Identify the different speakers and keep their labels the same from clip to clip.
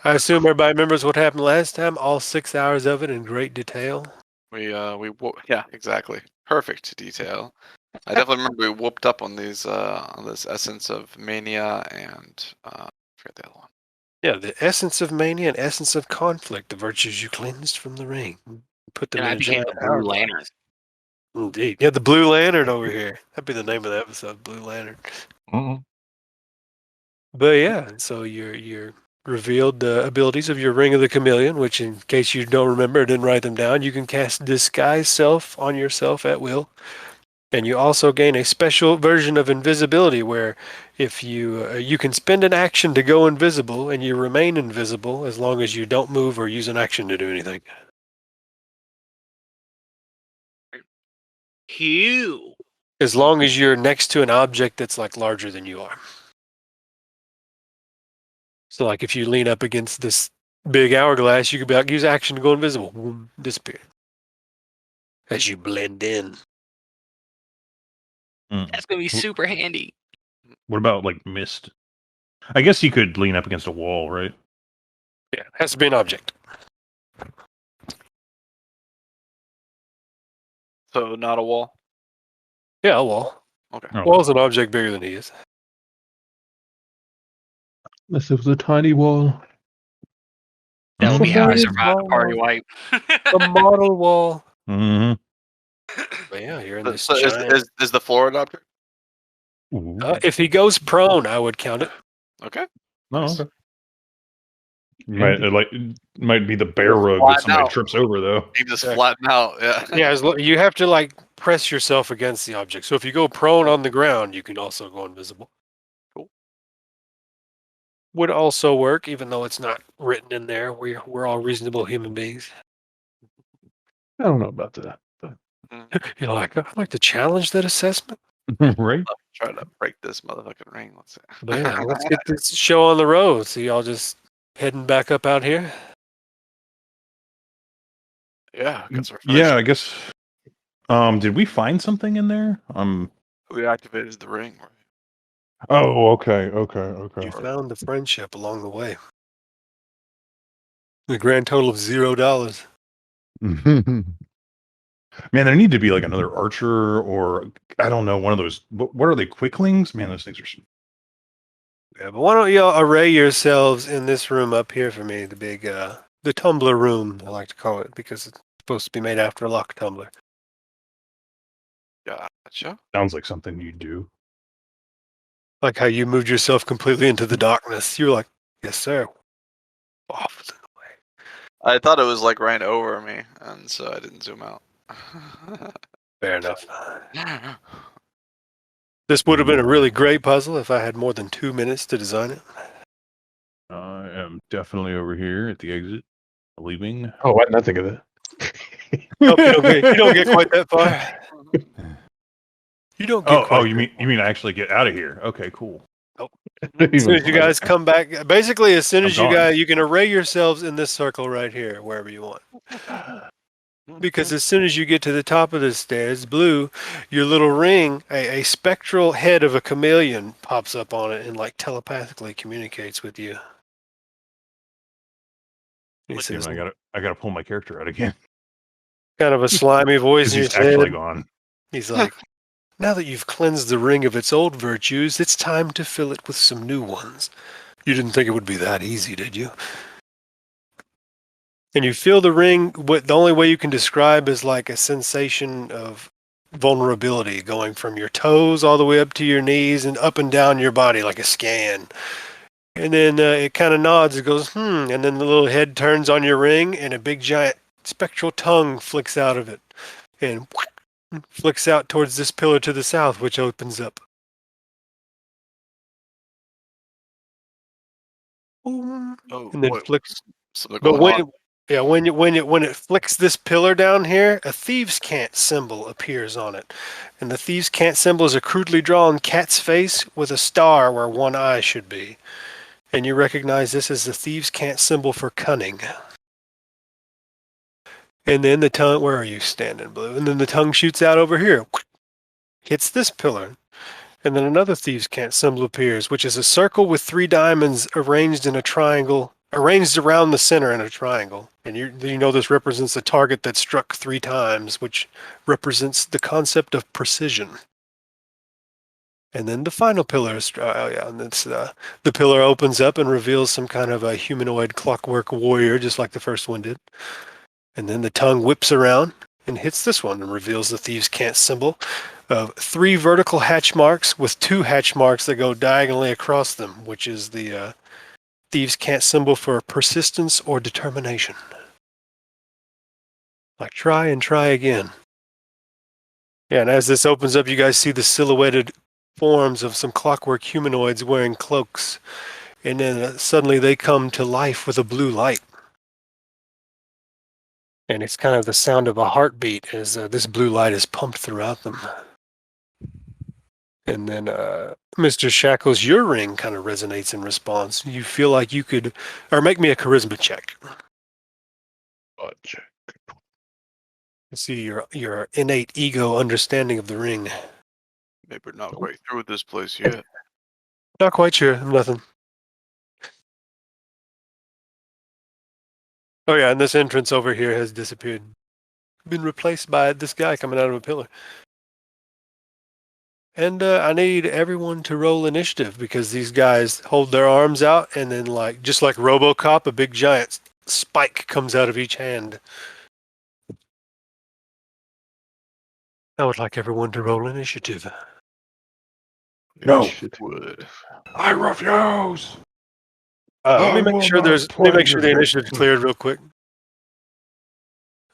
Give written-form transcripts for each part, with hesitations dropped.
Speaker 1: I assume everybody remembers what happened last time. All 6 hours of it in great detail.
Speaker 2: Yeah, exactly. Perfect detail. I definitely remember we whooped up on these on this essence of mania and I forget the other one.
Speaker 1: Yeah, the essence of mania and essence of conflict, the virtues you cleansed from the ring. Put them
Speaker 3: And
Speaker 1: in
Speaker 3: I
Speaker 1: a
Speaker 3: became
Speaker 1: giant
Speaker 3: the Blue
Speaker 1: hourglass.
Speaker 3: Lantern.
Speaker 1: Indeed. Yeah, the Blue Lantern over here. That'd be the name of the episode, Blue Lantern. But yeah, so you're revealed the abilities of your Ring of the Chameleon, which in case you don't remember or didn't write them down, you can cast Disguise Self on yourself at will. And you also gain a special version of invisibility where if you can spend an action to go invisible and you remain invisible as long as you don't move or use an action to do anything.
Speaker 3: Hugh.
Speaker 1: As long as you're next to an object that's like larger than you are. So like if you lean up against this big hourglass, you could be like, use action to go invisible. Boom, disappear. As you blend in.
Speaker 3: That's gonna be super handy.
Speaker 4: What about like mist? I guess you could lean up against a wall, right?
Speaker 1: Yeah, it has to be an object.
Speaker 2: So not a wall.
Speaker 1: Yeah, a wall.
Speaker 2: Okay.
Speaker 4: Oh.
Speaker 1: Wall's an object bigger than he is.
Speaker 5: Unless it was a tiny wall.
Speaker 3: That would be how I
Speaker 1: Somebody's
Speaker 3: survived the party
Speaker 1: wall.
Speaker 3: wipe.
Speaker 1: The model wall.
Speaker 4: Mm-hmm.
Speaker 1: But yeah, you're in this
Speaker 2: So
Speaker 1: giant...
Speaker 2: is the floor an object?
Speaker 1: if he goes prone, I would count it.
Speaker 2: Okay.
Speaker 4: No.
Speaker 2: Nice.
Speaker 4: Might be the bear
Speaker 2: Just
Speaker 4: rug that
Speaker 2: flatten
Speaker 4: somebody
Speaker 2: out.
Speaker 4: trips over though.
Speaker 2: You just
Speaker 1: Yeah.
Speaker 2: flatten out. Yeah.
Speaker 1: Yeah, you have to like press yourself against the object. So if you go prone on the ground, you can also go invisible.
Speaker 2: Cool.
Speaker 1: Would also work, even though it's not written in there. We're all reasonable human beings.
Speaker 5: I don't know about that. But
Speaker 1: You're like, I'd like to challenge that assessment.
Speaker 4: Right?
Speaker 2: Trying to break this motherfucking ring. Let's see.
Speaker 1: But yeah, let's get this show on the road. So y'all just heading back up out here.
Speaker 2: Yeah. Guess we're
Speaker 4: Yeah,
Speaker 2: finished.
Speaker 4: I guess. Did we find something in there?
Speaker 2: We activated the ring. Right?
Speaker 4: Oh, okay.
Speaker 1: You found the friendship along the way. The grand total of $0.
Speaker 4: Man, there need to be like another archer or I don't know, one of those. What are they? Quicklings? Man, those things are.
Speaker 1: Yeah, but why don't y'all array yourselves in this room up here for me? The big, the tumbler room, I like to call it, because it's supposed to be made after a lock tumbler.
Speaker 2: Gotcha.
Speaker 4: Sounds like something you do.
Speaker 1: Like how you moved yourself completely into the darkness. You were like, yes, sir. Off and away.
Speaker 2: I thought it was like right over me, and so I didn't zoom out.
Speaker 1: Fair enough. This would have been a really great puzzle if I had more than 2 minutes to design it.
Speaker 4: I am definitely over here at the exit, leaving.
Speaker 5: oh, I didn't think of that.
Speaker 1: Nope, you don't get quite that far. You don't get quite
Speaker 4: you mean actually get out of here? Okay, cool.
Speaker 1: as soon as you guys come back, basically as soon as
Speaker 4: I'm gone.
Speaker 1: you can array yourselves in this circle right here, wherever you want. Because as soon as you get to the top of the stairs, Blue, your little ring, a spectral head of a chameleon pops up on it and like telepathically communicates with you. He says,
Speaker 4: I gotta pull my character out again.
Speaker 1: kind of a slimy voice in your
Speaker 4: He's actually
Speaker 1: head.
Speaker 4: gone.
Speaker 1: He's like, now that you've cleansed the ring of its old virtues, it's time to fill it with some new ones. You didn't think it would be that easy, did you? And you feel the ring, what the only way you can describe is like a sensation of vulnerability going from your toes all the way up to your knees and up and down your body like a scan. And then it kind of nods, it goes, and then the little head turns on your ring and a big giant spectral tongue flicks out of it and flicks out towards this pillar to the south, which opens up. And then flicks. But when it flicks this pillar down here, a thieves' cant symbol appears on it. And the thieves' cant symbol is a crudely drawn cat's face with a star where one eye should be. And you recognize this as the thieves' cant symbol for cunning. And then the tongue, where are you standing, Blue? And then the tongue shoots out over here, hits this pillar. And then another thieves' cant symbol appears, which is a circle with 3 diamonds arranged in a triangle arranged around the center in a triangle. And you know this represents a target that's struck 3 times, which represents the concept of precision. And then the final pillar is, and it's, the pillar opens up and reveals some kind of a humanoid clockwork warrior, just like the first one did. And then the tongue whips around and hits this one and reveals the thieves' cant symbol of 3 vertical hatch marks with 2 hatch marks that go diagonally across them, which is the thieves' cant symbol for persistence or determination. Like try and try again. Yeah, and as this opens up, you guys see the silhouetted forms of some clockwork humanoids wearing cloaks. And then suddenly they come to life with a blue light. And it's kind of the sound of a heartbeat as this blue light is pumped throughout them. And then Mr. Shackles, your ring kind of resonates in response. You feel like you could, or make me a charisma check.
Speaker 5: Check.
Speaker 1: See your innate ego understanding of the ring.
Speaker 2: Maybe we're not quite through with this place yet.
Speaker 1: Not quite sure. Nothing. Oh yeah, and this entrance over here has disappeared. Been replaced by this guy coming out of a pillar. And I need everyone to roll initiative because these guys hold their arms out and then just like RoboCop, a big giant spike comes out of each hand. I would like everyone to roll initiative.
Speaker 4: No.
Speaker 2: Would.
Speaker 4: I refuse.
Speaker 1: Let me
Speaker 4: I
Speaker 1: make
Speaker 4: will
Speaker 1: sure
Speaker 4: not
Speaker 1: let me
Speaker 4: play
Speaker 1: make sure the
Speaker 4: your
Speaker 1: initiative's
Speaker 4: victim.
Speaker 1: cleared real quick.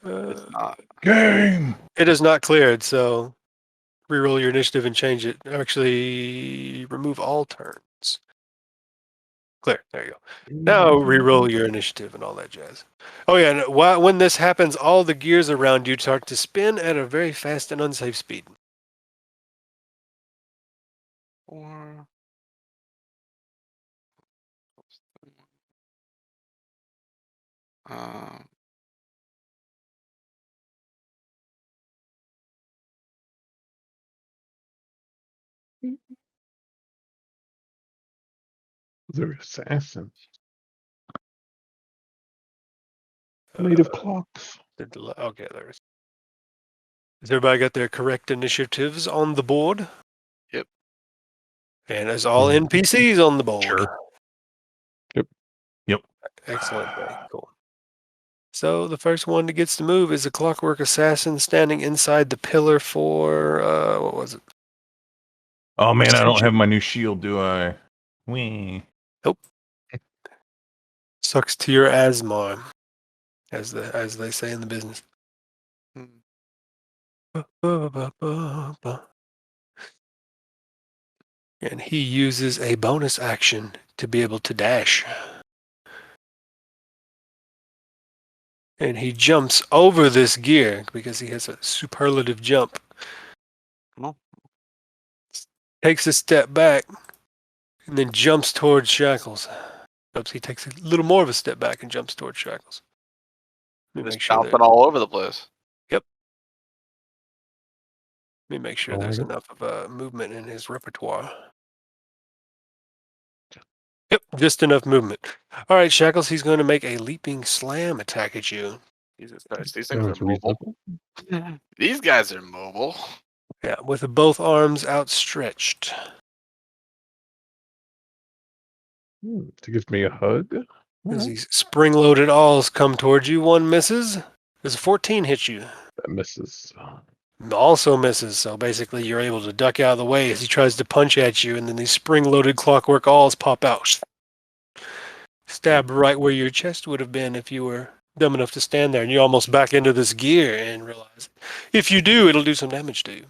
Speaker 2: It's not.
Speaker 4: Game.
Speaker 1: It is not cleared, so reroll your initiative and change it. Actually, remove all turns. Clear. There you go. Now reroll your initiative and all that jazz. Oh yeah, and when this happens, all the gears around you start to spin at a very fast and unsafe speed.
Speaker 2: Or um,
Speaker 5: They're assassins. Made of clocks.
Speaker 1: Okay, there is. Has everybody got their correct initiatives on the board?
Speaker 2: Yep.
Speaker 1: And is all NPCs on the board?
Speaker 4: Sure. Yep.
Speaker 1: Excellent. Very cool. So the first one that gets to move is a clockwork assassin standing inside the pillar for what was it?
Speaker 4: Oh man, I don't have my new shield, do I? Wee.
Speaker 1: Sucks to your asthma, as they say in the business. And he uses a bonus action to be able to dash. And he jumps over this gear because he has a superlative jump.
Speaker 2: Oh.
Speaker 1: Takes a step back and then jumps towards Shackles. Oops, he takes a little more of a step back and jumps towards Shackles. Let me
Speaker 2: Just
Speaker 1: make sure
Speaker 2: bouncing all over the place.
Speaker 1: Let me make sure
Speaker 5: Oh,
Speaker 1: there's
Speaker 5: yeah.
Speaker 1: enough of movement in his repertoire. Yep, just enough movement. All right, Shackles, he's going to make a leaping slam attack at you.
Speaker 2: Jesus Christ, these things are
Speaker 5: Sounds
Speaker 2: mobile.
Speaker 5: reasonable.
Speaker 2: These guys are mobile.
Speaker 1: Yeah, with both arms outstretched.
Speaker 5: To give me a hug.
Speaker 1: As these spring-loaded alls come towards you, one misses. Does a 14 hit you?
Speaker 5: That misses.
Speaker 1: Also misses, so basically you're able to duck out of the way as he tries to punch at you, and then these spring-loaded clockwork alls pop out. Stab right where your chest would have been if you were dumb enough to stand there, and you almost back into this gear and realize if you do, it'll do some damage to you.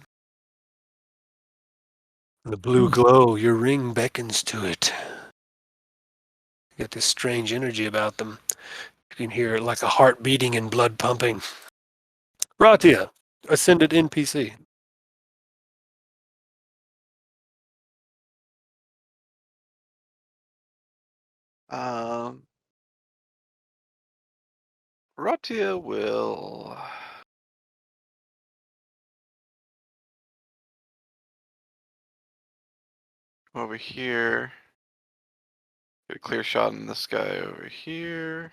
Speaker 1: The blue glow, your ring beckons to it. You get this strange energy about them. You can hear it like a heart beating and blood pumping. Ratia, ascended NPC.
Speaker 2: Ratia will come over here Get a clear shot on this guy over here.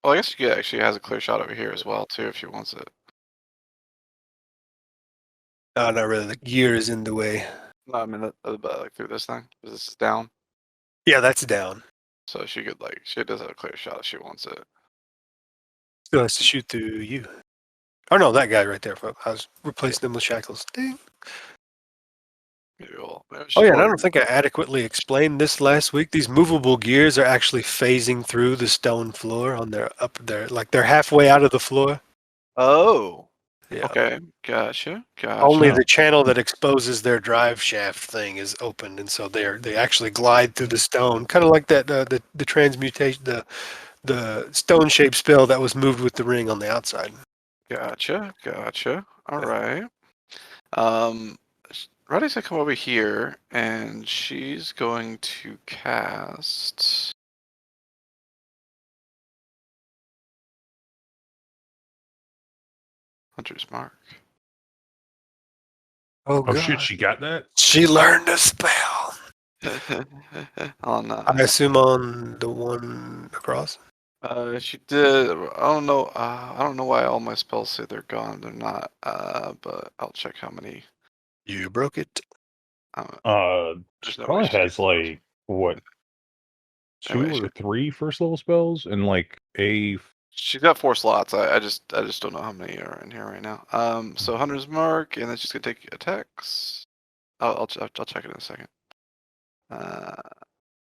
Speaker 2: Well, I guess she actually has a clear shot over here as well too, if she wants it.
Speaker 1: No, not really. The gear is in the way.
Speaker 2: No, I mean like through this thing. 'Cause this is down,
Speaker 1: Yeah, that's down.
Speaker 2: so she could she does have a clear shot if she wants it.
Speaker 1: Still has to shoot through you. Oh no, that guy right there. I was replacing them with shackles. Ding.
Speaker 2: Maybe we'll. Maybe
Speaker 1: Oh yeah, and I
Speaker 2: she'll-
Speaker 1: don't think I adequately explained this last week. These movable gears are actually phasing through the stone floor on their up there, like they're halfway out of the floor.
Speaker 2: Oh.
Speaker 1: Yeah.
Speaker 2: Okay. Gotcha.
Speaker 1: Only the channel that exposes their drive shaft thing is open, and so they actually glide through the stone, kind of like that the transmutation, the stone shaped spell that was moved with the ring on the outside.
Speaker 2: Gotcha. All
Speaker 1: Yeah.
Speaker 2: right. Reddy's gonna come over here, and she's going to cast. Hunter's Mark.
Speaker 1: Oh
Speaker 4: Oh
Speaker 1: god!
Speaker 4: shit, she got that?
Speaker 1: She learned a spell.
Speaker 2: On
Speaker 1: I assume on the one across.
Speaker 2: she did. I don't know. I don't know why all my spells say they're gone. They're not. But I'll check how many.
Speaker 1: You broke it.
Speaker 2: There's
Speaker 4: She
Speaker 2: no
Speaker 4: probably
Speaker 2: way she
Speaker 4: has like what
Speaker 2: No way
Speaker 4: 2
Speaker 2: she-
Speaker 4: or 3 first level spells and like a
Speaker 2: She's got 4 slots. I just don't know how many are in here right now. So Hunter's Mark, and then she's gonna take attacks. I'll check it in a second.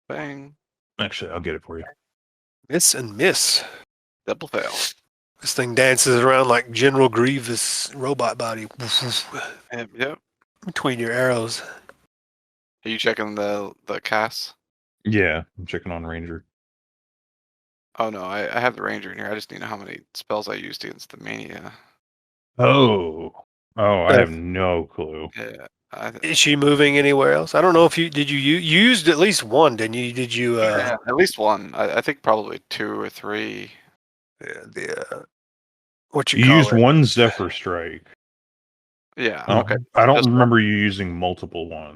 Speaker 2: Bang.
Speaker 4: actually I'll get it for you.
Speaker 1: Miss and miss.
Speaker 2: Double fail.
Speaker 1: This thing dances around like General Grievous robot body
Speaker 2: Yep.
Speaker 1: between your arrows.
Speaker 2: Are you checking the cast?
Speaker 4: Yeah, I'm checking on Ranger.
Speaker 2: Oh no, I have the Ranger in here. I just need to know how many spells I used against the Mania.
Speaker 4: Oh, I have no clue.
Speaker 2: Yeah.
Speaker 1: Is she moving anywhere else? I don't know if you used at least one, didn't you? Did you?
Speaker 2: Yeah, at least one. I think probably 2 or 3.
Speaker 1: What you
Speaker 4: You
Speaker 1: call
Speaker 4: used
Speaker 1: it?
Speaker 4: one Zephyr Strike.
Speaker 2: Yeah.
Speaker 4: I don't,
Speaker 2: Okay.
Speaker 4: I don't
Speaker 2: Just one.
Speaker 4: remember you using multiple ones.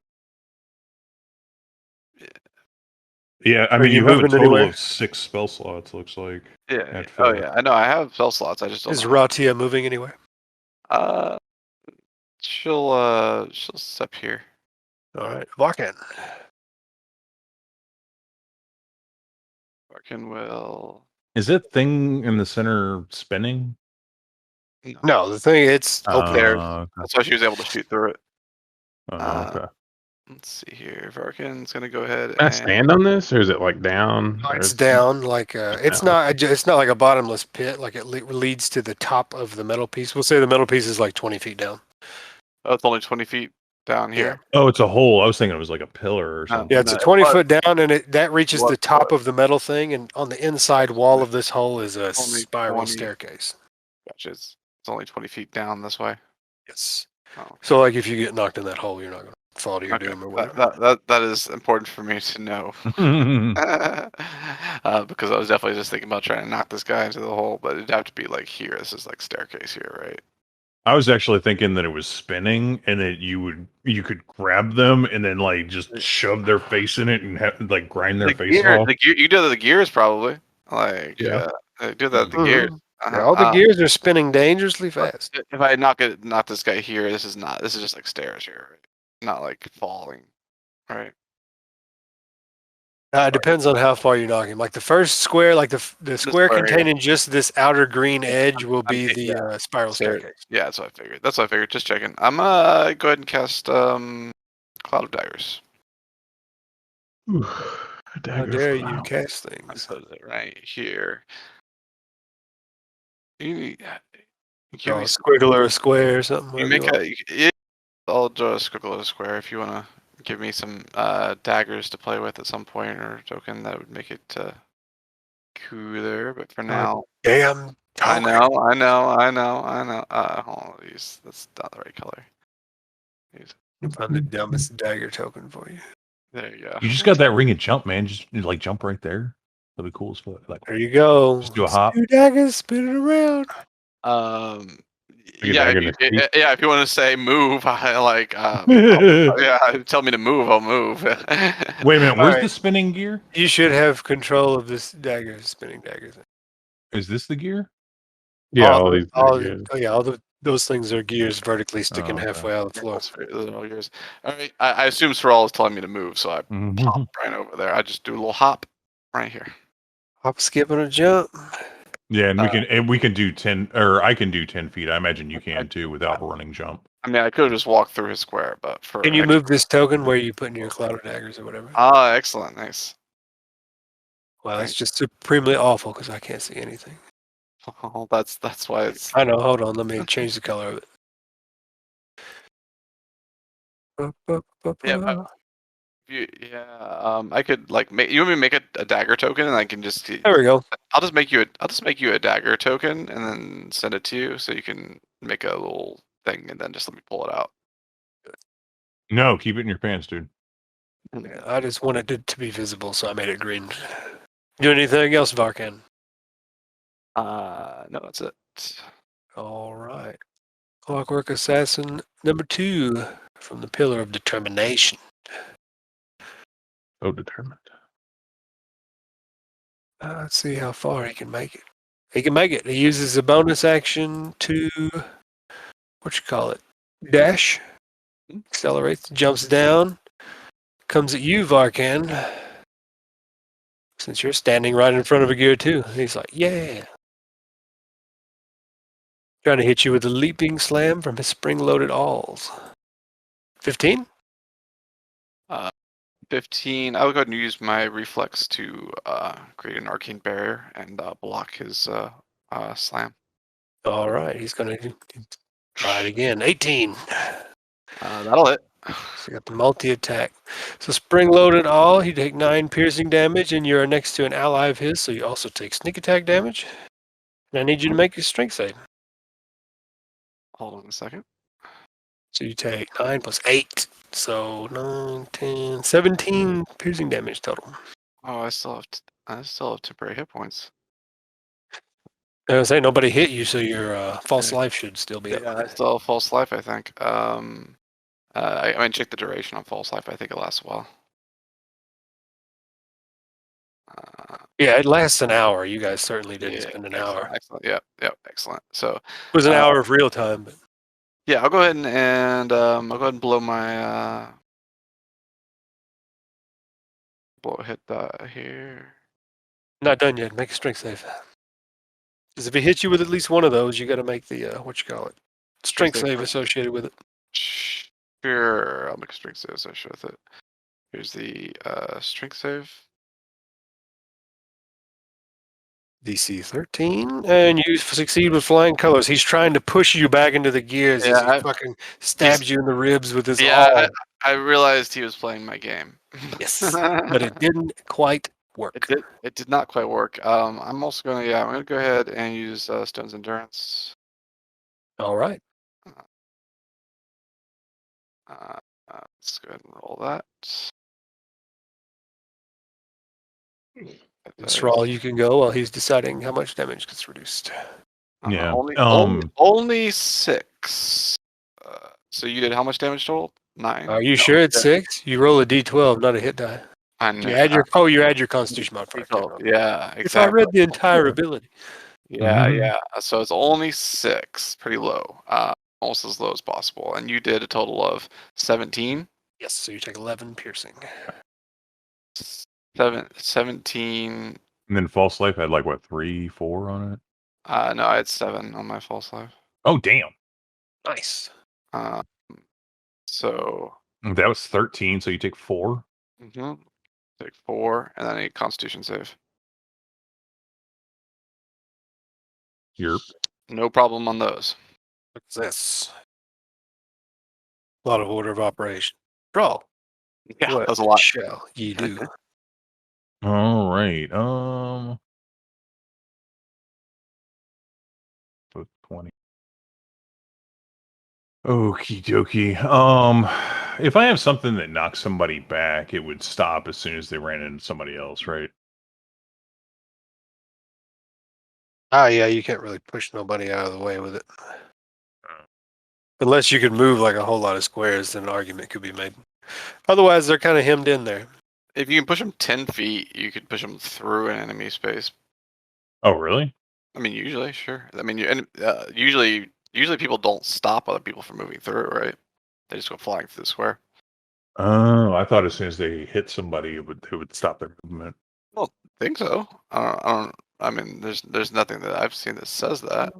Speaker 4: Yeah, I
Speaker 1: Are
Speaker 4: mean
Speaker 1: you
Speaker 4: you have a
Speaker 1: moving
Speaker 4: total
Speaker 1: anywhere?
Speaker 4: of 6 spell slots. Looks like.
Speaker 2: Yeah.
Speaker 4: At
Speaker 2: Oh
Speaker 4: four.
Speaker 2: yeah. I know. I have spell slots. I just don't
Speaker 1: Is
Speaker 2: know.
Speaker 1: Ratia moving anywhere?
Speaker 2: She'll step here.
Speaker 1: All right, Varkan.
Speaker 2: Barkin will.
Speaker 4: Is that thing in the center spinning?
Speaker 1: No, the thing it's open.
Speaker 2: there.
Speaker 4: Okay.
Speaker 2: That's why she was able to shoot through it.
Speaker 4: Okay.
Speaker 2: Let's see here. Varkin's gonna go ahead
Speaker 5: Can I
Speaker 2: and
Speaker 5: stand on this, or is it like down?
Speaker 1: Oh,
Speaker 5: Or
Speaker 1: it's down, like it's
Speaker 5: down.
Speaker 1: it's not like a bottomless pit. Like it leads to the top of the metal piece. We'll say the metal piece is like 20 feet down.
Speaker 2: Oh, it's only 20 feet down here.
Speaker 4: Oh, it's a hole. I was thinking it was like a pillar or something.
Speaker 1: Yeah, it's
Speaker 2: No,
Speaker 1: a 20
Speaker 2: but-
Speaker 1: foot down, and that reaches
Speaker 2: What-
Speaker 1: the top of the metal thing. And on the inside wall of this hole is a
Speaker 2: Only
Speaker 1: spiral
Speaker 2: 20.
Speaker 1: staircase.
Speaker 2: Gotcha. It's only 20 feet down this way.
Speaker 1: Yes.
Speaker 2: Oh.
Speaker 1: So, like, if you get knocked in that hole, you're not going to fall to your
Speaker 2: Okay.
Speaker 1: doom or whatever.
Speaker 2: That is important for me to know. Because I was definitely just thinking about trying to knock this guy into the hole, but it'd have to be like here. This is like staircase here, right?
Speaker 4: I was actually thinking that it was spinning and that you could grab them and then like just shove their face in it and like grind their face off.
Speaker 2: The gear, you do the gears probably. Like
Speaker 5: Yeah.
Speaker 2: do the
Speaker 1: Mhm.
Speaker 2: gears.
Speaker 1: Yeah, all the gears are spinning dangerously
Speaker 2: But
Speaker 1: fast.
Speaker 2: If I knock this guy here, this is just like stairs here, right? Not like falling, right?
Speaker 1: It depends on how far you knock him. Like the first square, like the square
Speaker 2: square, yeah.
Speaker 1: containing just this outer green edge will be
Speaker 2: I'm-
Speaker 1: the
Speaker 2: yeah.
Speaker 1: spiral staircase.
Speaker 2: Yeah, that's what I figured. Just checking. I'm go ahead and cast Cloud of Daggers.
Speaker 5: Ooh, a
Speaker 1: How
Speaker 5: dagger
Speaker 1: dare
Speaker 5: for
Speaker 1: you
Speaker 5: now.
Speaker 1: cast
Speaker 2: I
Speaker 1: things?
Speaker 2: put it right here. You give
Speaker 1: Draw
Speaker 2: me
Speaker 1: a squiggle or a square or something.
Speaker 2: You
Speaker 1: whatever
Speaker 2: make
Speaker 1: you want.
Speaker 2: I'll draw a squiggle or a square if you want to give me some daggers to play with at some point or a token that would make it cooler. But for now,
Speaker 1: Damn.
Speaker 2: I know. Hold on, that's not the right color.
Speaker 1: I'll find the dumbest dagger token for you.
Speaker 2: There you go.
Speaker 4: You just got that ring and jump, man. Just like jump right there. That'd be cool as fuck. Like
Speaker 1: There you go.
Speaker 4: Just do a hop.
Speaker 1: 2 daggers, spin it around.
Speaker 2: Yeah,
Speaker 5: dagger to speak.
Speaker 2: yeah. If you want to say move, I like. Yeah, tell me to move, I'll move.
Speaker 4: Wait a minute, where's
Speaker 1: Alright.
Speaker 4: the spinning gear?
Speaker 1: You should have control of this dagger, spinning daggers.
Speaker 4: Is this the gear?
Speaker 5: Yeah, all these are good.
Speaker 1: Those things are gears vertically sticking
Speaker 4: okay.
Speaker 1: halfway out of the floor.
Speaker 2: Those are all yours. All right. I assume Sorrel is telling me to move, so I pop right over there. I just do a little hop right here.
Speaker 1: Hop, skip, and a jump.
Speaker 4: Yeah, and we can do 10, or I can do 10 feet. I imagine you can too without a running jump.
Speaker 2: I mean, I could have just walked through his square, but for
Speaker 1: Can you move this token where you put in your cloud of daggers or whatever?
Speaker 2: Ah, excellent, nice.
Speaker 1: Well, it's just supremely awful because I can't see anything.
Speaker 2: Well, that's why it's.
Speaker 1: I know. Hold on. Let me change the color of it.
Speaker 2: Yeah, I could like make. You want me to make a dagger token, and I can just.
Speaker 1: There we go.
Speaker 2: I'll just make you a dagger token, and then send it to you, so you can make a little thing, and then just let me pull it out.
Speaker 4: No, keep it in your pants, dude.
Speaker 1: Yeah, I just wanted it to be visible, so I made it green. Do anything else, Varkan?
Speaker 2: No, that's it.
Speaker 1: All right. Clockwork Assassin number 2 from the Pillar of Determination.
Speaker 5: So determined.
Speaker 1: Let's see how far he can make it. He can make it. He uses a bonus action to, dash, accelerates, jumps down, comes at you, Varkan, since you're standing right in front of a gear too. He's like, yeah. Trying to hit you with a leaping slam from his spring-loaded awls. 15?
Speaker 2: 15. I will go ahead and use my reflex to create an arcane barrier and block his slam.
Speaker 1: All right, he's going to try it again. 18.
Speaker 2: That'll hit.
Speaker 1: So you got the multi-attack. So spring-loaded all, you take 9 piercing damage, and you're next to an ally of his, so you also take sneak attack damage. And I need you to make a strength save.
Speaker 2: Hold on a second.
Speaker 1: So you take 9 plus 8. So 9, 10, 17 piercing damage total.
Speaker 2: Oh, I still have temporary hit points.
Speaker 1: I was saying nobody hit you, so your false life should still be up.
Speaker 2: Yeah, I still have false life, I think. I mean, check the duration on false life. I think it lasts a while.
Speaker 1: Yeah, it lasts an hour. You guys certainly didn't spend an
Speaker 2: excellent,
Speaker 1: hour.
Speaker 2: Excellent. Yep. Excellent. So
Speaker 1: It was an hour of real time. But
Speaker 2: yeah, I'll go ahead and I'll go ahead and blow my blow a hit here.
Speaker 1: not done yet. Make a strength save. Because if he hits you with at least one of those, you got to make the strength save associated with it.
Speaker 2: Sure, I'll make a strength save associated with it. Here's the strength save.
Speaker 1: DC 13, and you succeed with flying colors. He's trying to push you back into the gears as he fucking stabs you in the ribs with his awl.
Speaker 2: I realized he was playing my game.
Speaker 1: Yes, but it didn't quite work.
Speaker 2: It did not quite work. I'm also gonna I'm gonna go ahead and use Stone's Endurance.
Speaker 1: All right.
Speaker 2: Let's go ahead and roll that.
Speaker 1: Thrall, you can go while he's deciding how much damage gets reduced.
Speaker 4: Yeah.
Speaker 2: Only 6. So you did how much damage total? 9.
Speaker 1: Are you sure it's 6? You roll a d12, not a hit die.
Speaker 2: I know.
Speaker 1: You add your Constitution modifier.
Speaker 2: Yeah, exactly.
Speaker 1: If I read the entire ability.
Speaker 2: Yeah. So it's only 6, pretty low. Almost as low as possible. And you did a total of 17.
Speaker 1: Yes, so you take 11 piercing.
Speaker 2: 17.
Speaker 4: And then false life had like what, 3, 4 on it?
Speaker 2: No, I had 7 on my false life.
Speaker 4: Oh damn.
Speaker 1: Nice.
Speaker 2: So
Speaker 4: that was 13, so you take 4.
Speaker 2: Take 4, and then a Constitution save.
Speaker 4: Yerp.
Speaker 2: No problem on those.
Speaker 1: What's this? A lot of order of operation. Draw.
Speaker 2: Yeah,
Speaker 1: What
Speaker 2: that's a lot.
Speaker 1: shall ye do?
Speaker 4: All right. 20. Okie dokie. If I have something that knocks somebody back, it would stop as soon as they ran into somebody else, right?
Speaker 1: Yeah, you can't really push nobody out of the way with it. Unless you could move like a whole lot of squares, then an argument could be made. Otherwise, they're kind of hemmed in there.
Speaker 2: If you can push them 10 feet, you could push them through an enemy space.
Speaker 4: Oh, really?
Speaker 2: I mean, usually, sure. I mean, usually people don't stop other people from moving through, right? They just go flying through the square.
Speaker 4: Oh, I thought as soon as they hit somebody, it would stop their movement.
Speaker 2: I don't think so. I mean, there's nothing that I've seen that says that.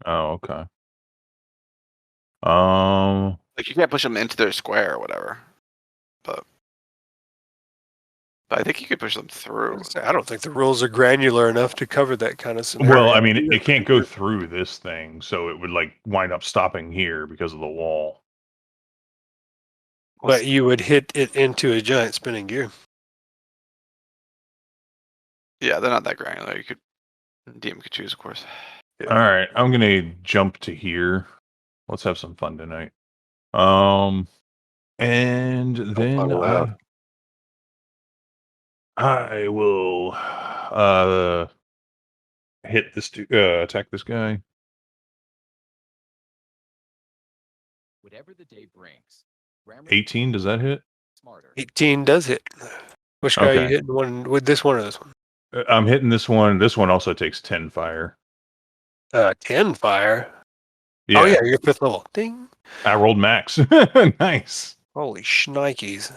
Speaker 4: Oh, okay.
Speaker 2: Like you can't push them into their square or whatever, but I think you could push them through.
Speaker 1: I don't think the rules are granular enough to cover that kind of scenario.
Speaker 4: Well, I mean, it can't go through this thing, so it would like wind up stopping here because of the wall.
Speaker 1: But you would hit it into a giant spinning gear.
Speaker 2: Yeah, they're not that granular. You could DM could choose, of course.
Speaker 1: Yeah.
Speaker 4: All right, I'm gonna jump to here. Let's have some fun tonight. And then
Speaker 1: follow
Speaker 4: I will hit this attack this guy.
Speaker 6: Whatever the day brings.
Speaker 4: 18, does that hit?
Speaker 6: Smarter.
Speaker 1: 18 does hit. Which guy are you
Speaker 4: Okay.
Speaker 1: hitting? One with this one or this one?
Speaker 4: I'm hitting this one. This one also takes 10 fire.
Speaker 1: 10 fire.
Speaker 4: Yeah.
Speaker 1: Oh yeah, you're 5th level. Ding.
Speaker 4: I rolled max. Nice.
Speaker 1: Holy shnikes.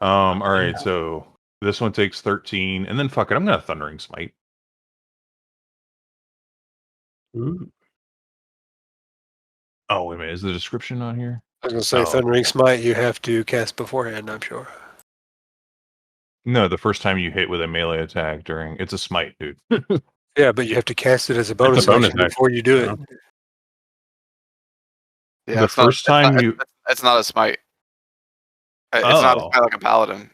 Speaker 4: All right, so this one takes 13, and then fuck it, I'm gonna Thundering Smite.
Speaker 5: Ooh.
Speaker 4: Oh, wait a minute, is the description on here?
Speaker 1: I was gonna say
Speaker 4: Oh.
Speaker 1: Thundering Smite you have to cast beforehand, I'm sure.
Speaker 4: No, the first time you hit with a melee attack during it's a smite, dude.
Speaker 1: Yeah, but you have to cast it as a bonus,
Speaker 5: bonus
Speaker 1: action
Speaker 5: action.
Speaker 1: before you do it.
Speaker 2: Yeah,
Speaker 4: The
Speaker 2: it's not-
Speaker 4: first
Speaker 2: it's
Speaker 4: time
Speaker 2: not-
Speaker 4: you
Speaker 2: it's not a smite. It's not a
Speaker 4: Oh.
Speaker 2: smite like a paladin.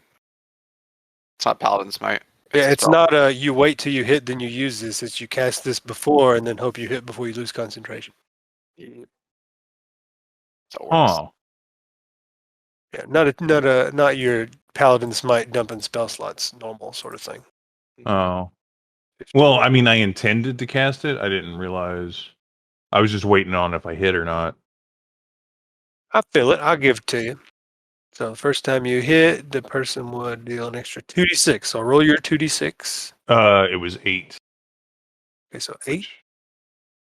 Speaker 2: It's not paladin smite.
Speaker 1: Yeah, it's
Speaker 2: spell.
Speaker 1: not a you wait till you hit, then you use this. It's you cast this before and then hope you hit before you lose concentration.
Speaker 2: That's how it works.
Speaker 4: Oh.
Speaker 1: Yeah, not your paladin smite dumping spell slots normal sort of thing.
Speaker 4: Oh. Well, I mean I intended to cast it. I didn't realize I was just waiting on if I hit or not.
Speaker 1: I feel it. I'll give it to you. So the first time you hit, the person would deal an extra 2d6. So roll your 2d6.
Speaker 4: It was 8.
Speaker 1: Okay, so 8.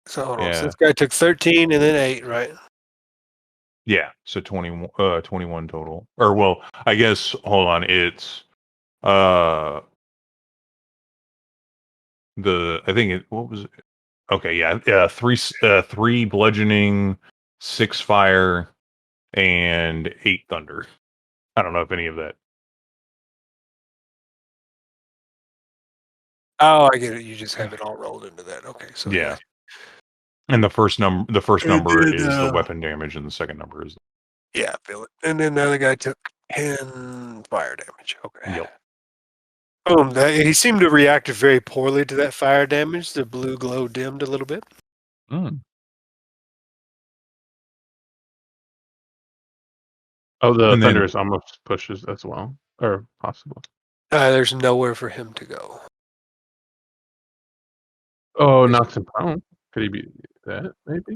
Speaker 1: So hold on.
Speaker 4: Yeah.
Speaker 1: So this guy took 13 and then 8, right?
Speaker 4: Yeah, so 21 total. Or well, I guess hold on, it's I think it what was it? Okay, yeah, 3 bludgeoning, 6 fire, and 8 thunder. I don't know if any of that.
Speaker 1: Oh, I get it. You just have it all rolled into that. Okay, so
Speaker 4: Yeah. And the first number is the
Speaker 1: then,
Speaker 4: weapon damage, and the second number is
Speaker 1: Yeah, I feel it. And then the other guy took 10 fire damage. Okay.
Speaker 4: Yep.
Speaker 1: Boom. He seemed to react very poorly to that fire damage. The blue glow dimmed a little bit.
Speaker 4: Mm.
Speaker 5: Oh, the
Speaker 4: And then-
Speaker 5: thunderous almost pushes as well, or possible.
Speaker 1: There's nowhere for him to go.
Speaker 5: Oh, knocks him prone. Could he be that? Maybe.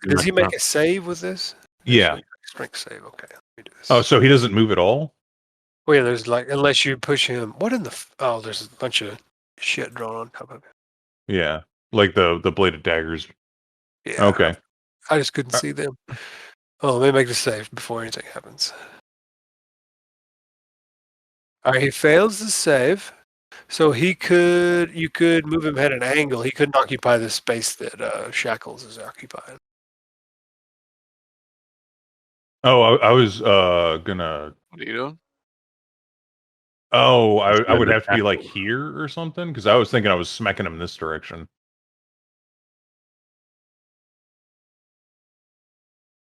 Speaker 1: Does he make a save with this?
Speaker 4: Yeah.
Speaker 1: Strength save. Okay. Let me do this.
Speaker 4: Oh, so he doesn't move at all?
Speaker 1: Oh, yeah, there's like, unless you push him. What in the? Oh, there's a bunch of shit drawn on top of it.
Speaker 4: Yeah. Like the bladed daggers.
Speaker 1: Yeah.
Speaker 4: Okay.
Speaker 1: I just couldn't see them. Oh, let me make the save before anything happens. All right, he fails the save. So you could move him at an angle. He couldn't occupy the space that Shackles is occupying.
Speaker 4: Oh, I was gonna.
Speaker 2: What are you doing?
Speaker 4: Oh, I
Speaker 5: Instead
Speaker 4: would
Speaker 5: of
Speaker 4: have to be like
Speaker 5: tackle.
Speaker 4: here or something because I was thinking I was smacking him this direction.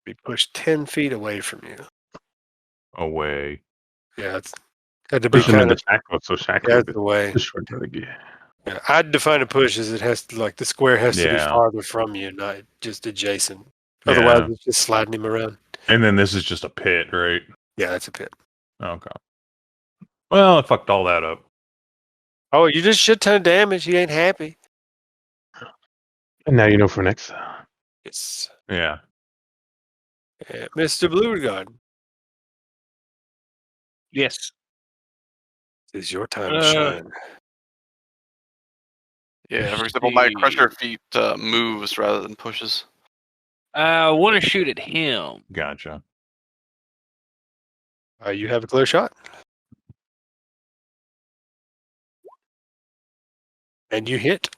Speaker 1: Be pushed 10 feet away from you.
Speaker 4: Away.
Speaker 1: Yeah, it's had to be
Speaker 5: Push him
Speaker 1: kind
Speaker 5: into
Speaker 1: of.
Speaker 5: shackle, so shackle
Speaker 1: That's the way.
Speaker 5: the short of the gear.
Speaker 1: Yeah, I'd define a push as it has to, like, the square has to be
Speaker 4: Yeah.
Speaker 1: farther from you, not just adjacent.
Speaker 4: Yeah.
Speaker 1: Otherwise, it's just sliding him around.
Speaker 4: And then this is just a pit, right?
Speaker 1: Yeah, that's a pit.
Speaker 4: Okay. Well, I fucked all that up.
Speaker 1: Oh, you just shit ton of damage. He ain't happy.
Speaker 5: And now you know for next.
Speaker 1: Yes.
Speaker 4: Yeah.
Speaker 1: Mr. Beauregard,
Speaker 3: Yes.
Speaker 1: it is your time to shine.
Speaker 2: Yeah, for
Speaker 3: Let's
Speaker 2: example, my
Speaker 3: see.
Speaker 2: crusher feet moves rather than pushes.
Speaker 3: I want to shoot at him.
Speaker 4: Gotcha.
Speaker 1: You have a clear shot. And you hit.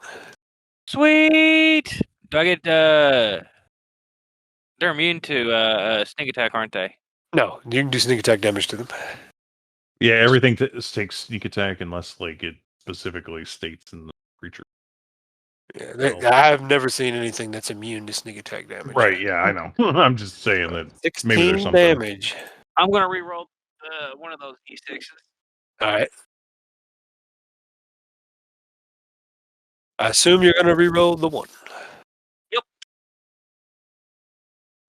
Speaker 3: Sweet. Do I get? They're immune to sneak attack, aren't they?
Speaker 1: No, you can do sneak attack damage to them.
Speaker 4: Yeah, everything takes sneak attack unless like it specifically states in the creature.
Speaker 1: Yeah,
Speaker 4: Oh.
Speaker 1: I've never seen anything that's immune to sneak attack damage.
Speaker 4: Right, yeah, I know. I'm just saying that maybe
Speaker 1: 16
Speaker 4: there's something.
Speaker 1: damage.
Speaker 3: I'm gonna re-roll one of those d6s.
Speaker 1: All right. I assume you're going to re-roll the one.
Speaker 3: Yep.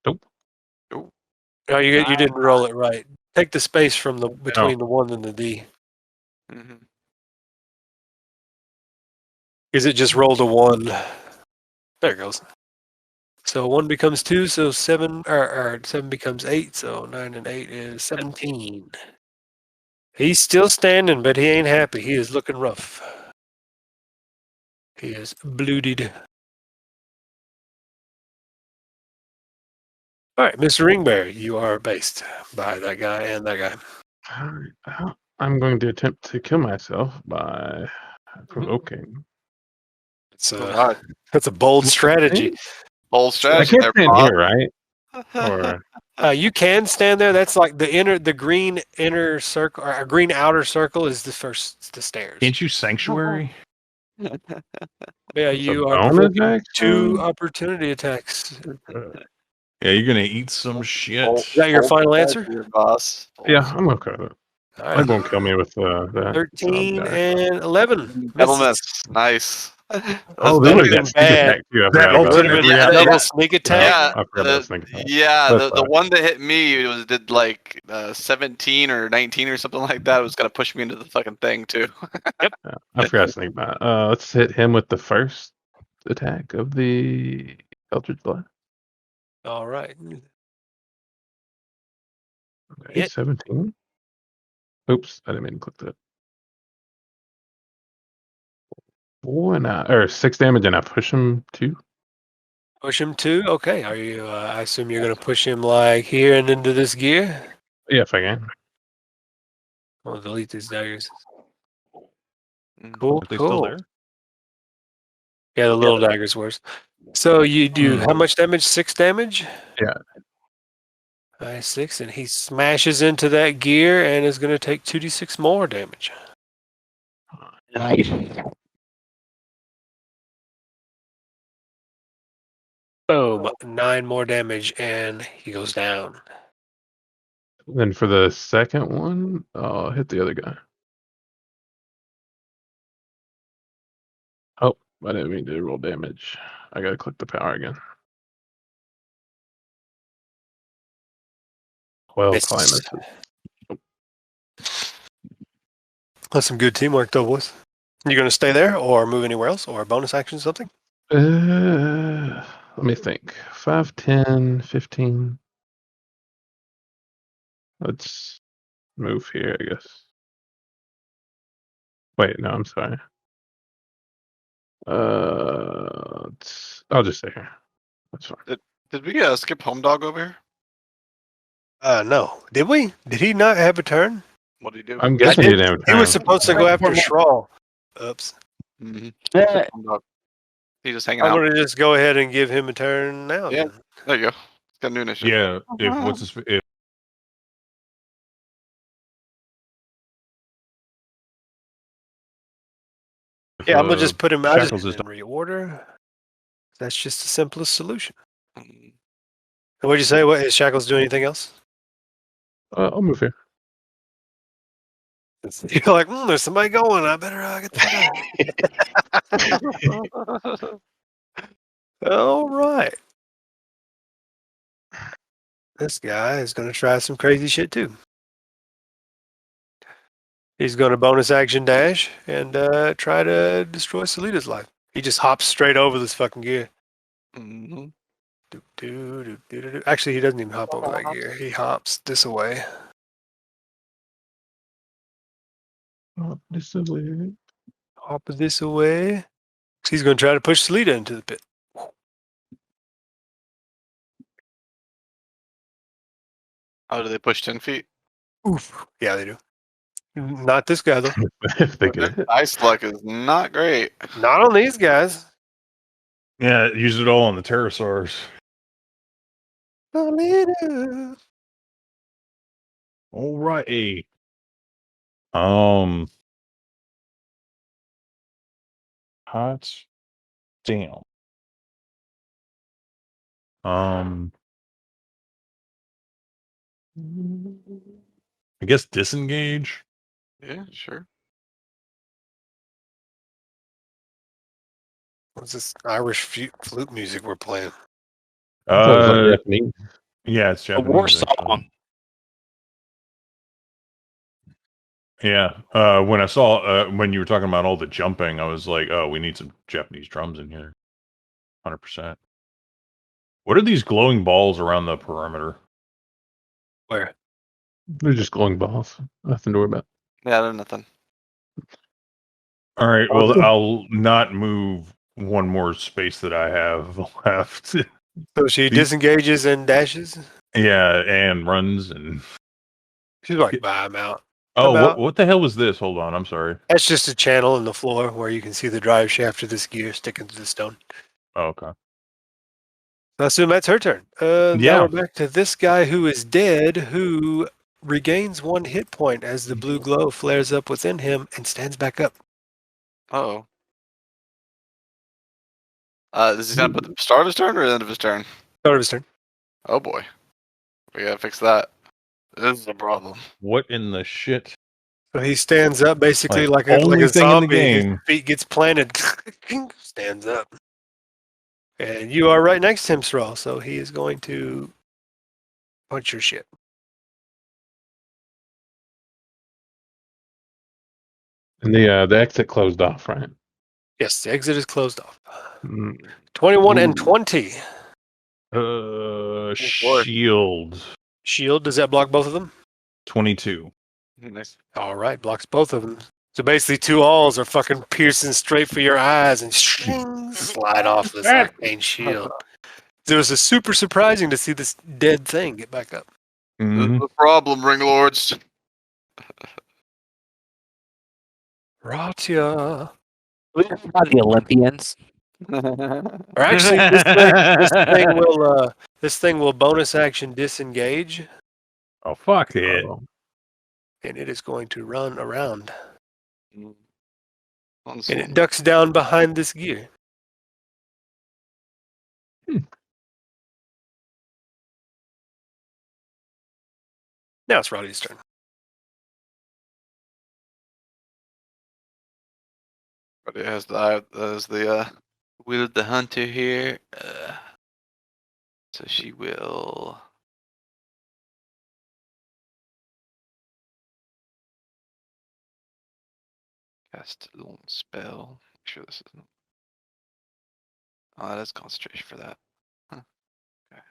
Speaker 5: Nope.
Speaker 1: No, you didn't roll it right. Take the space from the between the 1 and the D.
Speaker 2: Mm-hmm.
Speaker 1: Because it just rolled a 1. There it goes. So 1 becomes 2, so 7, or 7 becomes 8, so 9 and 8 is 17. He's still standing, but he ain't happy. He is looking rough. He is bloated. All right, Mr. Ringberry, you are based by that guy and that guy.
Speaker 5: Alright, I'm going to attempt to kill myself by provoking.
Speaker 1: It's
Speaker 2: Oh, God.
Speaker 1: that's a bold strategy.
Speaker 2: Bold
Speaker 5: I
Speaker 2: strategy
Speaker 5: can't
Speaker 2: there,
Speaker 5: stand
Speaker 2: Bob.
Speaker 5: here, right? Or
Speaker 1: You can stand there. That's like the green inner circle, or a green outer circle is the stairs.
Speaker 4: Can't you sanctuary?
Speaker 1: Yeah,
Speaker 5: it's a
Speaker 1: you are
Speaker 5: bonus
Speaker 1: provoking
Speaker 5: action?
Speaker 1: 2 opportunity attacks.
Speaker 4: Yeah, you're gonna eat some shit.
Speaker 2: Bold-
Speaker 1: Is that your
Speaker 2: bold
Speaker 1: final answer?
Speaker 2: strategy there, boss. Bold
Speaker 5: Yeah, I'm okay with it.
Speaker 1: All
Speaker 5: It
Speaker 1: right.
Speaker 5: won't kill me with that.
Speaker 1: 13
Speaker 5: Okay.
Speaker 1: and 11.
Speaker 2: Double
Speaker 1: Misses.
Speaker 2: miss. Nice.
Speaker 5: Oh,
Speaker 2: That's
Speaker 5: they would
Speaker 1: better
Speaker 5: have
Speaker 1: than
Speaker 5: got sneak
Speaker 1: bad.
Speaker 5: attack too. I
Speaker 1: That
Speaker 5: forgot
Speaker 1: would
Speaker 5: about
Speaker 1: have been
Speaker 5: that.
Speaker 2: Yeah,
Speaker 1: double
Speaker 2: yeah.
Speaker 1: sneak attack.
Speaker 2: Yeah,
Speaker 5: I forgot about sneak attack.
Speaker 2: yeah.
Speaker 5: That's
Speaker 2: The
Speaker 5: fine.
Speaker 2: one that hit me did like 17 or 19 or something like that. It was gonna push me into the fucking thing too.
Speaker 5: Yeah, I forgot sneak attack. Let's hit him with the first attack of the Eldritch Blast.
Speaker 1: All right.
Speaker 5: Okay,
Speaker 1: Hit.
Speaker 5: 17. Oops, I didn't mean to click that. 6 damage, and I push him 2.
Speaker 1: Push him 2. Okay. Are you? I assume you're going to push him like here and into this gear.
Speaker 5: Yeah, if I can.
Speaker 1: I'll delete these daggers.
Speaker 2: Mm.
Speaker 1: Cool.
Speaker 4: Are they still
Speaker 1: Cool.
Speaker 4: there?
Speaker 1: Yeah, the little dagger's worse. So you do
Speaker 5: Hmm.
Speaker 1: how much damage? 6 damage?
Speaker 5: Yeah.
Speaker 1: 6, and he smashes into that gear and is going to take 2d6 more damage.
Speaker 3: Nice.
Speaker 1: Boom. 9 more damage, and he goes down.
Speaker 5: Then for the second one, I'll hit the other guy. Oh, I didn't mean to roll damage. I gotta click the power again. 12
Speaker 1: Misses.
Speaker 5: probably misses.
Speaker 1: That's some good teamwork, though, boys. You going to stay there or move anywhere else or bonus action something?
Speaker 5: Let me think. 5, 10, 15. Let's move here, I guess. Wait, no, I'm sorry. I'll just stay here. That's fine.
Speaker 2: Did we skip Home Dog over here?
Speaker 1: No. Did we? Did he not have a turn?
Speaker 2: What did he do?
Speaker 5: I'm guessing
Speaker 1: did.
Speaker 5: you didn't have
Speaker 1: He was
Speaker 5: time.
Speaker 1: supposed to go after Schrawl. Oops.
Speaker 2: Mm-hmm.
Speaker 3: Yeah.
Speaker 2: Home Dog. He's just hanging
Speaker 1: I'm
Speaker 2: out.
Speaker 1: going to just go ahead and give him a turn now.
Speaker 2: Yeah.
Speaker 1: then.
Speaker 2: There you go. It's got new initiative.
Speaker 4: Yeah. If
Speaker 1: Yeah, I'm going to just put him out
Speaker 4: Shackles is
Speaker 1: in reorder. That's just the simplest solution.
Speaker 2: Mm.
Speaker 1: And what'd you say? What, is Shackles do anything else?
Speaker 5: I'll move here.
Speaker 1: You're like, there's somebody going. I better get the All right. This guy is going to try some crazy shit too. He's going to bonus action dash and try to destroy Salita's life. He just hops straight over this fucking gear.
Speaker 2: Mm-hmm.
Speaker 1: Actually, he doesn't even hop over that gear. He hops this away.
Speaker 5: Oh, this is weird.
Speaker 1: Hop this away. He's going to try to push Salida into the pit.
Speaker 2: Oh, do they push 10 feet?
Speaker 1: Oof. Yeah, they do. Not this guy, though.
Speaker 5: If they get it.
Speaker 2: Ice luck is not great.
Speaker 1: Not on these guys.
Speaker 4: Yeah, use it all on the pterosaurs.
Speaker 1: Salida.
Speaker 4: All right. Hot damn. I guess disengage.
Speaker 2: Yeah, sure.
Speaker 1: What's this Irish flute music we're playing?
Speaker 5: I thought it was like Japanese.
Speaker 4: Yeah, it's
Speaker 3: A
Speaker 4: Japanese.
Speaker 3: war
Speaker 4: actually.
Speaker 3: song.
Speaker 4: Yeah. When I saw when you were talking about all the jumping, I was like, oh, we need some Japanese drums in here. 100%. What are these glowing balls around the perimeter?
Speaker 1: Where?
Speaker 5: They're just glowing balls. Nothing to worry about.
Speaker 2: Yeah, they're nothing.
Speaker 4: All right. Well, I'll not move one more space that I have left.
Speaker 1: So she disengages and dashes?
Speaker 4: Yeah, and runs and.
Speaker 1: She's like, bye, I'm out.
Speaker 4: Oh,
Speaker 1: About-
Speaker 4: what the hell was this? Hold on, I'm sorry.
Speaker 1: That's just a channel in the floor where you can see the drive shaft of this gear sticking to the stone.
Speaker 4: Oh, okay.
Speaker 1: I assume that's her turn.
Speaker 4: Yeah.
Speaker 1: Now we're back to this guy who is dead, who regains 1 hit point as the blue glow flares up within him and stands back up.
Speaker 2: Oh. Is he gonna put the start of his turn or the end of his turn?
Speaker 1: Start of his turn.
Speaker 2: Oh boy. We gotta fix that. This is a problem.
Speaker 4: What in the shit?
Speaker 1: So he stands up basically
Speaker 4: Like,
Speaker 1: like
Speaker 4: only
Speaker 1: a
Speaker 4: thing in the
Speaker 1: zombie. His
Speaker 4: game.
Speaker 1: feet gets planted, stands up. And you are right next to him, Thrall, so he is going to punch your shit.
Speaker 5: And the exit closed off, right?
Speaker 1: Yes, the exit is closed off.
Speaker 5: Mm.
Speaker 1: 21 and
Speaker 2: Ooh.
Speaker 1: 20.
Speaker 2: boy.
Speaker 4: Shield.
Speaker 1: Shield, does that block both of them?
Speaker 4: 22.
Speaker 2: Nice.
Speaker 1: All right, blocks both of them. So basically, 2 alls are fucking piercing straight for your eyes and slide off this arcane shield. It was super surprising to see this dead thing get back up.
Speaker 2: This
Speaker 4: Mhm.
Speaker 2: is the problem, ring lords.
Speaker 1: Ratia.
Speaker 3: The Olympians.
Speaker 1: Or actually, this thing will bonus action disengage,
Speaker 4: Oh, fuck it.
Speaker 5: Oh.
Speaker 1: and it is going to run around.
Speaker 2: On
Speaker 1: And
Speaker 2: Soulmonger.
Speaker 1: it ducks down behind this gear. Now it's Roddy's turn.
Speaker 2: But it has the will of the hunter here. So she will cast a little spell. Make sure this isn't. Oh, that is concentration for that. Huh. Okay.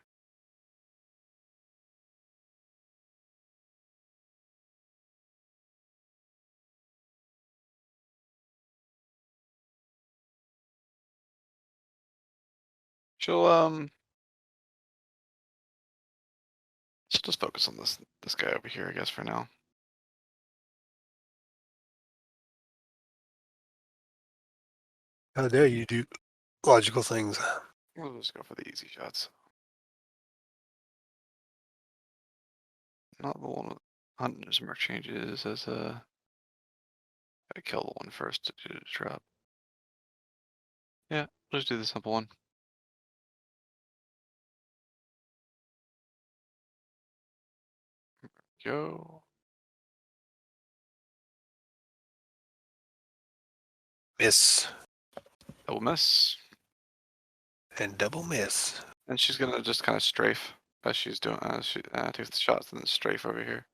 Speaker 2: She'll just focus on this guy over here, I guess, for now.
Speaker 1: How dare you do logical things.
Speaker 2: We'll just go for the easy shots. Not the one with Hunter's Merc changes as a. Gotta kill the one first to do the drop. Yeah, let's do the simple one. Go.
Speaker 1: Miss
Speaker 2: Double miss.
Speaker 1: and double miss.
Speaker 2: And she's gonna just kind of strafe as she's doing. She takes the shots and then strafe over here.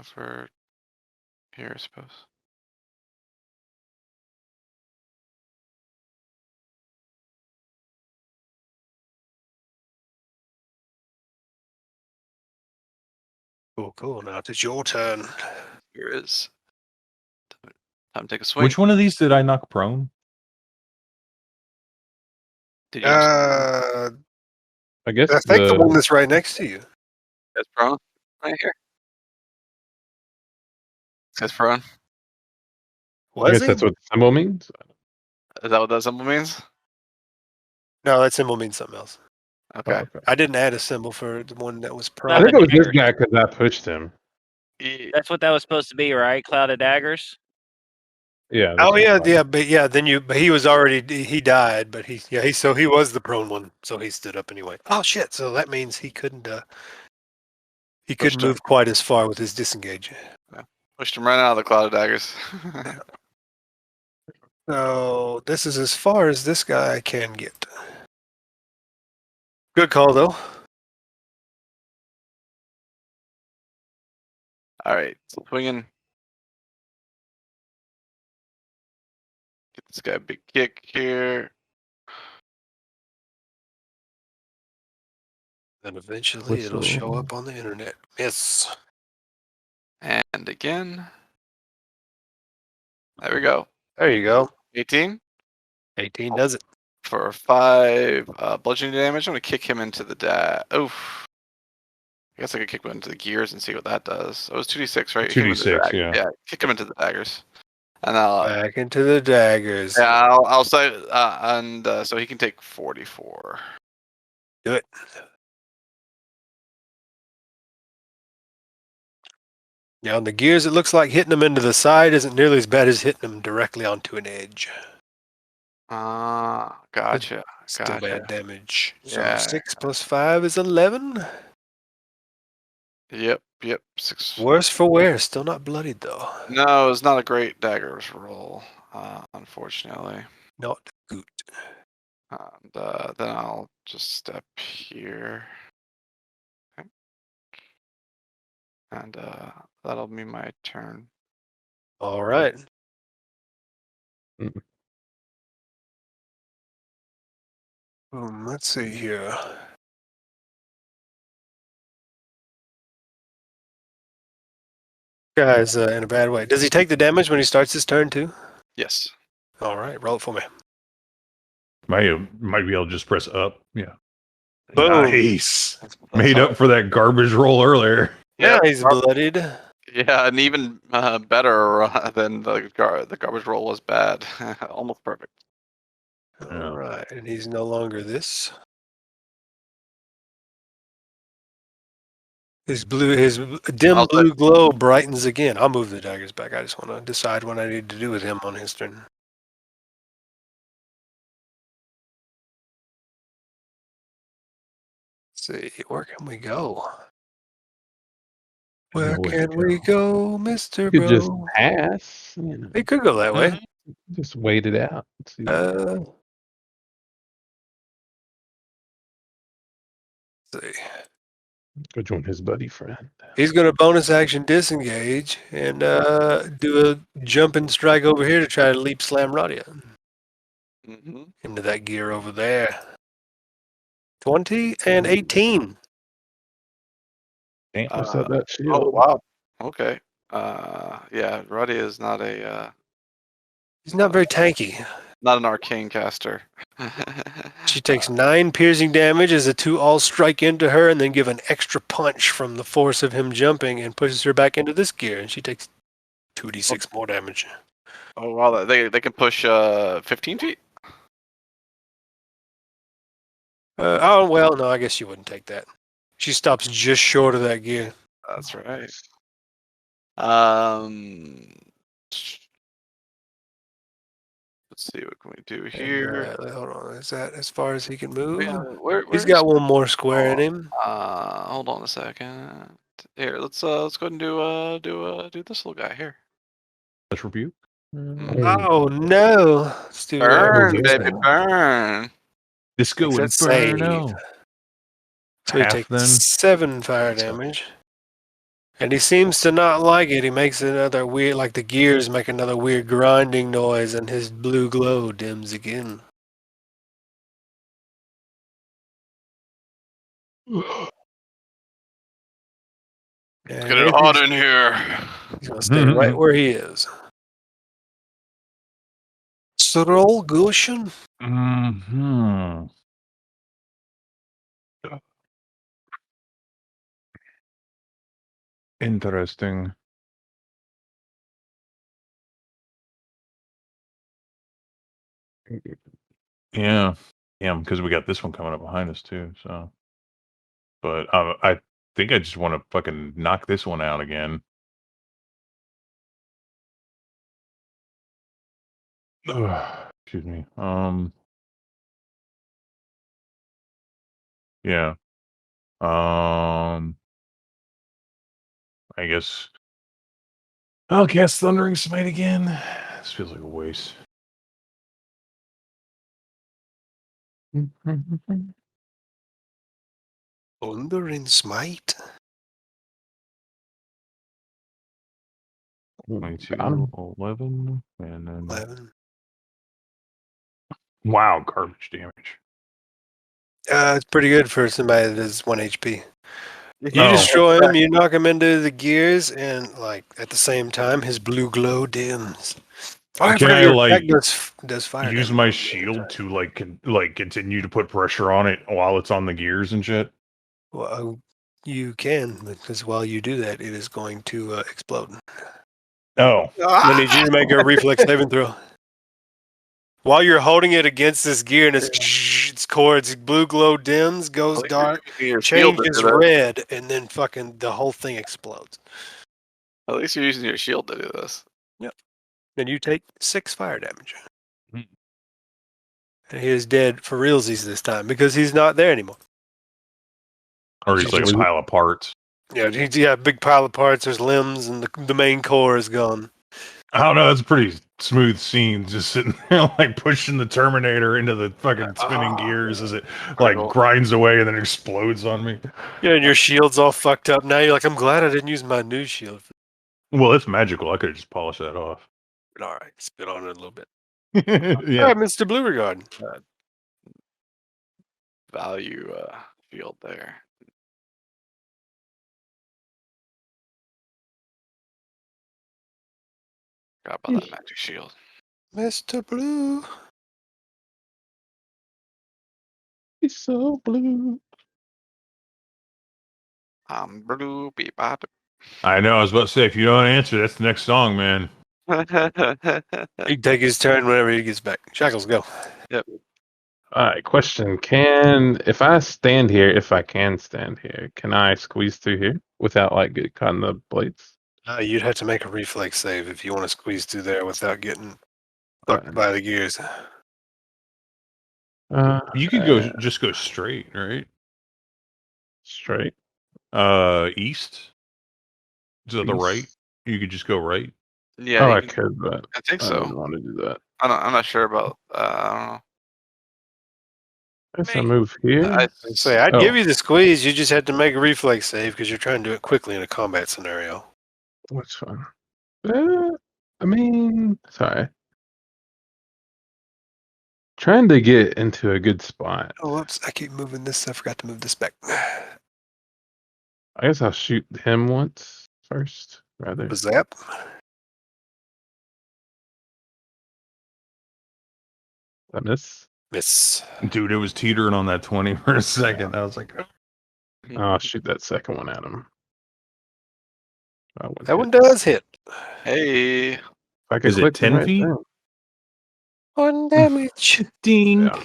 Speaker 2: For here, I suppose.
Speaker 1: Cool. Now it's your turn.
Speaker 2: Here is time to take a swing.
Speaker 4: Which one of these did I knock prone?
Speaker 2: Did you just
Speaker 5: I guess
Speaker 1: I think the one that's right next to you.
Speaker 2: guys prone right here? This guy's prone.
Speaker 5: I
Speaker 1: Was
Speaker 5: guess
Speaker 1: he?
Speaker 5: that's what the symbol means.
Speaker 2: Is that what that symbol means?
Speaker 1: No, that symbol means something else.
Speaker 2: Okay.
Speaker 5: Oh, okay.
Speaker 1: I didn't add a symbol for the one that was
Speaker 5: I
Speaker 1: prone.
Speaker 5: think it was this
Speaker 3: daggers.
Speaker 5: guy because I pushed him.
Speaker 3: That's what that was supposed to be, right? Cloud of daggers.
Speaker 5: Yeah.
Speaker 1: Oh
Speaker 5: that's
Speaker 1: yeah,
Speaker 5: what-
Speaker 1: yeah, but yeah. But he was already he died, but so he was the prone one, so he stood up anyway. Oh shit! So that means he couldn't
Speaker 2: Pushed him.
Speaker 1: move quite as far with his disengage.
Speaker 2: Pushed him right out of the cloud of daggers.
Speaker 1: So this is as far as this guy can get. Good call though.
Speaker 2: All right, swinging. Get this guy a big kick here.
Speaker 1: Then eventually it'll show
Speaker 5: Whistle.
Speaker 1: up on the internet. Miss.
Speaker 2: And again. There we go.
Speaker 1: There you go.
Speaker 2: 18
Speaker 1: 18 does it.
Speaker 2: for 5 bludgeoning damage. I'm gonna kick him into the Oof. I guess I could kick him into the gears and see what that does. It was 2d6, right? Kick him into the
Speaker 4: 2d6,
Speaker 2: dag-
Speaker 4: yeah.
Speaker 2: Yeah, kick him into the daggers. And I'll
Speaker 1: Back into the daggers.
Speaker 2: I'll say so he can take 44.
Speaker 1: Do it. Now on the gears, it looks like hitting them into the side isn't nearly as bad as hitting them directly onto an edge.
Speaker 2: Gotcha.
Speaker 1: Still
Speaker 2: Gotcha.
Speaker 1: bad damage. So
Speaker 2: Yeah.
Speaker 1: 6 plus 5 is 11.
Speaker 2: Yep. 6.
Speaker 1: Worse for wear. Still not bloodied though.
Speaker 2: No, it's not a great daggers roll, unfortunately.
Speaker 1: Not good.
Speaker 2: And then I'll just step here. Okay. And that'll be my turn.
Speaker 1: All right.
Speaker 5: Mm.
Speaker 1: Let's see here. Guys, in a bad way. Does he take the damage when he starts his turn too?
Speaker 2: Yes.
Speaker 1: All right, roll it for me.
Speaker 4: Might be able to just press up. Yeah.
Speaker 1: Boom.
Speaker 4: Nice. Made up for that garbage roll earlier.
Speaker 1: Yeah,
Speaker 2: Yeah,
Speaker 1: he's bloodied.
Speaker 2: Yeah, and even better than the garbage roll was bad. Almost perfect.
Speaker 4: Yeah.
Speaker 1: All right, and he's no longer this. His dim
Speaker 2: I'll
Speaker 1: blue glow brightens again. I'll move the daggers back. I just want to decide what I need to do with him on his turn. Let's see, where can we go? Where
Speaker 5: Nowhere to
Speaker 1: can we go, Mr.
Speaker 5: You could just
Speaker 1: Bro?
Speaker 5: pass. You know,
Speaker 1: It could go that way.
Speaker 5: just wait it out. See
Speaker 1: Let's see.
Speaker 5: go join his buddy friend.
Speaker 1: He's going to bonus action disengage and do a jump and strike over here to try to leap slam Radia
Speaker 2: Mm-hmm.
Speaker 1: into that gear over there. 20 and 18.
Speaker 4: Damn.
Speaker 5: What's up that shield?
Speaker 2: Oh wow. Okay. Yeah, Ruddy is not a
Speaker 1: He's not very tanky.
Speaker 2: not an arcane caster.
Speaker 1: She takes 9 piercing damage as the 2 all strike into her and then give an extra punch from the force of him jumping and pushes her back into this gear. And she takes 2d6 more damage.
Speaker 2: Oh wow, they can push 15 feet.
Speaker 1: Oh, well, no, I guess she wouldn't take that. She stops just short of that gear.
Speaker 2: That's right. Let's see what can we do here.
Speaker 1: And, hold on, is that as far as he can move?
Speaker 2: Yeah,
Speaker 1: He's got one more square in him.
Speaker 2: Hold on a second. Here, let's go ahead and do this little guy here.
Speaker 4: Let's rebuke.
Speaker 1: Oh no! Let's do
Speaker 2: Burn,
Speaker 1: that.
Speaker 2: baby, burn.
Speaker 4: Disco
Speaker 1: Makes that save.
Speaker 4: Inferno.
Speaker 1: So he
Speaker 4: Half
Speaker 1: takes
Speaker 4: then.
Speaker 1: 7 fire damage. And he seems to not like it. He makes another weird, like the gears make another weird grinding noise, and his blue glow dims again. And
Speaker 2: Get it hot in here.
Speaker 1: he's going to stay right where he is. So roll Goshen.
Speaker 4: Hmm. Interesting. Yeah, because we got this one coming up behind us too. So, but I think I just want to fucking knock this one out again. Ugh, excuse me. Yeah. I guess I'll cast Thundering Smite again. This feels like a waste.
Speaker 1: Thundering Smite.
Speaker 4: 22,
Speaker 5: Got
Speaker 4: 11, and then
Speaker 1: 11.
Speaker 4: wow, garbage damage.
Speaker 1: It's pretty good for somebody that is 1 HP. You
Speaker 4: Oh.
Speaker 1: destroy him, you knock him into the gears, and like at the same time, his blue glow dims. Oh, I
Speaker 4: Can
Speaker 1: forgot
Speaker 4: I,
Speaker 1: your
Speaker 4: like,
Speaker 1: attack does fire
Speaker 4: Use
Speaker 1: damage.
Speaker 4: my shield to like continue to put pressure on it while it's on the gears and shit.
Speaker 1: Well, you can, because while you do that, it is going to explode.
Speaker 4: Oh,
Speaker 1: I need you to make a reflex saving throw. While you're holding it against this gear and its cords, blue glow dims, goes dark, changes red, and then fucking the whole thing explodes.
Speaker 2: At least you're using your shield to do this.
Speaker 1: Yep. And you take 6 fire damage.
Speaker 4: Hmm.
Speaker 1: And he is dead for realsies this time because he's not there anymore.
Speaker 4: or he's like a pile of parts.
Speaker 1: Yeah, big pile of parts. There's limbs, and the main core is gone.
Speaker 4: I don't know. That's a pretty smooth scene, just sitting there like pushing the Terminator into the fucking spinning gears as it like
Speaker 2: Cool.
Speaker 4: grinds away and then explodes on me.
Speaker 1: Yeah, and your shield's all fucked up now. You're like, I'm glad I didn't use my new shield.
Speaker 4: Well, it's magical. I could have just polished that off.
Speaker 1: All right, spit on it a little bit.
Speaker 4: Yeah.
Speaker 1: All right, Mr. Blue Regard.
Speaker 2: Value shield there. Forgot about that magic shield.
Speaker 1: Mr. Blue.
Speaker 5: He's so blue.
Speaker 2: I'm blue, beep, bop.
Speaker 4: I know. I was about to say, if you don't answer, that's the next song, man.
Speaker 1: He can take his turn whenever he gets back. Shackles, go.
Speaker 5: All right, question. If I stand here, if I can stand here, can I squeeze through here without like getting caught in the blades?
Speaker 1: You'd have to make a reflex save if you want to squeeze through there without getting fucked
Speaker 5: Alright.
Speaker 1: by the gears.
Speaker 4: You could just go straight, right?
Speaker 5: Straight.
Speaker 4: East. To the right. You could just go right.
Speaker 2: Yeah,
Speaker 5: I
Speaker 2: you
Speaker 5: could, but
Speaker 2: I think
Speaker 5: I
Speaker 2: so.
Speaker 5: don't want to do that.
Speaker 2: I'm not sure about. I don't know.
Speaker 5: I guess I move here.
Speaker 2: I
Speaker 1: Say, I'd
Speaker 5: Oh.
Speaker 1: give you the squeeze. You just had to make a reflex save because you're trying to do it quickly in a combat scenario.
Speaker 5: Which one? Sorry. Trying to get into a good spot.
Speaker 1: Oh, whoops. I keep moving this. I forgot to move this back.
Speaker 5: I guess I'll shoot him once first, rather.
Speaker 1: Zap.
Speaker 5: I miss.
Speaker 1: Miss.
Speaker 4: Dude, it was teetering on that 20 for a second. I was like,
Speaker 5: I'll shoot that second one at him.
Speaker 1: That one does hit.
Speaker 2: Hey,
Speaker 5: If I could
Speaker 4: Is it
Speaker 5: click the
Speaker 4: 10
Speaker 5: right
Speaker 4: feet?
Speaker 5: thing.
Speaker 1: 1 damage.
Speaker 4: ding.
Speaker 5: Yeah.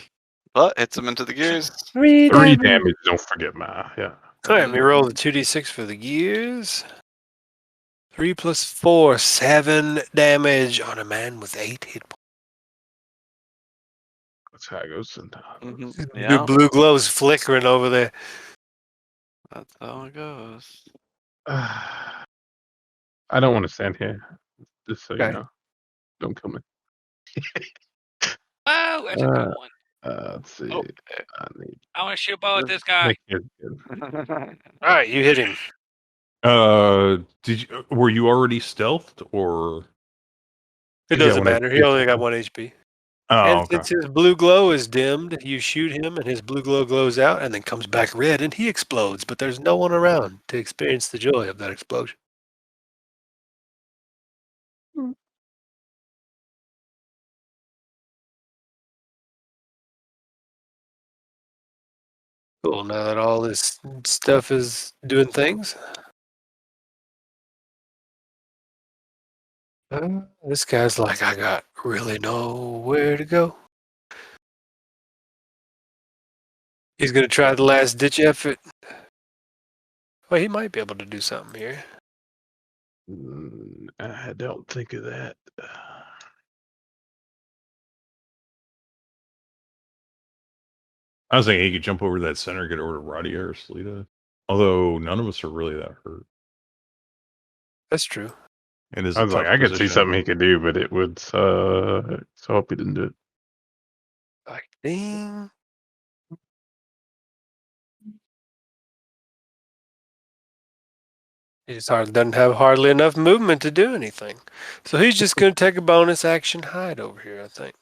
Speaker 2: but hits him into the gears.
Speaker 1: 3
Speaker 5: 3
Speaker 1: damage.
Speaker 5: damage. Don't forget my
Speaker 1: All right, let me roll the 2d6 for the gears. 3 plus 4, 7 damage on a man with 8 hit points.
Speaker 5: That's how it goes sometimes.
Speaker 1: The
Speaker 2: Yeah,
Speaker 1: blue glow's flickering over there.
Speaker 2: that's how it goes.
Speaker 5: I don't want to stand here. Just so
Speaker 1: Okay.
Speaker 5: you know. Don't kill me.
Speaker 3: Oh, that's a good one.
Speaker 5: Let's see.
Speaker 2: Oh,
Speaker 5: I need
Speaker 3: I want to shoot a bow at this guy.
Speaker 5: make it good.
Speaker 1: All right, you hit him.
Speaker 4: Were you already stealthed or?
Speaker 1: It
Speaker 5: Yeah,
Speaker 1: doesn't
Speaker 5: when I
Speaker 1: matter. He
Speaker 5: hit
Speaker 1: only
Speaker 5: him.
Speaker 1: got 1 HP.
Speaker 4: Oh,
Speaker 1: And
Speaker 4: okay.
Speaker 1: since his blue glow is dimmed, you shoot him and his blue glow glows out and then comes back red and he explodes, but there's no one around to experience the joy of that explosion. Cool. Now that all this stuff is doing things, this guy's like, I got really nowhere to go. He's going to try the last ditch effort. Well, he might be able to do something here.
Speaker 5: I don't think of that.
Speaker 4: I was thinking he could jump over that center, get over to Radia or Salida. Although none of us are really that hurt.
Speaker 1: That's true.
Speaker 4: It is
Speaker 5: I
Speaker 4: a
Speaker 5: was like,
Speaker 4: tough
Speaker 5: I could see
Speaker 4: position.
Speaker 5: something he could do, but it would suck. So I hope he didn't do it.
Speaker 1: I think. He just doesn't have hardly enough movement to do anything. So he's just going to take a bonus action hide over here, I think.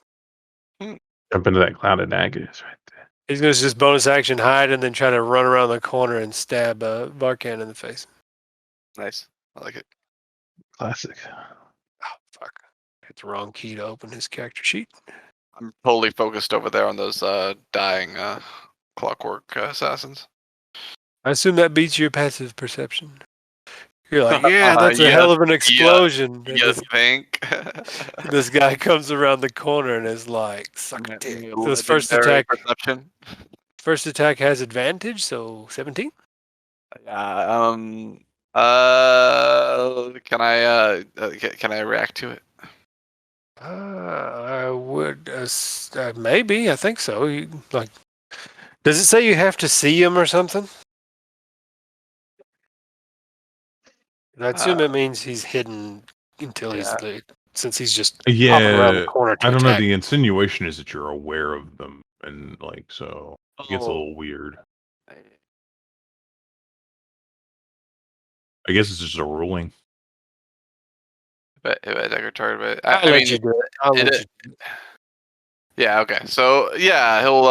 Speaker 5: Jump into that cloud of daggers right there.
Speaker 1: He's going to just bonus action hide and then try to run around the corner and stab Varkan in the face.
Speaker 2: Nice. I like it.
Speaker 5: Classic.
Speaker 1: Oh, fuck. Hit the wrong key to open his character sheet.
Speaker 2: I'm totally focused over there on those dying clockwork assassins.
Speaker 1: I assume that beats your passive perception. You're like, yeah, that's a hell of an explosion. And
Speaker 2: You think?
Speaker 1: this guy comes around the corner and is like, suck a dick. So his first
Speaker 2: Legendary
Speaker 1: attack,
Speaker 2: perception.
Speaker 1: first attack has advantage, so 17.
Speaker 2: Yeah. Can I react to it?
Speaker 1: I would maybe. I think so. Like, does it say you have to see him or something? I assume it means he's hidden until he's since he's just hopping around the
Speaker 4: Yeah,
Speaker 1: corner to
Speaker 4: I don't know.
Speaker 1: attack.
Speaker 4: The insinuation is that you're aware of them, and like so, it gets a
Speaker 2: Oh.
Speaker 4: little weird. I guess it's just a ruling.
Speaker 2: But if I take a target,
Speaker 1: I'll let you do it. I'll let you do it.
Speaker 2: Yeah. Okay. So yeah, he'll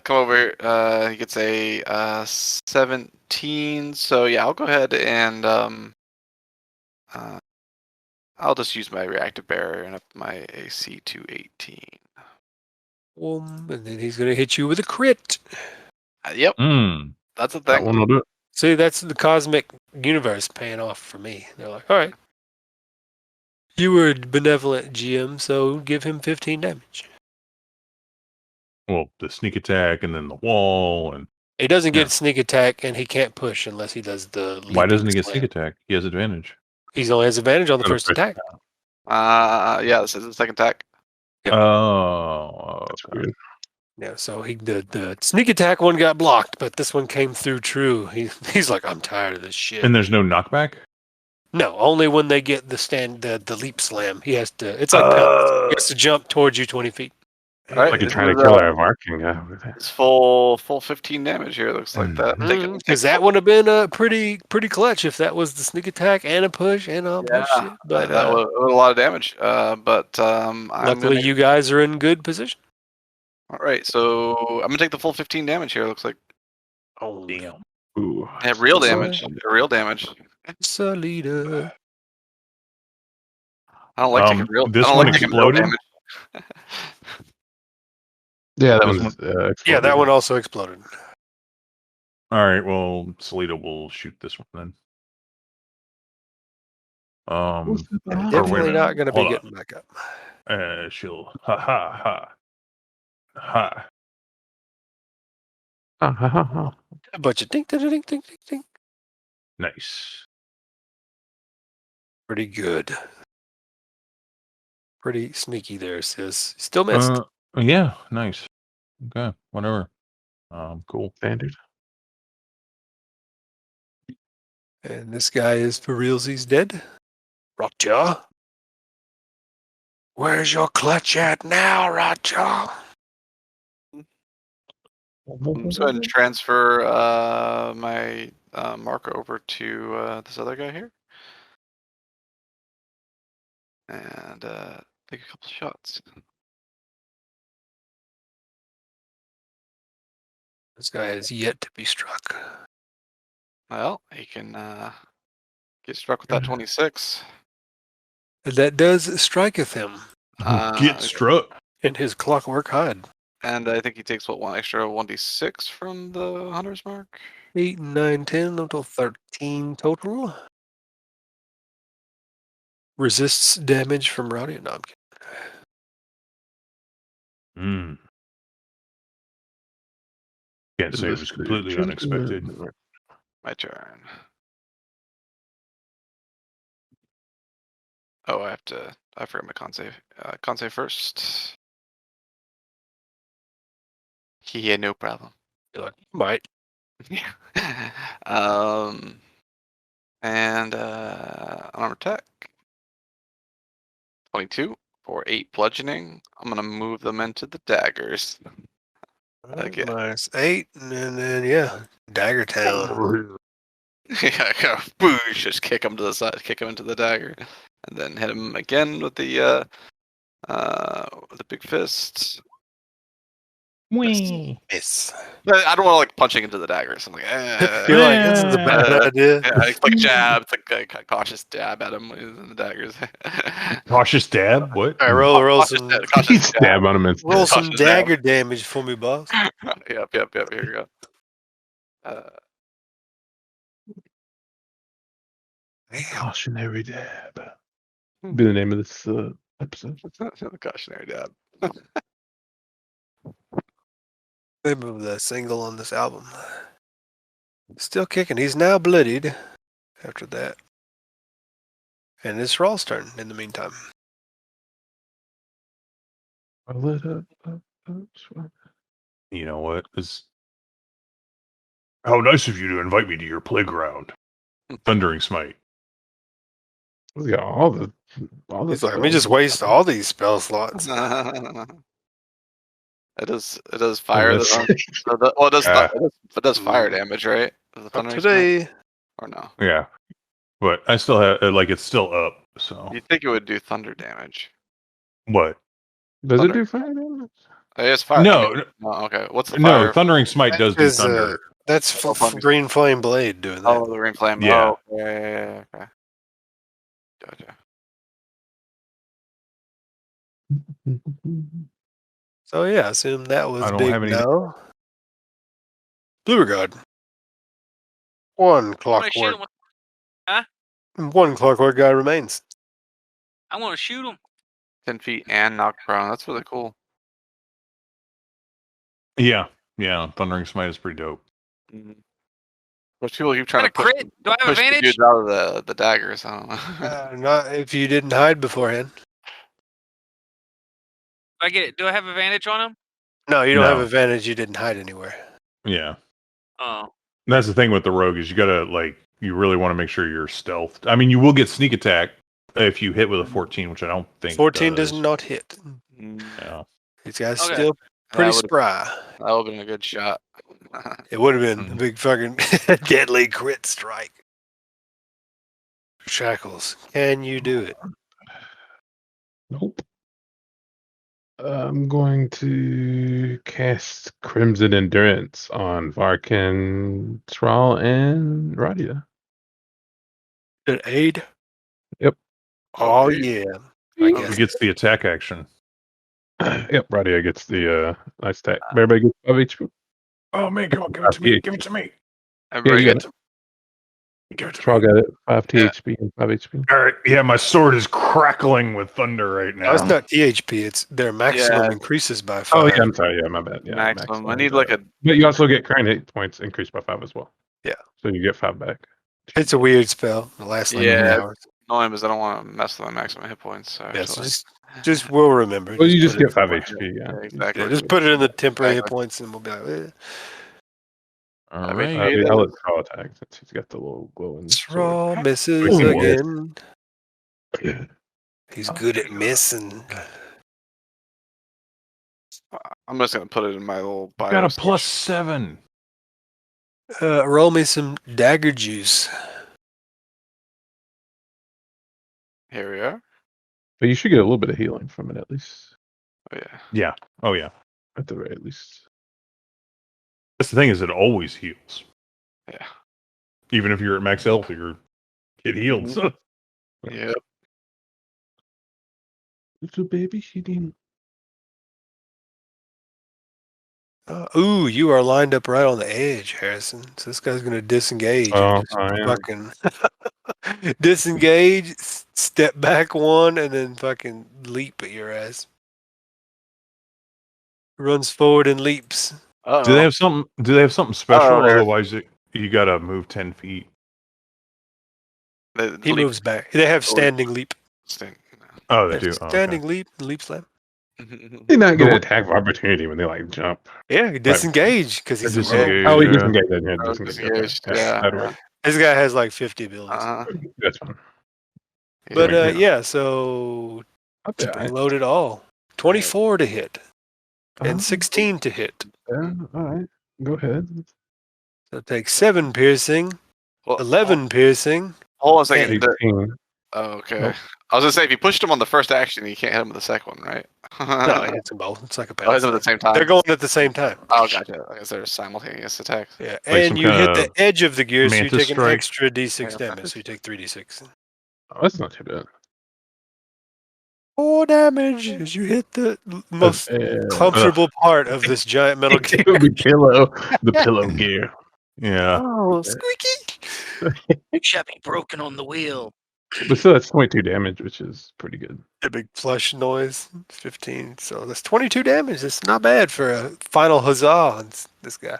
Speaker 2: come over. He gets a 17. So yeah, I'll go ahead and I'll just use my reactive barrier and up my AC to 18.
Speaker 1: And then he's gonna hit you with a crit.
Speaker 2: Yep,
Speaker 4: Mm.
Speaker 2: that's a
Speaker 5: That
Speaker 2: thing.
Speaker 5: one will do it.
Speaker 1: See, that's the cosmic universe paying off for me. They're like, all right, you were a benevolent GM, so give him 15 damage.
Speaker 4: Well, the sneak attack, and then the wall, and
Speaker 1: He doesn't get
Speaker 4: Yeah.
Speaker 1: sneak attack, and he can't push unless he does the.
Speaker 4: why doesn't he
Speaker 1: leaping
Speaker 4: get sneak
Speaker 1: slam.
Speaker 4: attack? He has advantage.
Speaker 1: He only has advantage on the
Speaker 5: On the
Speaker 1: first
Speaker 5: first
Speaker 1: attack.
Speaker 2: Yeah, this is the second attack.
Speaker 1: Yep.
Speaker 4: Oh,
Speaker 5: That's
Speaker 4: okay.
Speaker 5: weird.
Speaker 1: Yeah, so the sneak attack one got blocked, but this one came through true. He's like, I'm tired of this shit.
Speaker 4: And there's no knockback.
Speaker 1: No, only when they get the leap slam. He has to. It's like penalties. He has to jump towards you 20 feet.
Speaker 2: All right,
Speaker 5: Like you're
Speaker 2: this
Speaker 5: trying to
Speaker 2: is,
Speaker 5: kill our Varking guy over there.
Speaker 2: It's full 15 damage here. It looks like that.
Speaker 1: Because that would have been pretty clutch if that was the sneak attack and a push and a push.
Speaker 2: Yeah,
Speaker 1: Shit. But
Speaker 2: that was a lot of damage. But I'm
Speaker 1: luckily,
Speaker 2: gonna,
Speaker 1: you guys are in good position.
Speaker 2: all right, so I'm gonna take the full 15 damage here. It looks like
Speaker 1: Oh,
Speaker 4: Damn.
Speaker 5: Ooh.
Speaker 2: I have real
Speaker 1: Sorry.
Speaker 2: damage. Real damage.
Speaker 1: Salida.
Speaker 2: I don't like taking real.
Speaker 4: This
Speaker 2: I don't
Speaker 4: one
Speaker 2: like taking real
Speaker 4: exploded?
Speaker 2: damage.
Speaker 5: Yeah, that
Speaker 4: This
Speaker 5: one's
Speaker 1: Yeah,
Speaker 5: exploded.
Speaker 1: that one also exploded.
Speaker 4: All right. Well, Salida will shoot this one then.
Speaker 1: They're
Speaker 4: or wait a
Speaker 1: definitely
Speaker 4: minute.
Speaker 1: not going to be
Speaker 4: Hold on.
Speaker 1: getting back up.
Speaker 4: She'll ha.
Speaker 5: Ha, ha, ha, ha.
Speaker 1: A bunch of ding, ding, ding, ding, ding, ding.
Speaker 4: Nice.
Speaker 1: Pretty good. Pretty sneaky there, sis. Still missed.
Speaker 4: Yeah, nice. Okay, whatever. Cool.
Speaker 5: Standard.
Speaker 1: And this guy is for realsies dead. Roger. Where's your clutch at now, Roger?
Speaker 2: Let's go ahead and transfer my marker over to this other guy here, and take a couple shots.
Speaker 1: This guy has yet to be struck.
Speaker 2: Well, he can get struck with that 26.
Speaker 1: That does striketh him
Speaker 4: Get struck.
Speaker 1: in his clockwork hide.
Speaker 2: And I think he takes what, one extra 1d6 from the hunter's mark?
Speaker 1: 8, 9, 10, up to 13 total. Resists damage from radiant. No, I'm kidding.
Speaker 4: Mm. Can't say it was completely unexpected.
Speaker 2: My turn. Oh, I forgot my con save. Con save first. Yeah, no problem.
Speaker 1: You're like, might.
Speaker 2: Yeah. And unarmed attack. 22 for 8 bludgeoning. I'm gonna move them into the daggers. Again.
Speaker 1: Minus 8, and then, yeah, Dagger Town.
Speaker 2: Yeah, go boosh, just kick him to the side, kick him into the dagger, and then hit him again with the big fist.
Speaker 1: Miss.
Speaker 2: But I don't want to like punching into the daggers. I'm like,
Speaker 1: You're like, this is a bad idea.
Speaker 2: yeah, it's like jab. It's like a cautious dab at him in the daggers.
Speaker 4: Cautious dab? What?
Speaker 1: All right, roll
Speaker 2: Cautious
Speaker 1: some,
Speaker 2: dab, cautious jab.
Speaker 5: Stab on him and
Speaker 1: roll some
Speaker 2: Cautious jab.
Speaker 1: dagger damage for me, boss.
Speaker 2: Yep. Here we go.
Speaker 5: cautionary dab. Be the name of this episode.
Speaker 2: Cautionary dab.
Speaker 1: Name of the single on this album. Still kicking. He's now bloodied after that. And it's Raw's turn in the meantime.
Speaker 4: You know what? How nice of you to invite me to your playground. Thundering Smite.
Speaker 5: We got all the
Speaker 1: He's like, let me just waste all these spell slots.
Speaker 2: It does fire. It does fire damage, right? The
Speaker 1: Up
Speaker 2: Thundering
Speaker 1: today.
Speaker 2: Smite? Or no?
Speaker 4: Yeah. But I still have, it's still up, so.
Speaker 2: You'd think it would do thunder damage.
Speaker 4: What?
Speaker 5: Does
Speaker 2: Thunder.
Speaker 5: it do fire damage?
Speaker 2: It's fire.
Speaker 4: No.
Speaker 2: Okay. What's the fire?
Speaker 4: No, Thundering Smite does do
Speaker 1: Is,
Speaker 4: thunder.
Speaker 1: that's Green Flame Blade doing that.
Speaker 2: Oh, the rain flame.
Speaker 4: Yeah.
Speaker 2: Oh, okay. Gotcha.
Speaker 1: So yeah, assume that was
Speaker 4: I don't
Speaker 1: big
Speaker 4: have any-
Speaker 1: no. Blue God. One
Speaker 3: I want to shoot
Speaker 1: clockwork.
Speaker 3: him.
Speaker 1: One clockwork guy remains.
Speaker 3: I want to shoot him.
Speaker 2: 10 feet and knock prone. That's really cool.
Speaker 4: Yeah. Thundering Smite is pretty dope.
Speaker 2: But people keep trying to
Speaker 3: Got a crit? Do I have
Speaker 2: push the
Speaker 3: advantage?
Speaker 2: dudes out of the daggers. I don't know.
Speaker 1: Not if you didn't hide beforehand.
Speaker 3: Do I have advantage on him?
Speaker 1: No, you don't
Speaker 4: No.
Speaker 1: have advantage. You didn't hide anywhere.
Speaker 4: Yeah.
Speaker 3: Oh.
Speaker 4: That's the thing with the rogue is you gotta, you really want to make sure you're stealthed. I mean, you will get sneak attack if you hit with a 14, which I don't think
Speaker 1: 14 does not hit.
Speaker 4: Yeah.
Speaker 1: These guys
Speaker 3: Okay.
Speaker 1: still pretty
Speaker 2: That would've-
Speaker 1: spry.
Speaker 2: That would have been a good shot.
Speaker 1: It would have been a big fucking deadly crit strike. Shackles, can you do it?
Speaker 5: Nope. I'm going to cast Crimson Endurance on Varkin, Thrall, and Radia.
Speaker 1: An aid?
Speaker 5: Yep.
Speaker 1: Oh
Speaker 2: Okay.
Speaker 1: yeah. I
Speaker 4: Who
Speaker 1: guess.
Speaker 4: gets the attack action?
Speaker 5: Yep, Radia gets the nice attack. Everybody gets 5 HP.
Speaker 4: Oh man, come on, give it to me. Give it to me.
Speaker 2: Everybody
Speaker 5: you got
Speaker 2: gets
Speaker 4: Give it to
Speaker 5: Thrall
Speaker 4: me.
Speaker 5: got it. 5
Speaker 2: Yeah.
Speaker 5: THP and 5 HP.
Speaker 4: All right. Yeah, my sword is crackling with thunder right now.
Speaker 1: Oh, it's not THP. It's their maximum
Speaker 2: Yeah.
Speaker 1: increases by 5.
Speaker 5: Oh, yeah, I'm sorry. Yeah, my bad. Yeah,
Speaker 2: maximum. I need like a.
Speaker 5: But you also get current hit points increased by 5 as well.
Speaker 1: Yeah.
Speaker 5: So you get 5 back.
Speaker 1: It's a weird spell. It lasts like 3
Speaker 2: Yeah.
Speaker 1: hours.
Speaker 2: Annoying because I don't want to mess with my maximum hit points. So
Speaker 1: Yes,
Speaker 2: actually.
Speaker 1: just we'll remember.
Speaker 5: Well, you just
Speaker 1: put it
Speaker 5: get 5
Speaker 1: somewhere.
Speaker 5: HP. Yeah.
Speaker 2: Yeah, exactly.
Speaker 1: Yeah, just put it in the temporary hit
Speaker 2: Exactly.
Speaker 1: points and we'll be like, eh.
Speaker 4: All
Speaker 2: Every-
Speaker 4: right.
Speaker 2: Yeah.
Speaker 5: I'll let Thrall attack since he's got the little glowing. sword.
Speaker 1: Straw misses
Speaker 5: Wait, what?
Speaker 1: again. He's good at missing.
Speaker 2: I'm just gonna put it in my little bio.
Speaker 4: Got a
Speaker 2: section.
Speaker 4: +7.
Speaker 1: Roll me some dagger juice.
Speaker 2: Here we are.
Speaker 5: But you should get a little bit of healing from it at least.
Speaker 2: Oh yeah.
Speaker 4: Yeah. Oh yeah.
Speaker 5: At the very least.
Speaker 4: That's the thing, is it always heals.
Speaker 2: Yeah.
Speaker 4: Even if you're at max health, it healed. So.
Speaker 2: Yep.
Speaker 5: Little baby heating.
Speaker 1: Ooh, you are lined up right on the edge, Harrison. So this guy's going to disengage.
Speaker 5: Oh,
Speaker 1: and just
Speaker 5: I am.
Speaker 1: fucking disengage, step back one, and then fucking leap at your ass. Runs forward and leaps.
Speaker 4: Do they have something? Do they have something special?
Speaker 2: there.
Speaker 4: Otherwise, you got to move 10 feet.
Speaker 1: He moves back. They have standing leap.
Speaker 4: Oh, they do. Oh,
Speaker 1: Standing leap, leap slam.
Speaker 5: They not get an attack of opportunity when they like jump.
Speaker 1: Yeah, disengage because he's a rogue.
Speaker 4: Disengage.
Speaker 5: Oh, he
Speaker 4: Yeah.
Speaker 5: disengaged. Yeah,
Speaker 2: Oh,
Speaker 5: disengaged.
Speaker 2: disengaged,
Speaker 5: Okay.
Speaker 2: yeah.
Speaker 5: That'll work.
Speaker 1: This guy has like 50 abilities.
Speaker 5: That's fine.
Speaker 1: But
Speaker 5: Yeah.
Speaker 1: yeah, so
Speaker 5: Okay.
Speaker 1: reload it all. 24 to hit and
Speaker 5: Oh.
Speaker 1: 16 to hit.
Speaker 5: Yeah, all right. Go ahead.
Speaker 1: So it takes 7 piercing,
Speaker 2: Well,
Speaker 1: 11 piercing.
Speaker 2: Hold on a second.
Speaker 5: 18.
Speaker 2: Oh, okay.
Speaker 5: Nope.
Speaker 2: I was gonna say if you pushed him on the first action, you can't hit him with the second one, right?
Speaker 1: No, it hits them both. It's like a
Speaker 2: Oh, hit them at
Speaker 1: battle.
Speaker 2: the same time.
Speaker 1: They're going at the same time.
Speaker 2: Oh, gotcha. I guess they're simultaneous attacks.
Speaker 1: Yeah,
Speaker 4: Like
Speaker 1: and
Speaker 4: some
Speaker 1: you hit the
Speaker 4: kinda
Speaker 1: edge of the gear, so you
Speaker 4: mantis
Speaker 1: take an
Speaker 4: strike.
Speaker 1: extra d6
Speaker 2: Yeah.
Speaker 1: damage. So you take 3d6.
Speaker 5: Oh, that's not too bad.
Speaker 1: 4 damage as you hit the most comfortable part of this giant metal gear.
Speaker 5: the pillow gear.
Speaker 4: Yeah.
Speaker 1: Oh, squeaky!
Speaker 3: It should be broken on the wheel.
Speaker 5: But still, that's 22 damage, which is pretty good.
Speaker 1: A big flush noise, 15. So that's 22 damage. That's not bad for a final huzzah on this guy.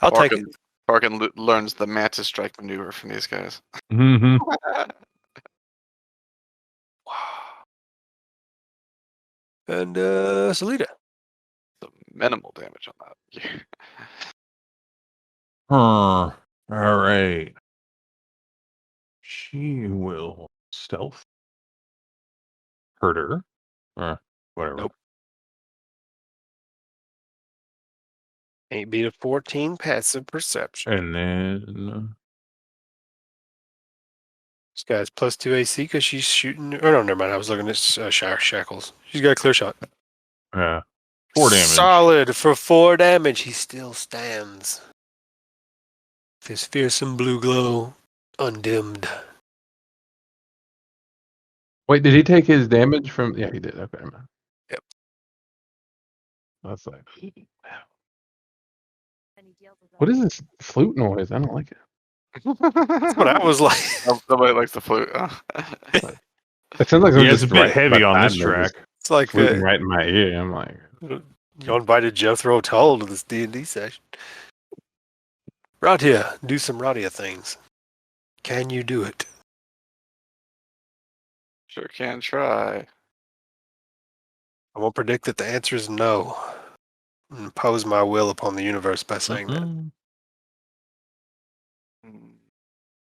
Speaker 1: I'll take it.
Speaker 2: Parkin learns the mantis strike maneuver from these guys.
Speaker 4: Mm-hmm.
Speaker 1: And Salida.
Speaker 2: Some minimal damage on that.
Speaker 4: All right. She will stealth. Hurt her. Whatever.
Speaker 1: Nope. 8 beat a 14 passive perception.
Speaker 4: And then
Speaker 1: This guy's plus 2 AC because she's shooting. Oh, no, never mind. I was looking at Shackles. She's got a clear shot.
Speaker 4: 4 damage.
Speaker 1: Solid for 4 damage. He still stands. This fearsome blue glow undimmed.
Speaker 5: Wait, did he take his damage from? Yeah, he did. Okay.
Speaker 1: Yep.
Speaker 5: That's like, what is this flute noise? I don't like it.
Speaker 1: That's what I was like.
Speaker 2: Nobody likes the flute.
Speaker 5: It sounds like
Speaker 4: Yeah,
Speaker 5: I'm
Speaker 4: it's
Speaker 5: just
Speaker 4: a bit
Speaker 5: right
Speaker 4: heavy on
Speaker 5: beside
Speaker 4: this
Speaker 5: me,
Speaker 4: track.
Speaker 1: It's like
Speaker 5: fluting right in my ear. I'm like,
Speaker 1: you invited Jethro Tull to this D&D session. Radia, do some Radia things. Can you do it?
Speaker 2: Sure can try.
Speaker 1: I won't predict that the answer is no. Impose my will upon the universe by saying that.
Speaker 4: Mhm.
Speaker 2: I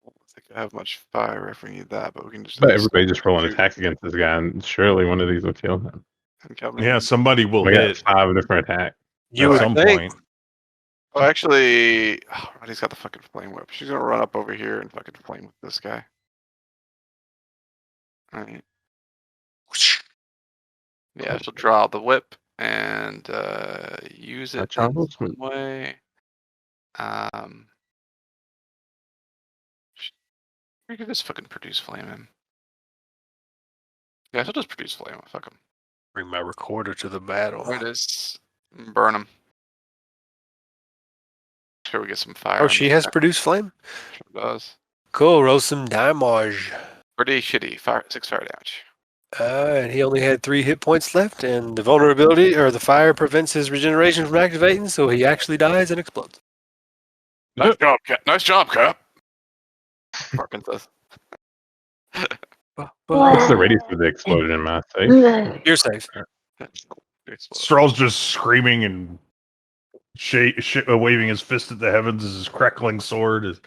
Speaker 2: don't think I have much fire if we need that, but we can just.
Speaker 5: but everybody just roll an attack against this guy, and surely one of these will kill him.
Speaker 4: Yeah, somebody will
Speaker 5: We got
Speaker 4: hit
Speaker 5: 5 different attacks.
Speaker 1: You
Speaker 4: at
Speaker 1: would
Speaker 4: some
Speaker 1: think.
Speaker 4: point.
Speaker 2: Oh, actually, Roddy's got the fucking flame whip. She's gonna run up over here and fucking flame with this guy. Alright. Yeah, she'll draw out the whip and use it in some way. We could just fucking produce flame him. Yeah, she'll just produce flame. Fuck him.
Speaker 1: Bring my recorder to the battle.
Speaker 2: There it is. Burn him. Sure, we get some fire.
Speaker 1: Oh, she has produced flame?
Speaker 2: Sure does.
Speaker 1: Cool, roll some damage.
Speaker 2: Pretty shitty. 6 fire damage.
Speaker 1: And he only had 3 hit points left, and the vulnerability or the fire prevents his regeneration from activating, so he actually dies and explodes.
Speaker 2: Nice job, Cap. Nice job, Cap. Parkin says.
Speaker 5: What's the radius of the explosion in my safe?
Speaker 1: You're safe.
Speaker 4: Straw's just screaming and waving his fist at the heavens as his crackling sword is.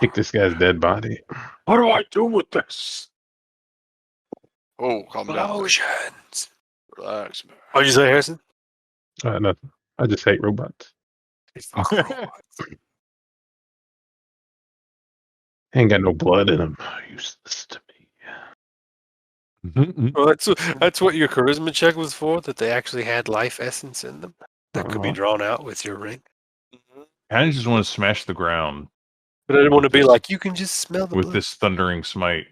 Speaker 5: Kick this guy's dead body.
Speaker 4: What do I do with this?
Speaker 2: Oh, calm down.
Speaker 1: Explosions.
Speaker 2: Relax, man.
Speaker 1: What'd you say, Harrison?
Speaker 5: Nothing. I just hate robots. Ain't got no blood in them. Useless to me.
Speaker 1: Well, that's what your charisma check was for, that they actually had life essence in them. that could be drawn out with your ring.
Speaker 4: I just want to smash the ground
Speaker 1: But I didn't want to be
Speaker 4: This-
Speaker 1: like, you can just smell the
Speaker 4: with
Speaker 1: blood.
Speaker 4: this thundering smite.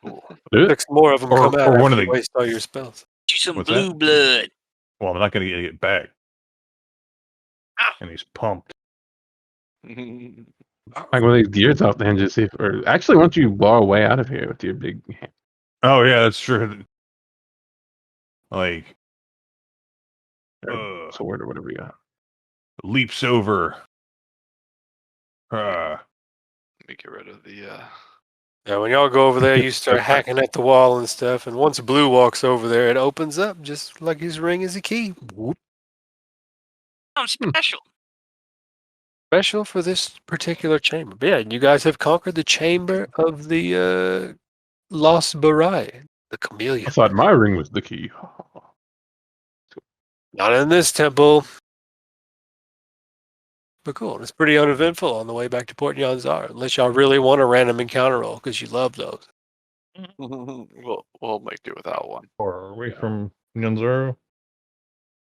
Speaker 5: Do it.
Speaker 1: Six more of them
Speaker 4: Or-
Speaker 1: come out
Speaker 4: or one
Speaker 1: after
Speaker 4: of
Speaker 1: you
Speaker 4: the-
Speaker 1: waste all your spells.
Speaker 3: You some
Speaker 4: What's
Speaker 3: blue
Speaker 4: that?
Speaker 3: blood.
Speaker 4: Well, I'm not going to get it back.
Speaker 3: Ow.
Speaker 4: And he's pumped.
Speaker 5: Like one of these gears off the hinges. See if, or actually, why don't you blow our way out of here with your big hand?
Speaker 4: Oh yeah, that's true. Like
Speaker 5: Or sword or whatever you got.
Speaker 4: leaps over.
Speaker 2: Let me get rid of the.
Speaker 1: Yeah, when y'all go over there, you start hacking at the wall and stuff. And once Blue walks over there, it opens up just like his ring is a key. Whoop.
Speaker 3: I'm special.
Speaker 1: Special for this particular chamber. But yeah, you guys have conquered the chamber of the Lost Barai, the
Speaker 5: I
Speaker 1: chameleon.
Speaker 5: thought my ring was the key.
Speaker 1: Not in this temple. But cool. It's pretty uneventful on the way back to Port Nyanzar, unless y'all really want a random encounter roll because you love those.
Speaker 2: We'll make do without one.
Speaker 4: Or away from Nyanzaro.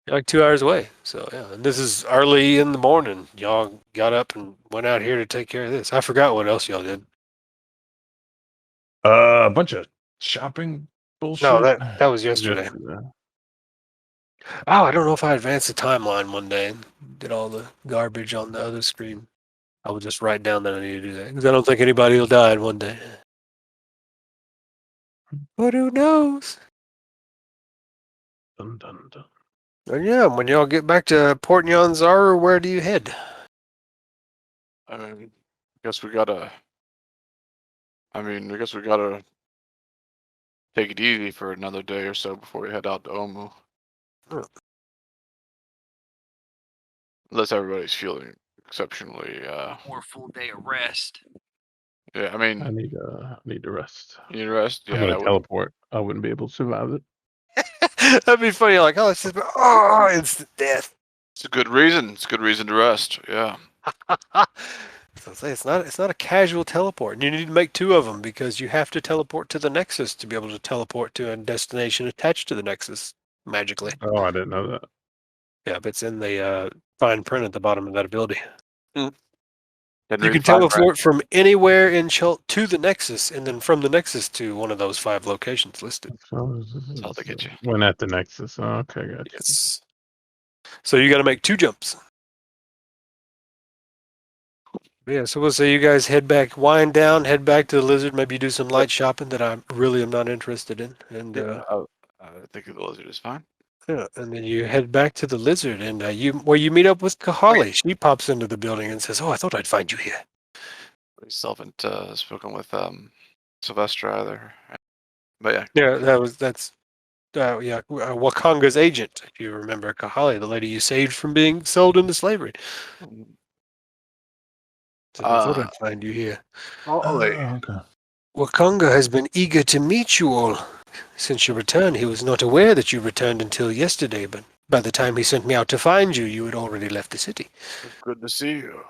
Speaker 1: You're like 2 hours away. So yeah, and this is early in the morning. Y'all got up and went out here to take care of this. I forgot what else y'all did.
Speaker 4: A bunch of shopping bullshit.
Speaker 1: No, that was yesterday.
Speaker 5: Just,
Speaker 1: Oh, I don't know if I advanced the timeline one day and did all the garbage on the other screen. I will just write down that I need to do that because I don't think anybody will die in one day. But who knows?
Speaker 5: dun, dun, dun.
Speaker 1: And yeah, when y'all get back to Port Nyanzar, where do you head?
Speaker 2: I mean, I guess we gotta take it easy for another day or so before we head out to Omu.
Speaker 1: Oh.
Speaker 2: Unless everybody's feeling exceptionally.
Speaker 3: More full day of rest.
Speaker 2: Yeah, I mean,
Speaker 5: I need to rest.
Speaker 2: you need to rest.
Speaker 5: I'm
Speaker 2: Yeah,
Speaker 5: gonna
Speaker 2: that would,
Speaker 5: teleport. I wouldn't be able to survive it.
Speaker 1: That'd be funny. Like, oh, it's just instant death.
Speaker 2: it's a good reason. It's a good reason to rest. Yeah.
Speaker 1: So say it's not a casual teleport. And you need to make 2 of them because you have to teleport to the Nexus to be able to teleport to a destination attached to the Nexus magically.
Speaker 5: Oh, I didn't know that.
Speaker 1: Yeah, but it's in the fine print at the bottom of that ability.
Speaker 2: Didn't
Speaker 1: You
Speaker 2: read
Speaker 1: can
Speaker 2: fine print.
Speaker 1: teleport from anywhere in Chult to the Nexus, and then from the Nexus to one of those 5 locations listed.
Speaker 2: That's how they get you.
Speaker 5: When at the Nexus. Oh, okay, gotcha.
Speaker 1: Yes. So you got to make 2 jumps. Yeah, so we'll say you guys wind down, head back to the Lizard, maybe do some light shopping that I really am not interested in, and
Speaker 2: I think the lizard is fine.
Speaker 1: yeah, and then you head back to the Lizard, and you meet up with Kahali. She pops into the building and says, "Oh, I thought I'd find you here."
Speaker 2: We still haven't spoken with Sylvester either. But yeah,
Speaker 1: Yeah, that's Wakanga's agent. If you remember Kahali, the lady you saved from being sold into slavery. So I thought I'd find you here.
Speaker 4: Okay.
Speaker 1: Wakanga has been eager to meet you all. Since your return, he was not aware that you returned until yesterday, but by the time he sent me out to find you, you had already left the city.
Speaker 2: good to see you.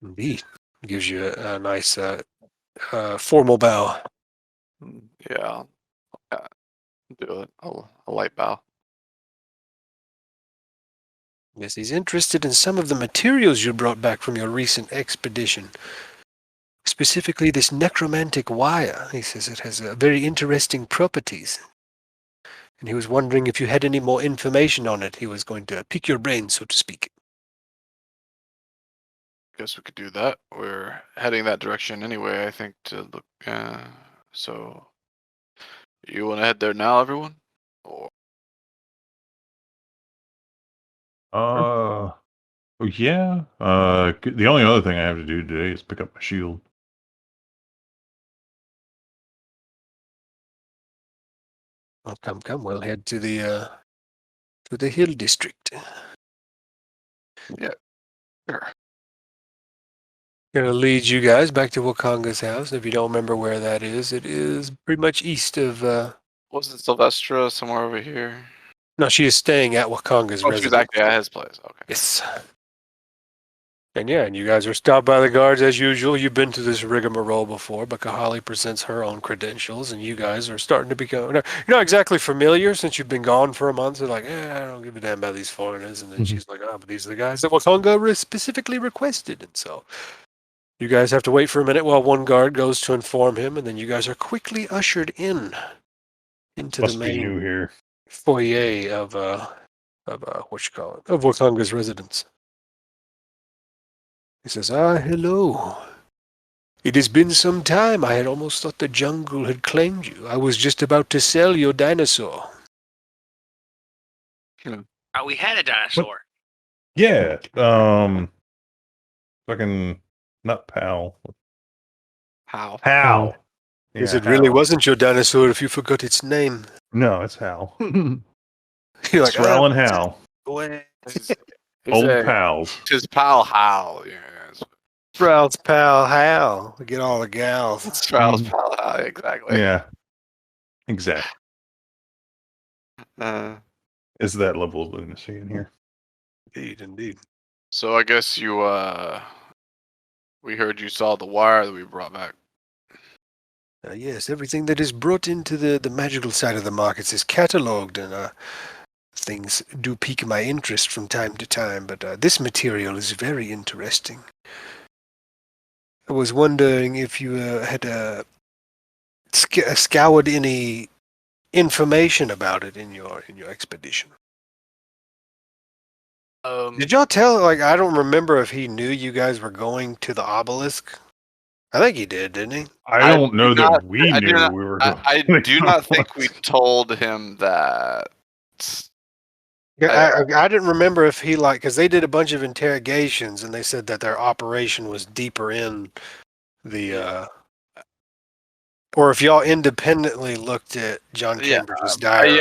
Speaker 1: Indeed. Gives you a nice formal bow.
Speaker 2: Yeah, I'll do it. A light bow.
Speaker 1: Yes, he's interested in some of the materials you brought back from your recent expedition. Specifically, this necromantic wire. He says it has very interesting properties. And he was wondering if you had any more information on it. He was going to pick your brain, so to speak.
Speaker 2: Guess we could do that. We're heading that direction anyway, I think, to look. So, you want to head there now, everyone? Or
Speaker 4: Yeah. The only other thing I have to do today is pick up my shield.
Speaker 1: Well, come. We'll head to the hill district.
Speaker 2: sure.
Speaker 1: Gonna lead you guys back to Wakanga's house. If you don't remember where that is, it is pretty much east of.
Speaker 2: Wasn't Sylvestra somewhere over here?
Speaker 1: No, she is staying at Wakanga's
Speaker 2: Oh, she was
Speaker 1: residence.
Speaker 2: actually at his place. Okay.
Speaker 1: Yes. And you guys are stopped by the guards as usual. You've been to this rigmarole before, but Kahali presents her own credentials, and you guys are starting to become you're not exactly familiar since you've been gone for a month. So like, I don't give a damn about these foreigners. And then she's like, oh, but these are the guys that Wakanga specifically requested. And so you guys have to wait for a minute while one guard goes to inform him, and then you guys are quickly ushered into
Speaker 4: Must
Speaker 1: the
Speaker 4: be
Speaker 1: main
Speaker 4: new here.
Speaker 1: foyer of what you call it, of Wakanga's residence. He says, hello. It has been some time. I had almost thought the jungle had claimed you. I was just about to sell your dinosaur.
Speaker 3: Oh, we had a dinosaur.
Speaker 4: Yeah. Fucking not Pal.
Speaker 2: How?
Speaker 4: Hal.
Speaker 1: Because
Speaker 4: Yeah,
Speaker 1: it really
Speaker 4: Hal.
Speaker 1: wasn't your dinosaur if you forgot its name.
Speaker 4: No, it's Hal.
Speaker 1: You're like,
Speaker 4: Srel and Hal.
Speaker 1: boy.
Speaker 4: Old pals.
Speaker 2: His pal Hal. Yes.
Speaker 1: Sprout's pal Hal. Get all the gals.
Speaker 2: Strauss pal Hal. Exactly.
Speaker 4: Yeah. Exactly. Is that level of lunacy in here?
Speaker 1: Indeed.
Speaker 2: So I guess you we heard you saw the wire that we brought back.
Speaker 1: Yes, everything that is brought into the magical side of the markets is catalogued, and things do pique my interest from time to time, but this material is very interesting. I was wondering if you had scoured any information about it in your expedition. Did y'all tell, like, I don't remember if he knew you guys were going to the obelisk. I think he did, didn't he?
Speaker 4: I don't know that we knew we were going.
Speaker 2: I do not think we told him that.
Speaker 1: I didn't remember if he, like, because they did a bunch of interrogations and they said that their operation was deeper in the, or if y'all independently looked at John Cambridge's diary.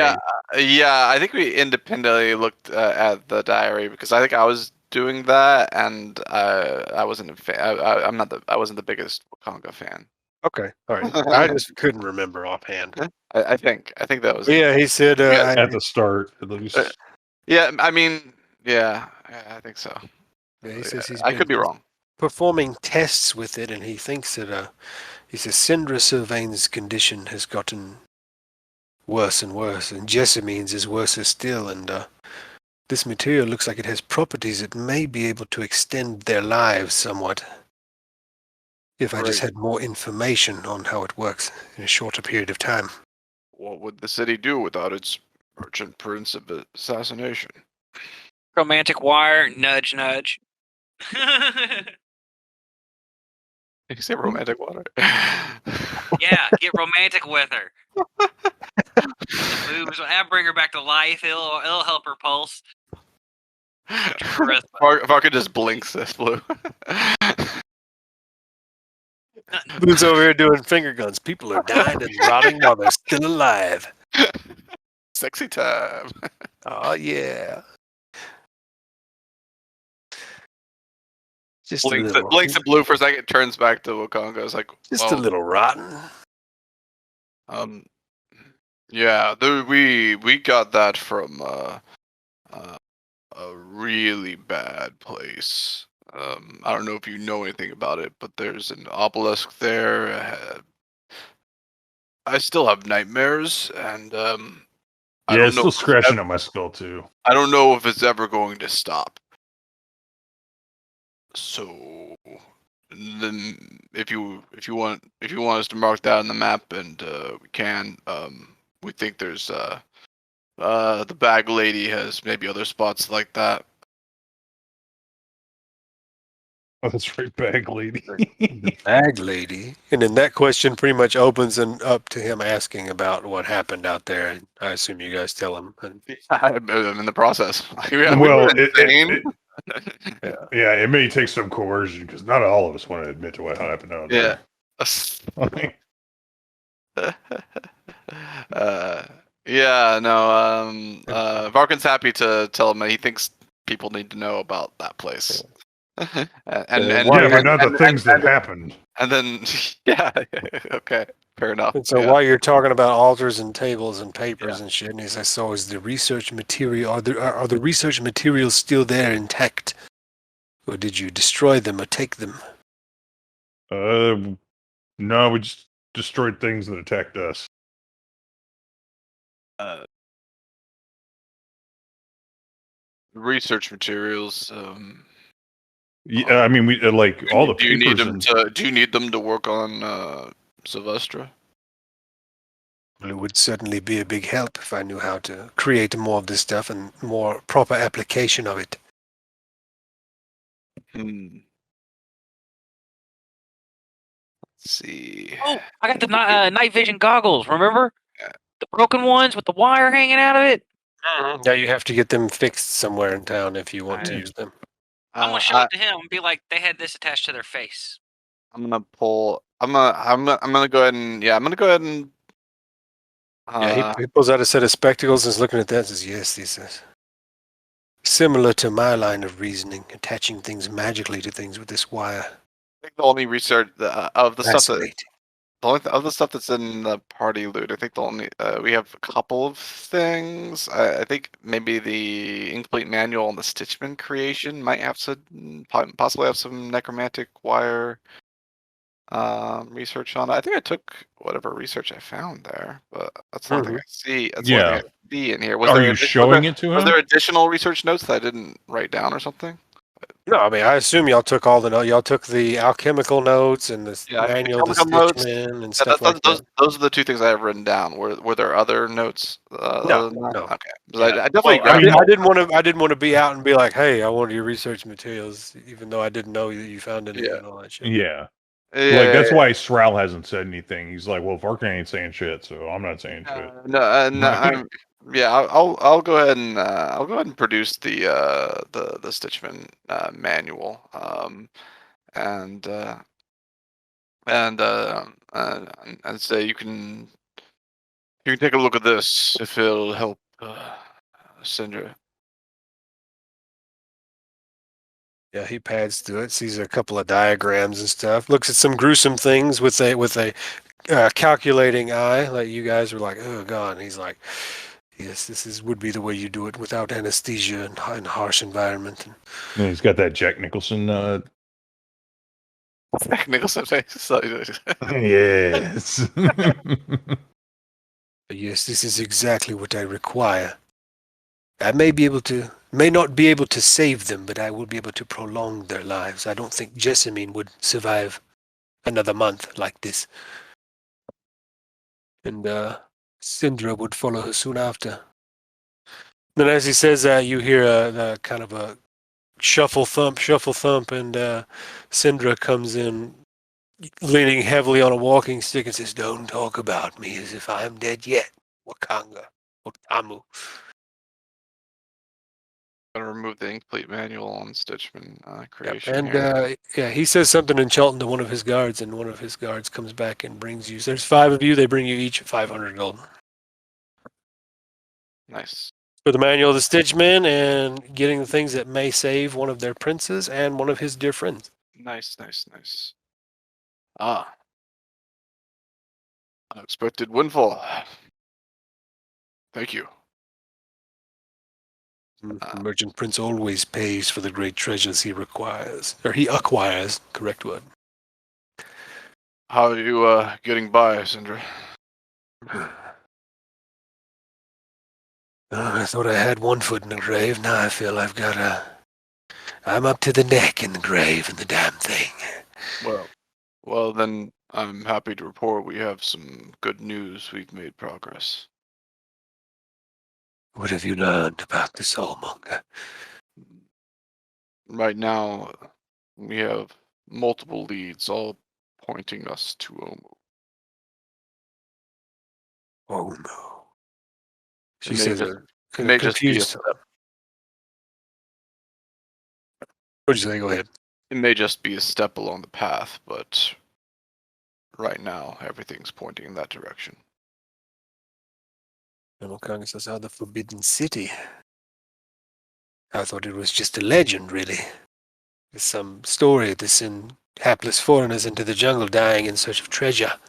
Speaker 2: Yeah, I think we independently looked at the diary because I think I was doing that, and I wasn't a fan. I wasn't the biggest Wakanga fan.
Speaker 1: Okay, all right. I just couldn't remember offhand.
Speaker 2: I think that was.
Speaker 1: Yeah, he said
Speaker 4: at the start, at least.
Speaker 2: Yeah, I mean, yeah, I think so.
Speaker 1: Yeah, he says
Speaker 2: I could be wrong.
Speaker 1: Performing tests with it, and he thinks that he says Syndra Sylvain's condition has gotten worse and worse, and Jessamine's is worse still, and this material looks like it has properties that may be able to extend their lives somewhat. If I just had more information on how it works in a shorter period of time.
Speaker 2: What would the city do without its merchant prince of assassination?
Speaker 3: Romantic wire, nudge, nudge.
Speaker 2: Did you say romantic water?
Speaker 3: Yeah, get romantic with her. I'll bring her back to life. It'll help her pulse.
Speaker 2: Varka just blinks this Blue.
Speaker 1: Who's over here doing finger guns? People are dying and rotting while they're still alive.
Speaker 2: Sexy time.
Speaker 1: Oh, yeah. Just
Speaker 2: blinks at Blue for a second, turns back to Wakanga. It's like,
Speaker 1: just a little rotten.
Speaker 2: Yeah, we got that from a really bad place. I don't know if you know anything about it, but there's an obelisk there. I still have nightmares, and
Speaker 4: it's still scratching at my skull too.
Speaker 2: I don't know if it's ever going to stop. So then, if you want us to mark that on the map, and we can, we think there's the bag lady has maybe other spots like that.
Speaker 4: Oh, that's right, bag lady.
Speaker 1: Bag lady. And then that question pretty much opens up to him asking about what happened out there. And I assume you guys tell him.
Speaker 2: I'm in the process.
Speaker 4: Well, it may take some coercion because not all of us want to admit to what happened out there.
Speaker 2: Varkin's happy to tell him that he thinks people need to know about that place.
Speaker 4: But not the things that happened.
Speaker 2: And then, okay, fair enough.
Speaker 1: And so while you're talking about altars and tables and papers and shit, and he says, so is the research material, are the research materials still there intact? Or did you destroy them or take them?
Speaker 4: No, we just destroyed things that attacked us.
Speaker 2: Research materials.
Speaker 4: Yeah, I mean, we like all the
Speaker 2: Do you need
Speaker 4: papers
Speaker 2: them
Speaker 4: and
Speaker 2: to? Do you need them to work on Sylvestra?
Speaker 1: Well, it would certainly be a big help if I knew how to create more of this stuff and more proper application of it.
Speaker 2: Let's see.
Speaker 3: Oh, I got the night vision goggles. Remember
Speaker 2: Yeah.
Speaker 3: the broken ones with the wire hanging out of it?
Speaker 1: Now you have to get them fixed somewhere in town if you want to
Speaker 3: Right.
Speaker 1: use them.
Speaker 3: I'm gonna show it to him and be like, they had this attached to their face.
Speaker 2: I'm gonna pull. I'm gonna go ahead and I'm gonna go ahead and.
Speaker 1: Yeah, he pulls out a set of spectacles and is looking at that and says, yes, this is similar to my line of reasoning, attaching things magically to things with this wire.
Speaker 2: I think the only research of the stuff that
Speaker 1: Fascinating.
Speaker 2: of the stuff that's in the party loot, I think the only we have a couple of things. I think maybe the incomplete manual on the Stitchman creation might have some, possibly have some necromantic wire research on it. I think I took whatever research I found there, but that's the only thing I see. That's the only thing I see in here.
Speaker 4: Are you showing it to
Speaker 2: Was
Speaker 4: him?
Speaker 2: there additional research notes that I didn't write down or something?
Speaker 1: No, I mean, I assume y'all took all the notes. Y'all took the alchemical notes and the
Speaker 2: Yeah,
Speaker 1: manual, the
Speaker 2: alchemical notes.
Speaker 1: Stitchman and stuff
Speaker 2: Those,
Speaker 1: like that.
Speaker 2: those are the two things I have written down. Were there other notes?
Speaker 1: No,
Speaker 2: other than that?
Speaker 1: no.
Speaker 2: Okay. 'Cause
Speaker 1: Yeah.
Speaker 2: I definitely
Speaker 1: Well,
Speaker 2: grabbed.
Speaker 1: I didn't want to be out and be like, "Hey, I wanted your research materials," even though I didn't know that you found any
Speaker 2: Yeah.
Speaker 1: and all that shit.
Speaker 4: Yeah.
Speaker 2: Yeah,
Speaker 4: Like that's why Sral hasn't said anything. He's like, well, Varkan ain't saying shit, so I'm not saying shit.
Speaker 2: I'll go ahead and produce the Stitchman manual, and say you can take a look at this if it'll help Sindra.
Speaker 1: Yeah, he pads through it, sees a couple of diagrams and stuff, looks at some gruesome things with a calculating eye. Like you guys were like, "Oh God," and he's like, "Yes, would be the way you do it without anesthesia and harsh environment."
Speaker 4: And he's got that Jack Nicholson.
Speaker 2: Nicholson face.
Speaker 4: Yes.
Speaker 1: But yes, this is exactly what I require. I may not be able to save them, but I will be able to prolong their lives. I don't think Jessamine would survive another month like this. And Syndra would follow her soon after. Then as he says that, you hear a kind of a shuffle thump, and Syndra comes in, leaning heavily on a walking stick and says, "Don't talk about me as if I am dead yet, Wakanga, Wakamu."
Speaker 2: Gonna remove the incomplete manual on Stitchman creation.
Speaker 1: And
Speaker 2: here.
Speaker 1: he says something in Chult to one of his guards, and one of his guards comes back and brings you. There's 5 of you. They bring you each 500 gold
Speaker 2: Nice.
Speaker 1: for the manual of the Stitchman and getting the things that may save one of their princes and one of his dear friends.
Speaker 2: Nice. Unexpected windfall. Thank you.
Speaker 1: The merchant prince always pays for the great treasures he requires, or he acquires. Correct word.
Speaker 2: How are you getting by, Sindra?
Speaker 1: I thought I had one foot in the grave. Now I feel I'm up to the neck in the grave in the damn thing.
Speaker 2: Well, then I'm happy to report we have some good news. We've made progress.
Speaker 1: What have you learned about the Soulmonger?
Speaker 2: Right now, we have multiple leads, all pointing us to Omu.
Speaker 1: Omu. She
Speaker 2: It may
Speaker 1: says,
Speaker 2: just-
Speaker 1: in
Speaker 2: may
Speaker 1: a
Speaker 2: just be a
Speaker 1: confused.
Speaker 2: step.
Speaker 1: What'd you say? Go ahead.
Speaker 2: It may just be a step along the path, but right now everything's pointing in that direction.
Speaker 1: Colonel Kanga says, "Oh, the Forbidden City. I thought it was just a legend, really. There's some story to send hapless foreigners into the jungle dying in search of treasure."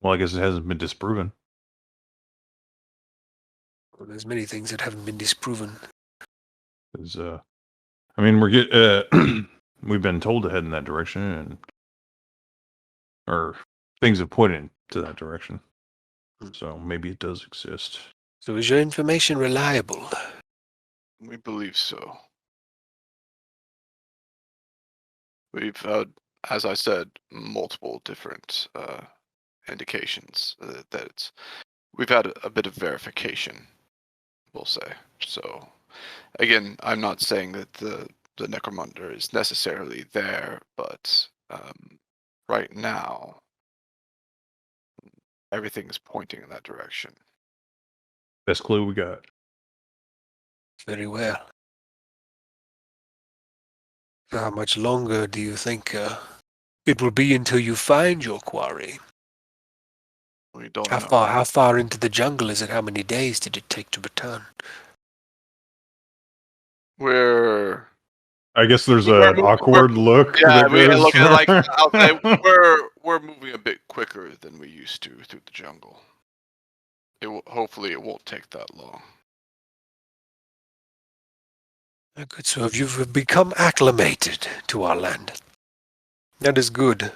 Speaker 4: Well, I guess it hasn't been disproven.
Speaker 1: Well, there's many things that haven't been disproven.
Speaker 4: There's I mean, we've been told to head in that direction, or things have pointed to that direction. So maybe it does exist.
Speaker 1: So is your information reliable?
Speaker 2: We believe so. We've had, as I said, multiple different indications that it's. We've had a bit of verification, we'll say. So, again, I'm not saying that the necromancer is necessarily there, but right now, everything is pointing in that direction.
Speaker 4: Best clue we got.
Speaker 1: Very well. So how much longer do you think it will be until you find your quarry?
Speaker 2: We don't
Speaker 1: How
Speaker 2: know.
Speaker 1: How far into the jungle is it? How many days did it take to return?
Speaker 4: I guess there's
Speaker 2: We're
Speaker 4: an
Speaker 2: moving-
Speaker 4: awkward look.
Speaker 2: Yeah,
Speaker 4: that
Speaker 2: we
Speaker 4: goes
Speaker 2: look at like
Speaker 4: from-
Speaker 2: I'll say we're moving a bit quicker than we used to through the jungle. Hopefully it won't take that long.
Speaker 1: Good, so have you become acclimated to our land? That is good.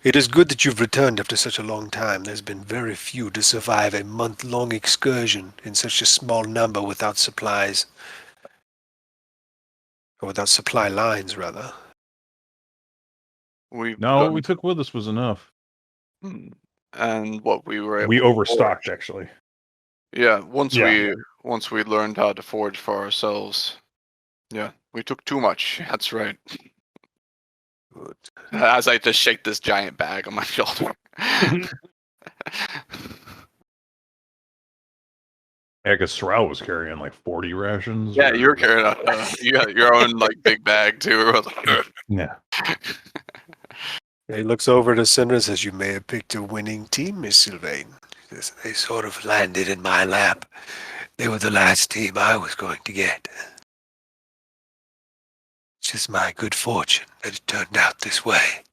Speaker 1: It is good that you've returned after such a long time. There's been very few to survive a month-long excursion in such a small number without supplies. Or without supply lines, rather.
Speaker 4: No, what we took with us was enough.
Speaker 2: And what we were able
Speaker 4: We
Speaker 2: to
Speaker 4: overstocked,
Speaker 2: forge.
Speaker 4: actually.
Speaker 2: Yeah, once we learned how to forge for ourselves. Yeah, we took too much. That's right.
Speaker 1: Good.
Speaker 2: As I just shake this giant bag on my shoulder.
Speaker 4: Yeah, because Sorrel was carrying like 40 rations.
Speaker 2: Yeah,
Speaker 4: or-
Speaker 2: you're carrying your own like big bag too.
Speaker 4: Yeah.
Speaker 1: He looks over to Cinder and says, "You may have picked a winning team, Miss Sylvain." He says, "They sort of landed in my lap. They were the last team I was going to get. It's just my good fortune that it turned out this way."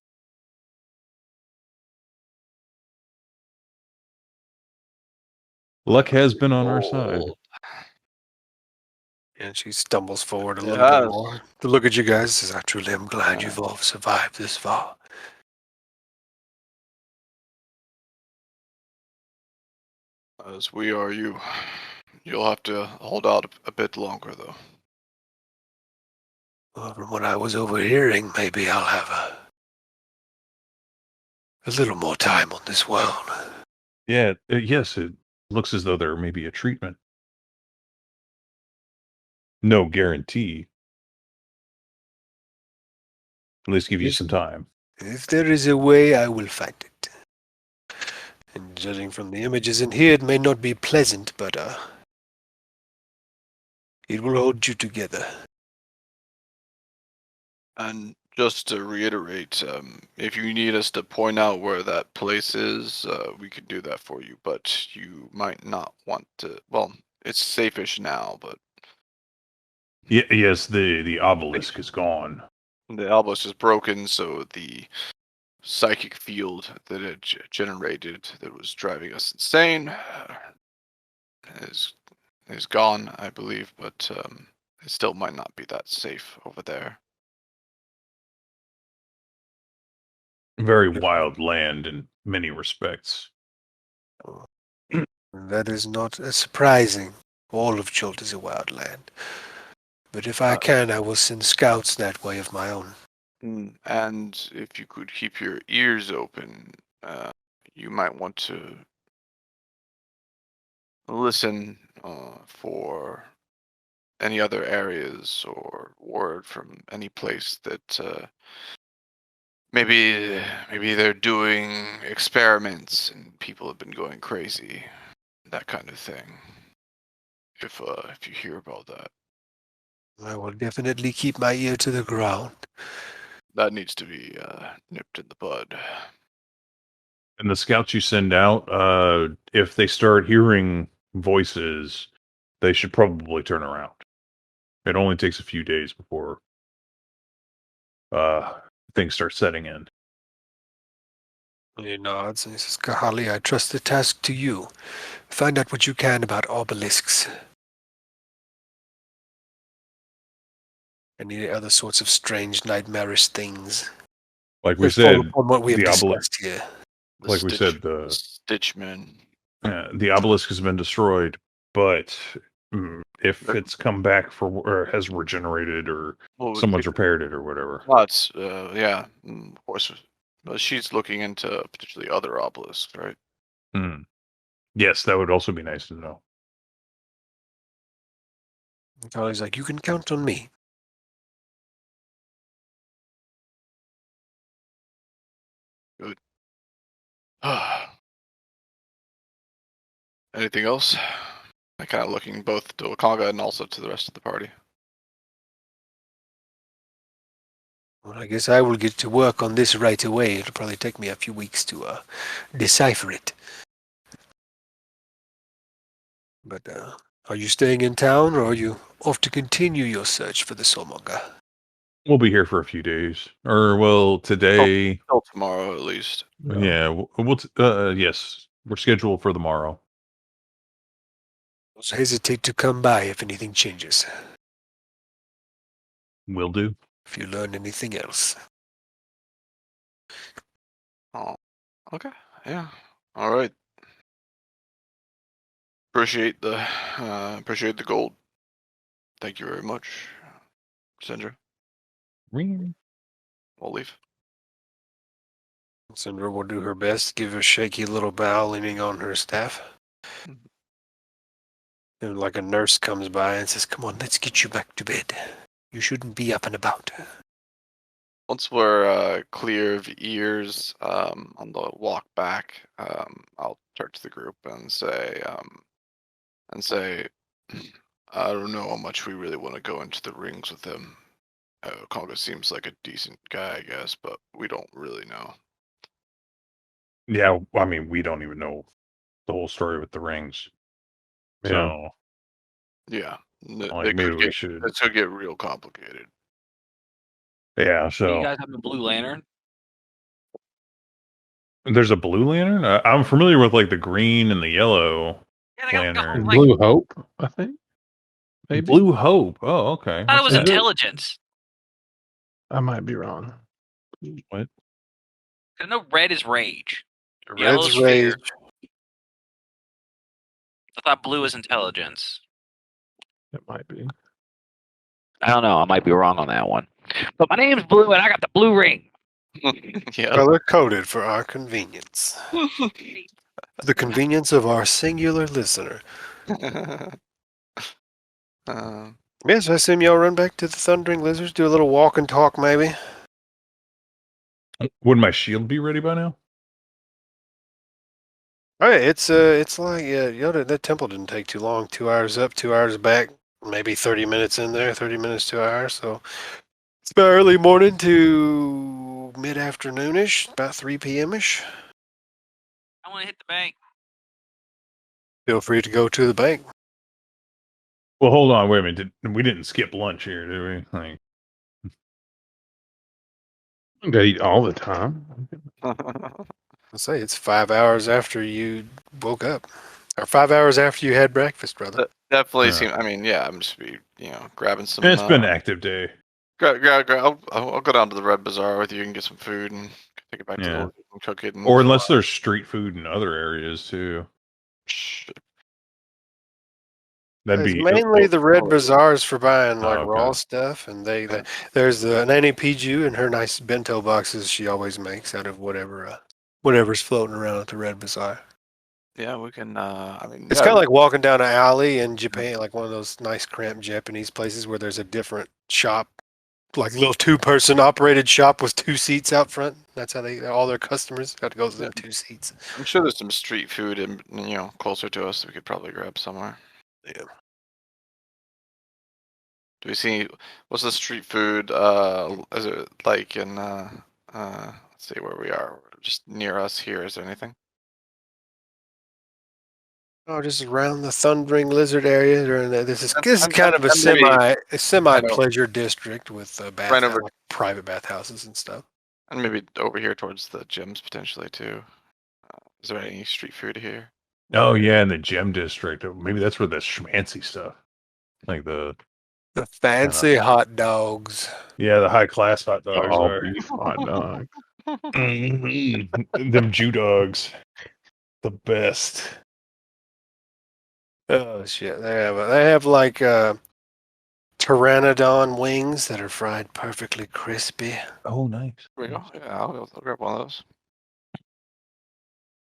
Speaker 4: Luck has been on our side.
Speaker 1: And she stumbles forward a little bit
Speaker 2: Yes.
Speaker 1: more to look at you guys. Says, "I truly am glad you've all survived this far."
Speaker 2: As we are you. You'll have to hold out a bit longer though.
Speaker 1: Well, from what I was overhearing, maybe I'll have a little more time on this world.
Speaker 4: Yeah, yes, it looks as though there may be a treatment. No guarantee. At least give you
Speaker 1: Yes.
Speaker 4: some time.
Speaker 1: If there is a way, I will find it. And judging from the images in here, it may not be pleasant, but it will hold you together.
Speaker 2: And just to reiterate, if you need us to point out where that place is, we can do that for you. But you might not want to. Well, it's safe-ish now, but
Speaker 4: Yes, the obelisk is gone.
Speaker 2: the obelisk is broken, so the psychic field that it generated that was driving us insane is gone, I believe. But it still might not be that safe over there.
Speaker 4: Very wild land in many respects.
Speaker 1: That is not surprising. All of Chult is a wild land. But if I can, I will send scouts that way of my own.
Speaker 2: And if you could keep your ears open, you might want to listen for any other areas or word from any place that maybe they're doing experiments and people have been going crazy, that kind of thing. If you hear about that,
Speaker 1: I will definitely keep my ear to the ground.
Speaker 2: that needs to be nipped in the bud.
Speaker 4: And the scouts you send out, if they start hearing voices, they should probably turn around. It only takes a few days before things start setting in.
Speaker 1: He nods and he says, "Kahali, I trust the task to you. Find out what you can about obelisks." Any other sorts of strange, nightmarish things.
Speaker 4: Like we
Speaker 1: That fall
Speaker 4: said,
Speaker 1: upon what we have
Speaker 4: the obelisk.
Speaker 1: discussed here.
Speaker 4: Like we said,
Speaker 2: the Stitchman.
Speaker 4: the obelisk has been destroyed, but if
Speaker 2: There-
Speaker 4: it's come back or has regenerated or
Speaker 2: Well,
Speaker 4: someone's repaired it or whatever.
Speaker 2: It's yeah, of course. But she's looking into potentially other obelisks, right?
Speaker 4: Yes, that would also be nice to know.
Speaker 1: Charlie's like, you can count on me.
Speaker 2: Good. Anything else? I kind of looking both to Wakanga and also to the rest of the party.
Speaker 1: Well, I guess I will get to work on this right away. It'll probably take me a few weeks to decipher it. But are you staying in town, or are you off to continue your search for the Soulmonger?
Speaker 4: We'll be here for a few days, or well, today.
Speaker 2: Till tomorrow, at least.
Speaker 4: Yeah, yes, we're scheduled for tomorrow.
Speaker 1: Don't hesitate to come by if anything changes.
Speaker 4: Will do.
Speaker 1: If you learn anything else.
Speaker 2: Oh, okay. Yeah. All right. Appreciate the gold. Thank you very much, Sandra.
Speaker 4: Ring.
Speaker 2: We'll leave.
Speaker 1: Cinder will do her best, give a shaky little bow, leaning on her staff. And like a nurse comes by and says, come on, let's get you back to bed. You shouldn't be up and about.
Speaker 2: Once we're clear of ears on the walk back, I'll turn to the group and say, I don't know how much we really want to go into the rings with him. Congo seems like a decent guy, I guess, but we don't really know.
Speaker 4: Yeah, I mean, we don't even know the whole story with the rings.
Speaker 5: Yeah.
Speaker 4: So,
Speaker 2: Yeah,
Speaker 4: like, maybe we should.
Speaker 2: This could get real complicated.
Speaker 4: Yeah,
Speaker 3: Do
Speaker 4: so
Speaker 3: you guys have a blue lantern?
Speaker 4: there's a blue lantern. I'm familiar with like the green and the yellow
Speaker 3: Yeah, they got
Speaker 4: lantern.
Speaker 3: like,
Speaker 5: Blue Hope, I think. Maybe.
Speaker 4: Blue Hope. Oh, okay.
Speaker 3: I thought it was
Speaker 5: Is it?
Speaker 3: intelligence.
Speaker 5: I might be wrong.
Speaker 4: What?
Speaker 3: I know red is rage.
Speaker 1: Red's
Speaker 3: Yellow's fear.
Speaker 1: rage.
Speaker 3: I thought blue is intelligence.
Speaker 5: It might be.
Speaker 3: I don't know. I might be wrong on that one. But my name's Blue, and I got the blue ring.
Speaker 2: Yeah.
Speaker 1: Color coded for our convenience. For the convenience of our singular listener. Yes, I assume y'all run back to the Thundering Lizards, do a little walk and talk maybe.
Speaker 4: Would my shield be ready by now?
Speaker 1: Oh yeah, it's like that temple didn't take too long. 2 hours up, 2 hours back, maybe 30 minutes in there, 30 minutes, 2 hours. So it's about early morning to mid-afternoonish, about 3 p.m.ish.
Speaker 3: I want to hit the bank.
Speaker 1: Feel free to go to the bank.
Speaker 4: Well, hold on. Wait a minute. We didn't skip lunch here, did we? Like,
Speaker 5: You gotta eat all the time.
Speaker 1: I say it's 5 hours after you woke up, or 5 hours after you had breakfast, brother.
Speaker 2: Definitely
Speaker 4: Yeah.
Speaker 2: seem. I mean, yeah, I'm just grabbing some.
Speaker 4: it's been an active day.
Speaker 2: I'll go down to the Red Bazaar with you and get some food and take it back to the
Speaker 4: Yeah.
Speaker 2: village and cook it. And
Speaker 4: Or unless there's street food in other areas too. That'd
Speaker 1: It's
Speaker 4: be
Speaker 1: mainly the Red Bazaars for buying like
Speaker 4: okay.
Speaker 1: raw stuff, and there's the Nanny Piju and her nice bento boxes she always makes out of whatever's floating around at the Red Bazaar.
Speaker 2: Yeah, we can. I mean,
Speaker 1: It's kind of like walking down an alley in Japan, like one of those nice cramped Japanese places where there's a different shop, like a little 2-person operated shop with 2 seats out front. That's how all their customers have to go to them 2 seats.
Speaker 2: I'm sure there's some street food and closer to us that we could probably grab somewhere.
Speaker 1: Yeah.
Speaker 2: Do we see what's the street food? Is it like in let's see where we are, just near us here? Is there anything?
Speaker 1: Oh, just around the Thundering Lizard area. This is
Speaker 2: I'm-
Speaker 1: kind of a
Speaker 2: I'm maybe-
Speaker 1: semi pleasure district with
Speaker 2: Right over-
Speaker 1: like private bathhouses and stuff.
Speaker 2: And maybe over here towards the gyms potentially too. Is there any street food here?
Speaker 4: Oh yeah, in the gem district. Maybe that's where the schmancy stuff, like the
Speaker 1: The fancy hot dogs.
Speaker 4: Yeah, the high class hot dogs
Speaker 5: All
Speaker 4: are.
Speaker 5: beef hot dog.
Speaker 4: Them Jew dogs, the best.
Speaker 1: Oh shit! They have like pteranodon wings that are fried perfectly crispy.
Speaker 4: Oh, nice.
Speaker 2: There we go. Yeah, I'll grab one of those.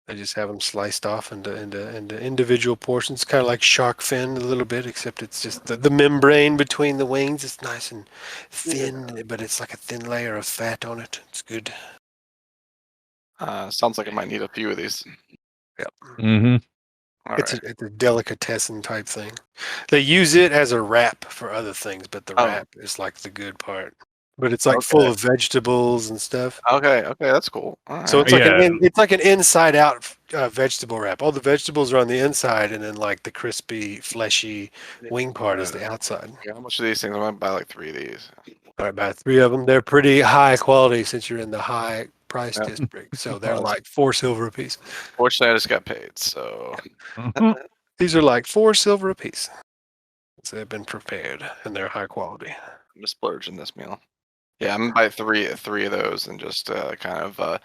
Speaker 1: They just have them sliced off into individual portions, kind of like shark fin a little bit, except it's just the membrane between the wings. It's nice and thin, but it's like a thin layer of fat on it. It's good.
Speaker 2: Sounds like I might need a few of these.
Speaker 1: Yep.
Speaker 5: Mm-hmm.
Speaker 2: All
Speaker 1: It's
Speaker 2: right.
Speaker 1: a delicatessen type thing. They use it as a wrap for other things, but the
Speaker 2: Oh.
Speaker 1: wrap is like the good part. But it's like full
Speaker 2: Okay.
Speaker 1: of vegetables and stuff.
Speaker 2: Okay, that's cool. All
Speaker 1: So
Speaker 2: right.
Speaker 1: it's like
Speaker 4: Yeah.
Speaker 1: it's like an inside out vegetable wrap. All the vegetables are on the inside, and then like the crispy, fleshy wing part is the outside.
Speaker 2: Yeah, how much of these things? I'm gonna buy like 3 of these.
Speaker 1: All right, about 3 of them. They're pretty high quality since you're in the high price
Speaker 2: Yeah.
Speaker 1: district. So they're
Speaker 2: Well,
Speaker 1: like 4 silver a piece.
Speaker 2: Fortunately, I just got paid, so
Speaker 1: These are like 4 silver a piece. So they've been prepared and they're high quality.
Speaker 2: I'm gonna splurge in this meal. Yeah, I'm gonna buy three of those and just kind of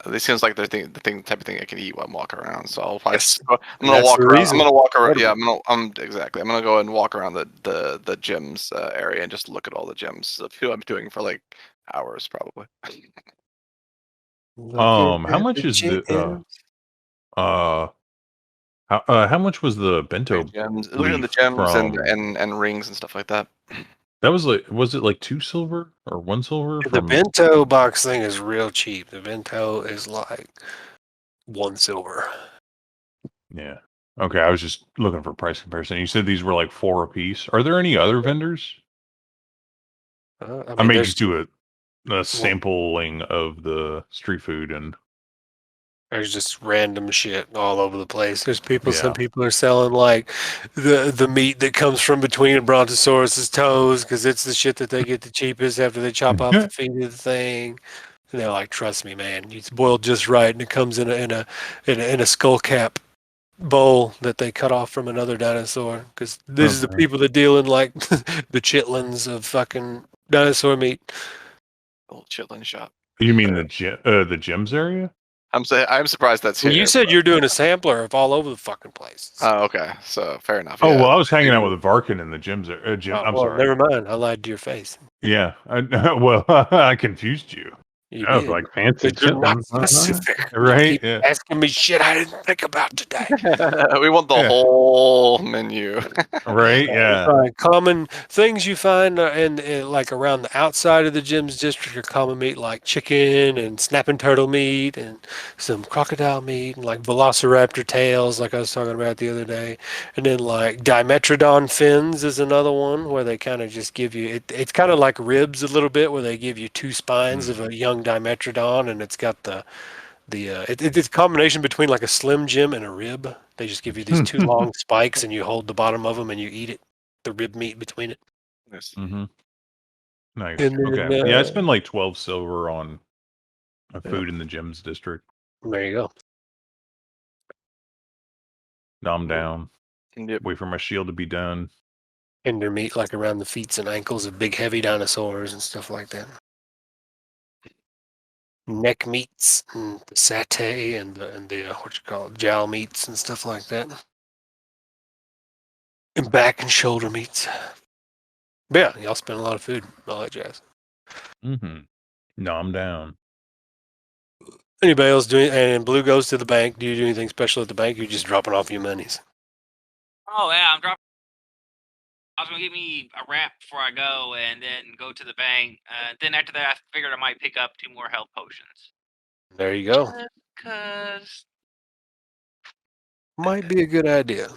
Speaker 2: this seems like the type of thing I can eat while I'm walking around. So I'll probably
Speaker 1: Yes.
Speaker 2: I'm gonna
Speaker 1: That's
Speaker 2: walk
Speaker 1: the
Speaker 2: around. I'm
Speaker 1: reason.
Speaker 2: gonna walk around.
Speaker 1: Totally.
Speaker 2: Yeah, I'm exactly. I'm gonna go and walk around the gyms area and just look at all the gyms. So I'm doing for like hours probably.
Speaker 4: How much is the how much was the bento
Speaker 2: Gems, looking at the
Speaker 4: leaf
Speaker 2: gems
Speaker 4: from?
Speaker 2: and rings and stuff like that.
Speaker 4: That was like, was it like 2 silver or 1 silver
Speaker 1: The
Speaker 4: from?
Speaker 1: bento box thing is real cheap. The bento is like 1 silver.
Speaker 4: Yeah. Okay, I was just looking for price comparison. You said these were like 4 a piece. Are there any other vendors? I may
Speaker 1: there's-
Speaker 4: just do a sampling of the street food and
Speaker 1: There's just random shit all over the place. There's people.
Speaker 4: Yeah.
Speaker 1: Some people are selling like the meat that comes from between a brontosaurus's toes because it's the shit that they get the cheapest after they chop off the feet of the thing. And they're like, "Trust me, man. It's boiled just right, and it comes in a skull cap bowl that they cut off from another dinosaur. Because this is the
Speaker 4: Okay.
Speaker 1: people that deal in like the chitlins of fucking dinosaur meat.
Speaker 2: Old chitlin shop.
Speaker 4: You mean the gyms area?
Speaker 2: I'm surprised that's here.
Speaker 1: You said you're doing a sampler of all over the fucking place.
Speaker 2: Oh, okay. So fair enough.
Speaker 4: Oh
Speaker 2: yeah.
Speaker 4: well, I was hanging out with Varkin in the gyms. Gym. I'm
Speaker 1: well,
Speaker 4: sorry.
Speaker 1: never mind. I lied to your face.
Speaker 4: Yeah. Well, I confused you.
Speaker 1: You
Speaker 5: Oh,
Speaker 1: did.
Speaker 5: like fancy
Speaker 1: But you're not
Speaker 5: chitlins. Uh-huh.
Speaker 1: specific.
Speaker 4: Right?
Speaker 1: Keep
Speaker 4: Yeah.
Speaker 1: asking me shit I didn't think about today.
Speaker 2: We want the
Speaker 4: Yeah.
Speaker 2: whole menu.
Speaker 4: Right? Yeah.
Speaker 1: Right. Common things you find in like around the outside of the gym's district are common meat like chicken and snapping turtle meat and some crocodile meat and like velociraptor tails like I was talking about the other day. And then like dimetrodon fins is another one where they kind of just give you it's kind of like ribs a little bit where they give you 2 spines of a young dimetrodon and it's got it's a combination between like a Slim Jim and a rib. They just give you these 2 long spikes, and you hold the bottom of them, and you eat it. The rib meat between it.
Speaker 2: Nice.
Speaker 4: Mm-hmm. Nice.
Speaker 1: And then,
Speaker 4: Okay. Yeah, I spent like 12 silver on
Speaker 1: Yeah.
Speaker 4: food in the gyms district.
Speaker 1: There you go.
Speaker 4: Now I'm down.
Speaker 2: Yep.
Speaker 4: Wait for my shield to be done.
Speaker 1: Tender meat like around the feet and ankles of big heavy dinosaurs and stuff like that. Neck meats and the satay and the what you call it, jowl meats and stuff like that. And back and shoulder meats. But yeah, y'all spend a lot of food, all that jazz.
Speaker 4: Mm-hmm. No, I'm down.
Speaker 1: Anybody else doing? And Blue goes to the bank. Do you do anything special at the bank? Or you just dropping off your monies?
Speaker 3: Oh yeah, I'm dropping. I was gonna give me a wrap before I go, and then go to the bank. Then after that, I figured I might pick up 2 more health potions.
Speaker 1: There you go.
Speaker 3: Cause
Speaker 1: Might be a good idea.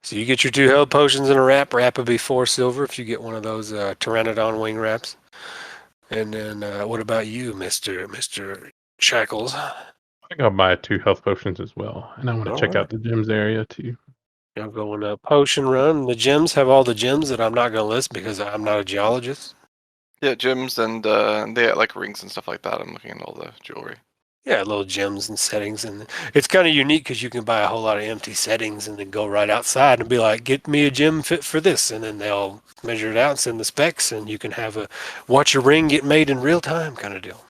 Speaker 1: So you get your 2 health potions and a wrap. Wrap would be 4 silver if you get one of those pteranodon wing wraps. And then what about you, Mr. Shackles?
Speaker 5: I think I'll buy 2 health potions as well, and I want to check out the gyms area too.
Speaker 1: I'm going to potion run. The gyms have all the gyms that I'm not going to list because I'm not a geologist.
Speaker 2: Yeah, gyms and they have like rings and stuff like that. I'm looking at all the jewelry.
Speaker 1: Yeah, little gems and settings, and it's kind of unique because you can buy a whole lot of empty settings and then go right outside and be like, "Get me a gem fit for this," and then they'll measure it out and send the specs, and you can have a watch a ring get made in real time kind of deal.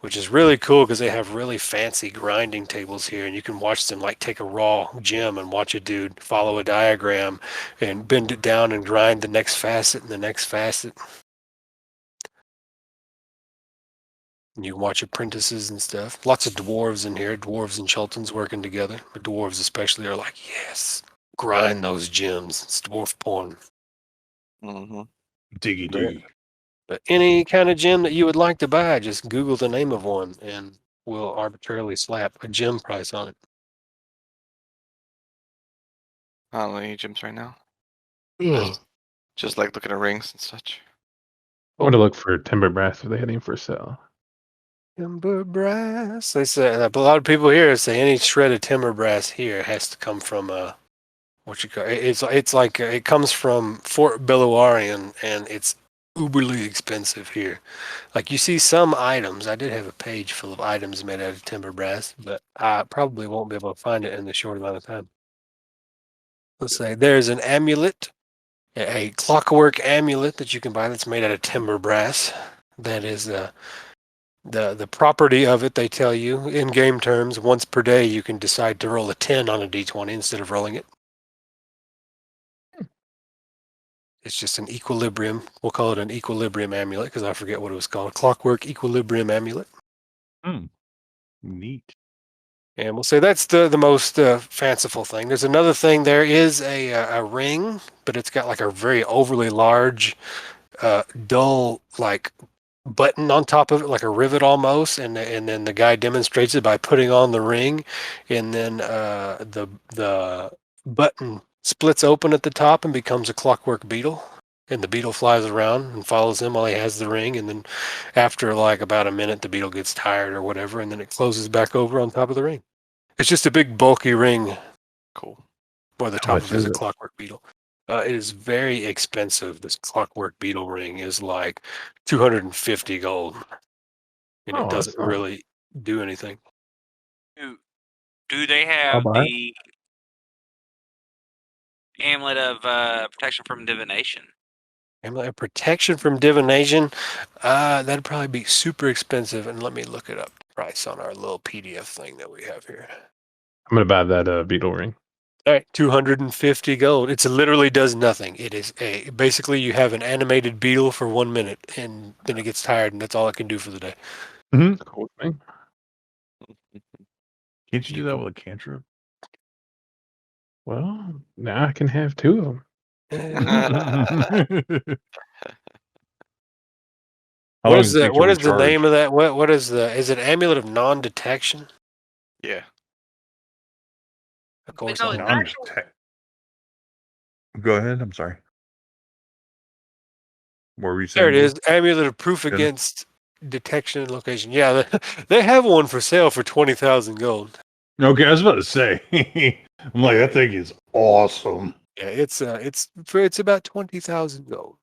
Speaker 1: Which is really cool because they have really fancy grinding tables here, and you can watch them like take a raw gem and watch a dude follow a diagram and bend it down and grind the next facet and the next facet. And you can watch apprentices and stuff. Lots of dwarves in here. Dwarves and Chultans working together. The dwarves especially are like, yes, grind those gems. It's dwarf porn.
Speaker 2: Mm-hmm.
Speaker 4: Diggy diggy.
Speaker 1: But any kind of gem that you would like to buy, just Google the name of one and we'll arbitrarily slap a gem price on it.
Speaker 2: I don't know any gyms right now.
Speaker 1: Ugh.
Speaker 2: Just like looking at rings and such.
Speaker 5: I want to look for timber brass if they had any for sale.
Speaker 1: Timber brass. They say a lot of people here say any shred of timber brass here has to come from what you call it's like it comes from Fort Belluarian, and it's uberly expensive here. Like you see some items. I did have a page full of items made out of timber brass, but I probably won't be able to find it in the short amount of time. Let's say there's an amulet, a clockwork amulet that you can buy that's made out of timber brass. That is the property of it. They tell you in game terms once per day you can decide to roll a 10 on a d20 instead of rolling it. It's just an equilibrium. We'll call it an equilibrium amulet because I forget what it was called. Clockwork equilibrium amulet.
Speaker 4: Neat.
Speaker 1: And we'll say that's the most fanciful thing. There's another thing. There is a ring, but it's got like a very overly large, dull like button on top of it, like a rivet almost. And then the guy demonstrates it by putting on the ring, and then the button splits open at the top and becomes a clockwork beetle. And the beetle flies around and follows him while he has the ring. And then after like about a minute, the beetle gets tired or whatever, and then it closes back over on top of the ring. It's just a big bulky ring.
Speaker 2: Cool.
Speaker 1: Where the
Speaker 5: How
Speaker 1: top
Speaker 5: much
Speaker 1: of it is
Speaker 5: is
Speaker 1: a
Speaker 5: it?
Speaker 1: clockwork beetle. It is very expensive. This clockwork beetle ring is like 250 gold. And it
Speaker 5: Oh, that's
Speaker 1: doesn't
Speaker 5: not.
Speaker 1: really do anything.
Speaker 3: Do they
Speaker 5: I'll
Speaker 3: have
Speaker 5: buy it.
Speaker 3: the amulet of protection from divination?
Speaker 1: Amulet of protection from divination. That'd probably be super expensive. And let me look it up. Price on our little PDF thing that we have here.
Speaker 5: I'm gonna buy that beetle ring.
Speaker 1: All right, 250 gold. It literally does nothing. It is basically you have an animated beetle for 1 minute, and then it gets tired, and that's all it can do for the day.
Speaker 5: Cool thing.
Speaker 4: Can't you do that with a cantrip?
Speaker 5: Well, now I can have two of them.
Speaker 4: How long does it take to
Speaker 1: What is the
Speaker 4: recharge?
Speaker 1: name of that? What is is it amulet of non-detection?
Speaker 2: Yeah.
Speaker 1: Of course,
Speaker 3: no,
Speaker 1: I
Speaker 3: it's
Speaker 1: know.
Speaker 3: actually-
Speaker 4: Go ahead. I'm sorry. What were you saying?
Speaker 1: There it is. Amulet of proof
Speaker 4: Good.
Speaker 1: against detection and location. Yeah, they have one for sale for 20,000 gold.
Speaker 4: Okay, I was about to say. I'm like, that thing is awesome.
Speaker 1: Yeah, it's about 20,000 gold.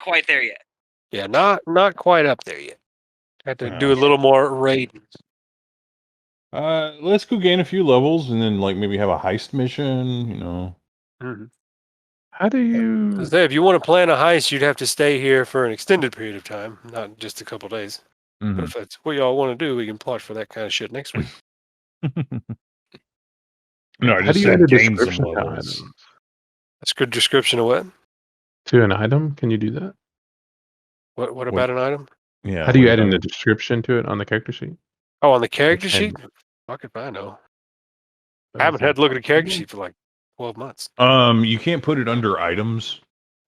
Speaker 3: Quite there yet.
Speaker 1: Yeah, not quite up there yet. Have to do a little more raiding.
Speaker 4: Let's go gain a few levels and then like maybe have a heist mission, you know.
Speaker 5: How do you?
Speaker 1: Because if you want to plan a heist, you'd have to stay here for an extended period of time, not just a couple days. But if that's what y'all want to do, we can plot for that kind of shit next week.
Speaker 4: No, I
Speaker 5: How
Speaker 4: just
Speaker 5: do you add
Speaker 4: said
Speaker 5: a
Speaker 4: gain some
Speaker 5: description to
Speaker 4: levels.
Speaker 5: items?
Speaker 1: That's a good description of what?
Speaker 5: To an item? Can you do that?
Speaker 1: What about an item?
Speaker 4: Yeah.
Speaker 5: How do you
Speaker 4: what
Speaker 5: add in
Speaker 4: about
Speaker 5: a description to it on the character sheet?
Speaker 1: Oh, on the character
Speaker 5: Okay.
Speaker 1: sheet? Fuck if I know. I haven't had to look at a character sheet for like 12 months.
Speaker 4: You can't put it under items.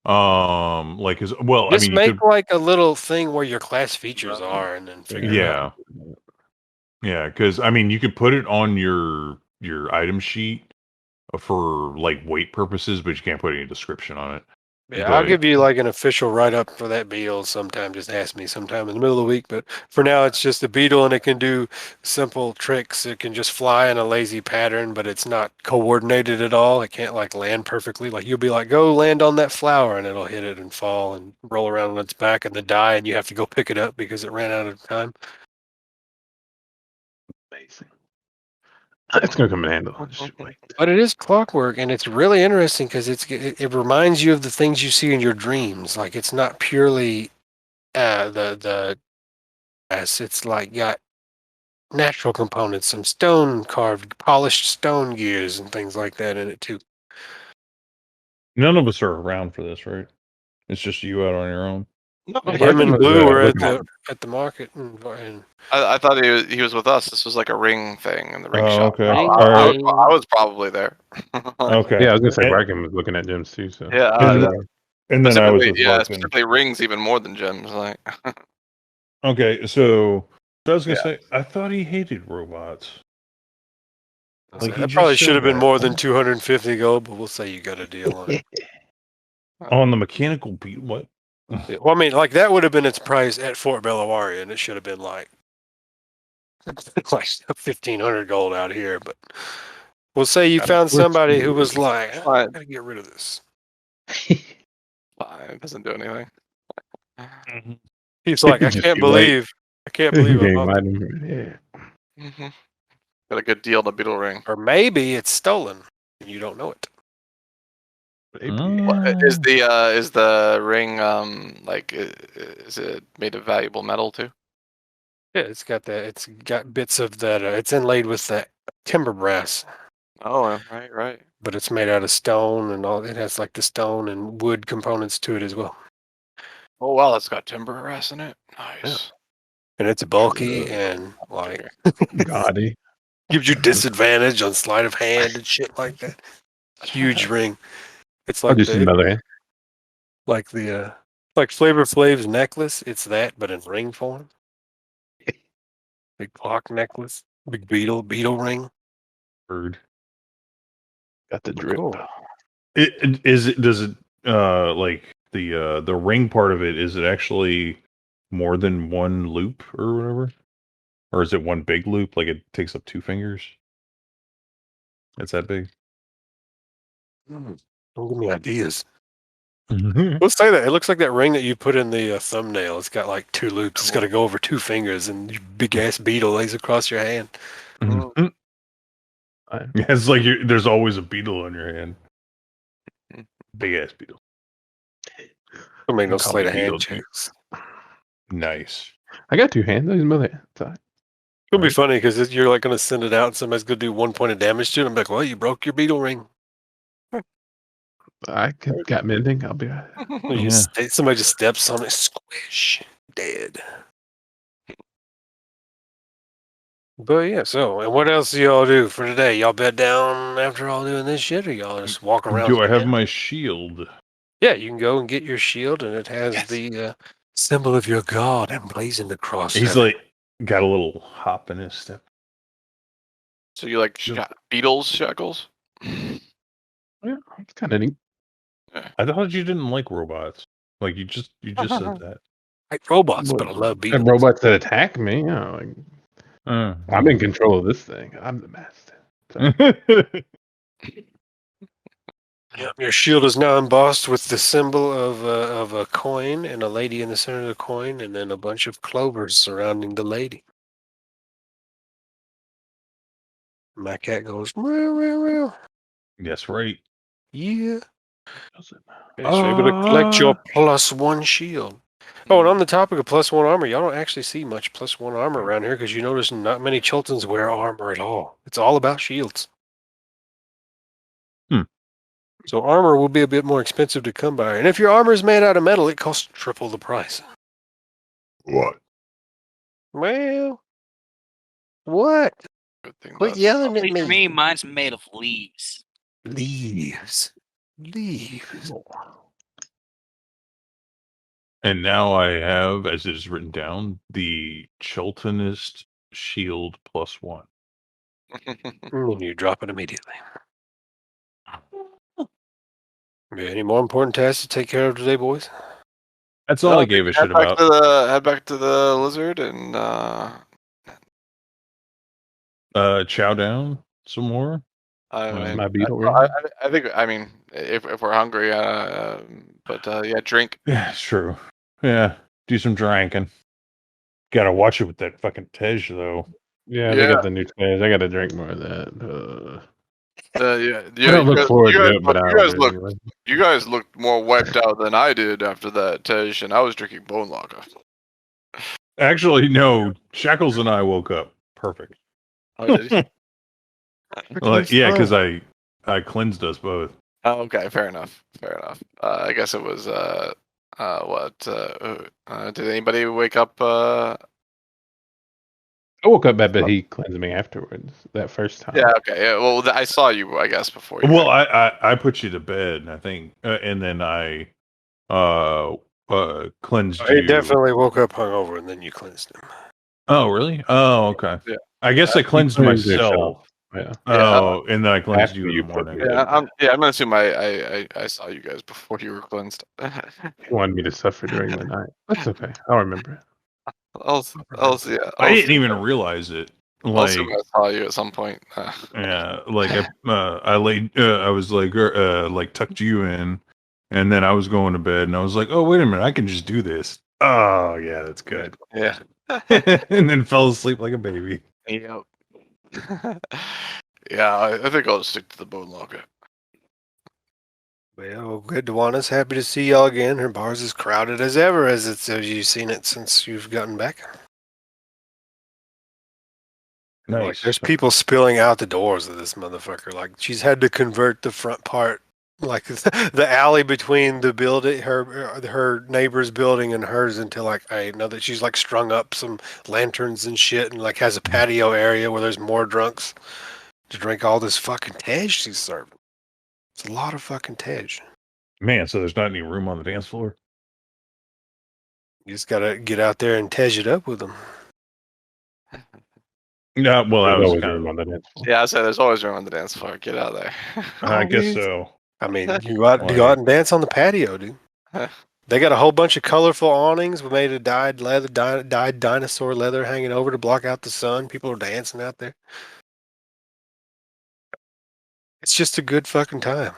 Speaker 4: Like as well,
Speaker 1: Just
Speaker 4: I mean,
Speaker 1: make like a little thing where your class features are, and then figure it out.
Speaker 4: Yeah, because I mean, you could put it on your item sheet for like weight purposes, but you can't put any description on it.
Speaker 1: Yeah, I'll
Speaker 4: But-
Speaker 1: give you like an official write up for that beetle sometime. Just ask me sometime in the middle of the week. But for now, it's just a beetle, and it can do simple tricks. It can just fly in a lazy pattern, but it's not coordinated at all. It can't like land perfectly. Like you'll be like, go land on that flower, and it'll hit it and fall and roll around on its back and then die, and you have to go pick it up because it ran out of time.
Speaker 5: Amazing. It's gonna come in handy. Just wait.
Speaker 1: But it is clockwork, and it's really interesting because it reminds you of the things you see in your dreams. Like it's not purely the as it's like got natural components, some stone carved, polished stone gears and things like that in it too.
Speaker 4: None of us are around for this, right? It's just you out on your own.
Speaker 2: No,
Speaker 1: Him and
Speaker 5: was,
Speaker 1: Blue were
Speaker 5: with
Speaker 1: at the market, and
Speaker 2: I thought he was with us. This was like a ring thing in the ring
Speaker 4: Oh,
Speaker 2: shop.
Speaker 4: okay.
Speaker 1: Ring,
Speaker 4: All right.
Speaker 2: I was probably there.
Speaker 4: Okay.
Speaker 5: Yeah, I was gonna say
Speaker 4: And-
Speaker 5: Bracken was looking at gems too. So
Speaker 2: Yeah,
Speaker 4: And then I was
Speaker 2: specifically,
Speaker 4: with
Speaker 2: yeah,
Speaker 4: Larkin.
Speaker 2: specifically rings even more than gems. Like,
Speaker 4: Okay, so I was gonna
Speaker 2: Yeah.
Speaker 4: say I thought he hated robots. Like, he
Speaker 1: that
Speaker 4: just
Speaker 1: probably
Speaker 4: said
Speaker 1: should have been
Speaker 4: that.
Speaker 1: more than 250 gold, but we'll say you got a deal on it.
Speaker 4: On the mechanical beat, what?
Speaker 1: Yeah, well, I mean, like that would have been its price at Fort Bellawari, and it should have been like 1,500 gold out here. But we'll say you found somebody who was like, I gotta get rid of this.
Speaker 2: fine, it doesn't do anything.
Speaker 1: He's like, I
Speaker 5: Just
Speaker 1: can't
Speaker 5: be like-
Speaker 1: believe I
Speaker 5: Game
Speaker 1: bought
Speaker 5: item, yeah.
Speaker 2: Mm-hmm. Got a good deal on the beetle ring.
Speaker 1: or maybe it's stolen and you don't know it.
Speaker 2: Is the ring like is it made of valuable metal too?
Speaker 1: Yeah, it's got that. It's got bits of that. It's inlaid with that timber brass,
Speaker 2: Oh, right.
Speaker 1: but it's made out of stone and all. It has like the stone and wood components to it as well,
Speaker 2: Oh wow, that's got timber brass in it. Nice.
Speaker 1: and it's bulky and like
Speaker 5: Gaudy.
Speaker 1: gives you disadvantage on sleight of hand and shit like that. Huge ring. It's
Speaker 5: I'll
Speaker 1: like
Speaker 5: just another hand.
Speaker 1: like Flavor Flav's necklace. It's that, but in ring form. Big clock necklace, big beetle ring.
Speaker 4: Bird.
Speaker 5: Got the drip.
Speaker 1: Cool.
Speaker 4: Does it like the ring part of it, is it actually more than one loop or whatever? Or is it one big loop, like it takes up 2 fingers? It's that big.
Speaker 1: Don't give me ideas. Let's say that. It looks like that ring that you put in the thumbnail. It's got like 2 loops. It's got to go over 2 fingers, and your big ass beetle lays across your hand.
Speaker 4: Yeah, it's like there's always a beetle on your hand. Big ass beetle.
Speaker 1: Don't make no
Speaker 4: Call
Speaker 1: sleight
Speaker 4: me
Speaker 1: of hand
Speaker 4: beetle,
Speaker 1: checks.
Speaker 4: Nice.
Speaker 5: I got 2 hands. There's mother side.
Speaker 1: It'll be funny because you're like going to send it out, and somebody's going to do 1 point of damage to it. I'm like, well, you broke your beetle ring.
Speaker 5: Got mending. I'll be right.
Speaker 1: Somebody just steps on it, squish, dead. But yeah, so, and what else do y'all do for today? Y'all bed down after all doing this shit, or y'all just walk around?
Speaker 4: Do I have
Speaker 1: town?
Speaker 4: my shield?
Speaker 1: Yeah, you can go and get your shield, and it has the symbol of your god emblazoned across
Speaker 4: He's
Speaker 1: it.
Speaker 4: like got a little hop in his step.
Speaker 2: So you like beetles shackles?
Speaker 5: Yeah, it's kind of neat.
Speaker 4: I thought you didn't like robots. Like you just said that.
Speaker 1: I like robots, but I love
Speaker 5: And
Speaker 1: beetles.
Speaker 5: robots that attack me. You know, like, I'm in control of this thing. I'm the master.
Speaker 1: Yep, your shield is now embossed with the symbol of a coin and a lady in the center of the coin, and then a bunch of clovers surrounding the lady. My cat goes, meow, meow, meow.
Speaker 4: Yes, right.
Speaker 1: Yeah. So you're able to collect your +1 shield. Oh, and on the topic of +1 armor, y'all don't actually see much +1 armor around here because you notice not many Chultans wear armor at all. It's all about shields. So armor will be a bit more expensive to come by. And if your armor is made out of metal, it costs triple the price.
Speaker 4: What?
Speaker 1: Well, what?
Speaker 2: Good thing.
Speaker 1: Quit yelling at
Speaker 3: For
Speaker 1: me.
Speaker 3: me, mine's made of leaves.
Speaker 1: Leaves.
Speaker 4: And now I have, as it is written down, the Chultanist shield +1.
Speaker 1: And you drop it immediately. Any more important tasks to take care of today, boys?
Speaker 4: That's all I gave a shit about.
Speaker 2: Head back to the lizard and
Speaker 4: Chow down some more.
Speaker 5: My beetle ring.
Speaker 2: I think if we're hungry, but yeah, drink.
Speaker 4: Yeah, it's true. Yeah, do some drinking. Gotta watch it with that fucking Tej though.
Speaker 5: Yeah, they got the new chairs. I got to drink more of that.
Speaker 2: Yeah.
Speaker 5: I don't look forward to it, but I will do it anyway.
Speaker 2: You guys looked more wiped out than I did after that session. I was drinking bone lager.
Speaker 4: Actually, no. Shackles and I woke up perfect.
Speaker 2: Oh, did you?
Speaker 4: Yeah, because I cleansed us both.
Speaker 2: Oh, okay, fair enough. I guess it was what? Did anybody wake up?
Speaker 5: I woke up bad, but he cleansed me afterwards. That first time.
Speaker 2: Yeah. Okay. Yeah. Well, I saw you. I guess before. You
Speaker 4: Well, I put you to bed, I think, and then I cleansed
Speaker 1: He
Speaker 4: you.
Speaker 1: definitely woke up hungover, and then you cleansed him.
Speaker 4: Oh, really? Oh, okay.
Speaker 2: Yeah.
Speaker 4: I guess I cleansed
Speaker 5: You cleansed
Speaker 4: myself.
Speaker 5: yourself. Yeah.
Speaker 4: Oh, and then I cleansed
Speaker 5: After
Speaker 4: you in
Speaker 5: you
Speaker 4: the
Speaker 5: put
Speaker 4: morning.
Speaker 5: me to
Speaker 2: Yeah.
Speaker 5: bed.
Speaker 2: I'm gonna assume I saw you guys before you were cleansed.
Speaker 5: He wanted me to suffer during the night. That's okay. I'll remember it.
Speaker 2: I'll see. Yeah.
Speaker 4: I didn't even realize it.
Speaker 2: I'll assume
Speaker 4: Like,
Speaker 2: I saw you at some point.
Speaker 4: yeah, like I laid, I was like tucked you in, and then I was going to bed, and I was like, oh, wait a minute, I can just do this. Oh, yeah, that's good.
Speaker 2: Yeah.
Speaker 4: And then fell asleep like a baby.
Speaker 2: Yep. Yeah, I think I'll stick to the bone lager.
Speaker 1: Well, good to want us. Happy to see y'all again. Her bar's as crowded as ever, as you've seen it since you've gotten back. Like,
Speaker 4: Nice.
Speaker 1: there's people spilling out the doors of this motherfucker. Like, she's had to convert the front part, like the alley between the building, her neighbor's building and hers, into like another. She's like strung up some lanterns and shit, and like has a patio area where there's more drunks to drink all this fucking tej she's serving. It's a lot of fucking tej.
Speaker 4: Man, so there's not any room on the dance floor?
Speaker 1: You just gotta get out there and tej it up with them.
Speaker 4: No, well, I
Speaker 5: There's
Speaker 4: was
Speaker 5: always
Speaker 4: kind
Speaker 5: room
Speaker 4: of.
Speaker 5: on the dance floor.
Speaker 2: Yeah, I said there's always room on the dance floor. Get out there.
Speaker 4: I guess so.
Speaker 1: I mean, you go out and dance on the patio, dude. They got a whole bunch of colorful awnings made of dyed dinosaur leather hanging over to block out the sun. People are dancing out there. It's just a good fucking time.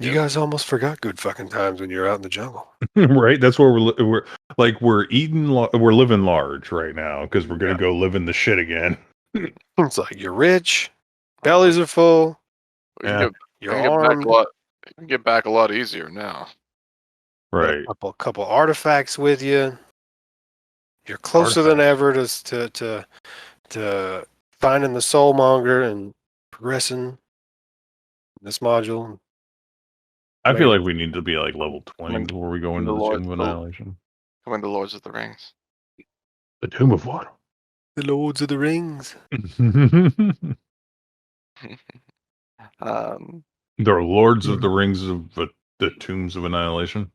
Speaker 1: You guys almost forgot good fucking times when you're out in the jungle.
Speaker 4: Right? That's where we're eating, we're living large right now because we're gonna go live in the shit again.
Speaker 1: It's like you're rich, bellies are full,
Speaker 2: We can
Speaker 1: you're
Speaker 2: get back
Speaker 1: armed,
Speaker 2: a lot. You can get back a lot easier now.
Speaker 4: Right.
Speaker 1: a couple artifacts with you. You're closer than ever to finding the Soulmonger and progressing this module.
Speaker 4: I feel like we need to be like level 20 before we go into the
Speaker 2: Lord,
Speaker 4: Tomb of Annihilation.
Speaker 2: Come into Lords of the Rings.
Speaker 5: The Tomb of Water.
Speaker 1: The Lords of the Rings.
Speaker 4: They're Lords of the Rings of the Tombs of Annihilation.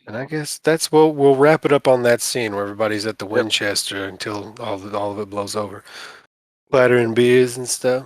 Speaker 1: And I guess that's what we'll wrap it up on that scene where everybody's at the Winchester until all of it blows over. Plattering beers and stuff.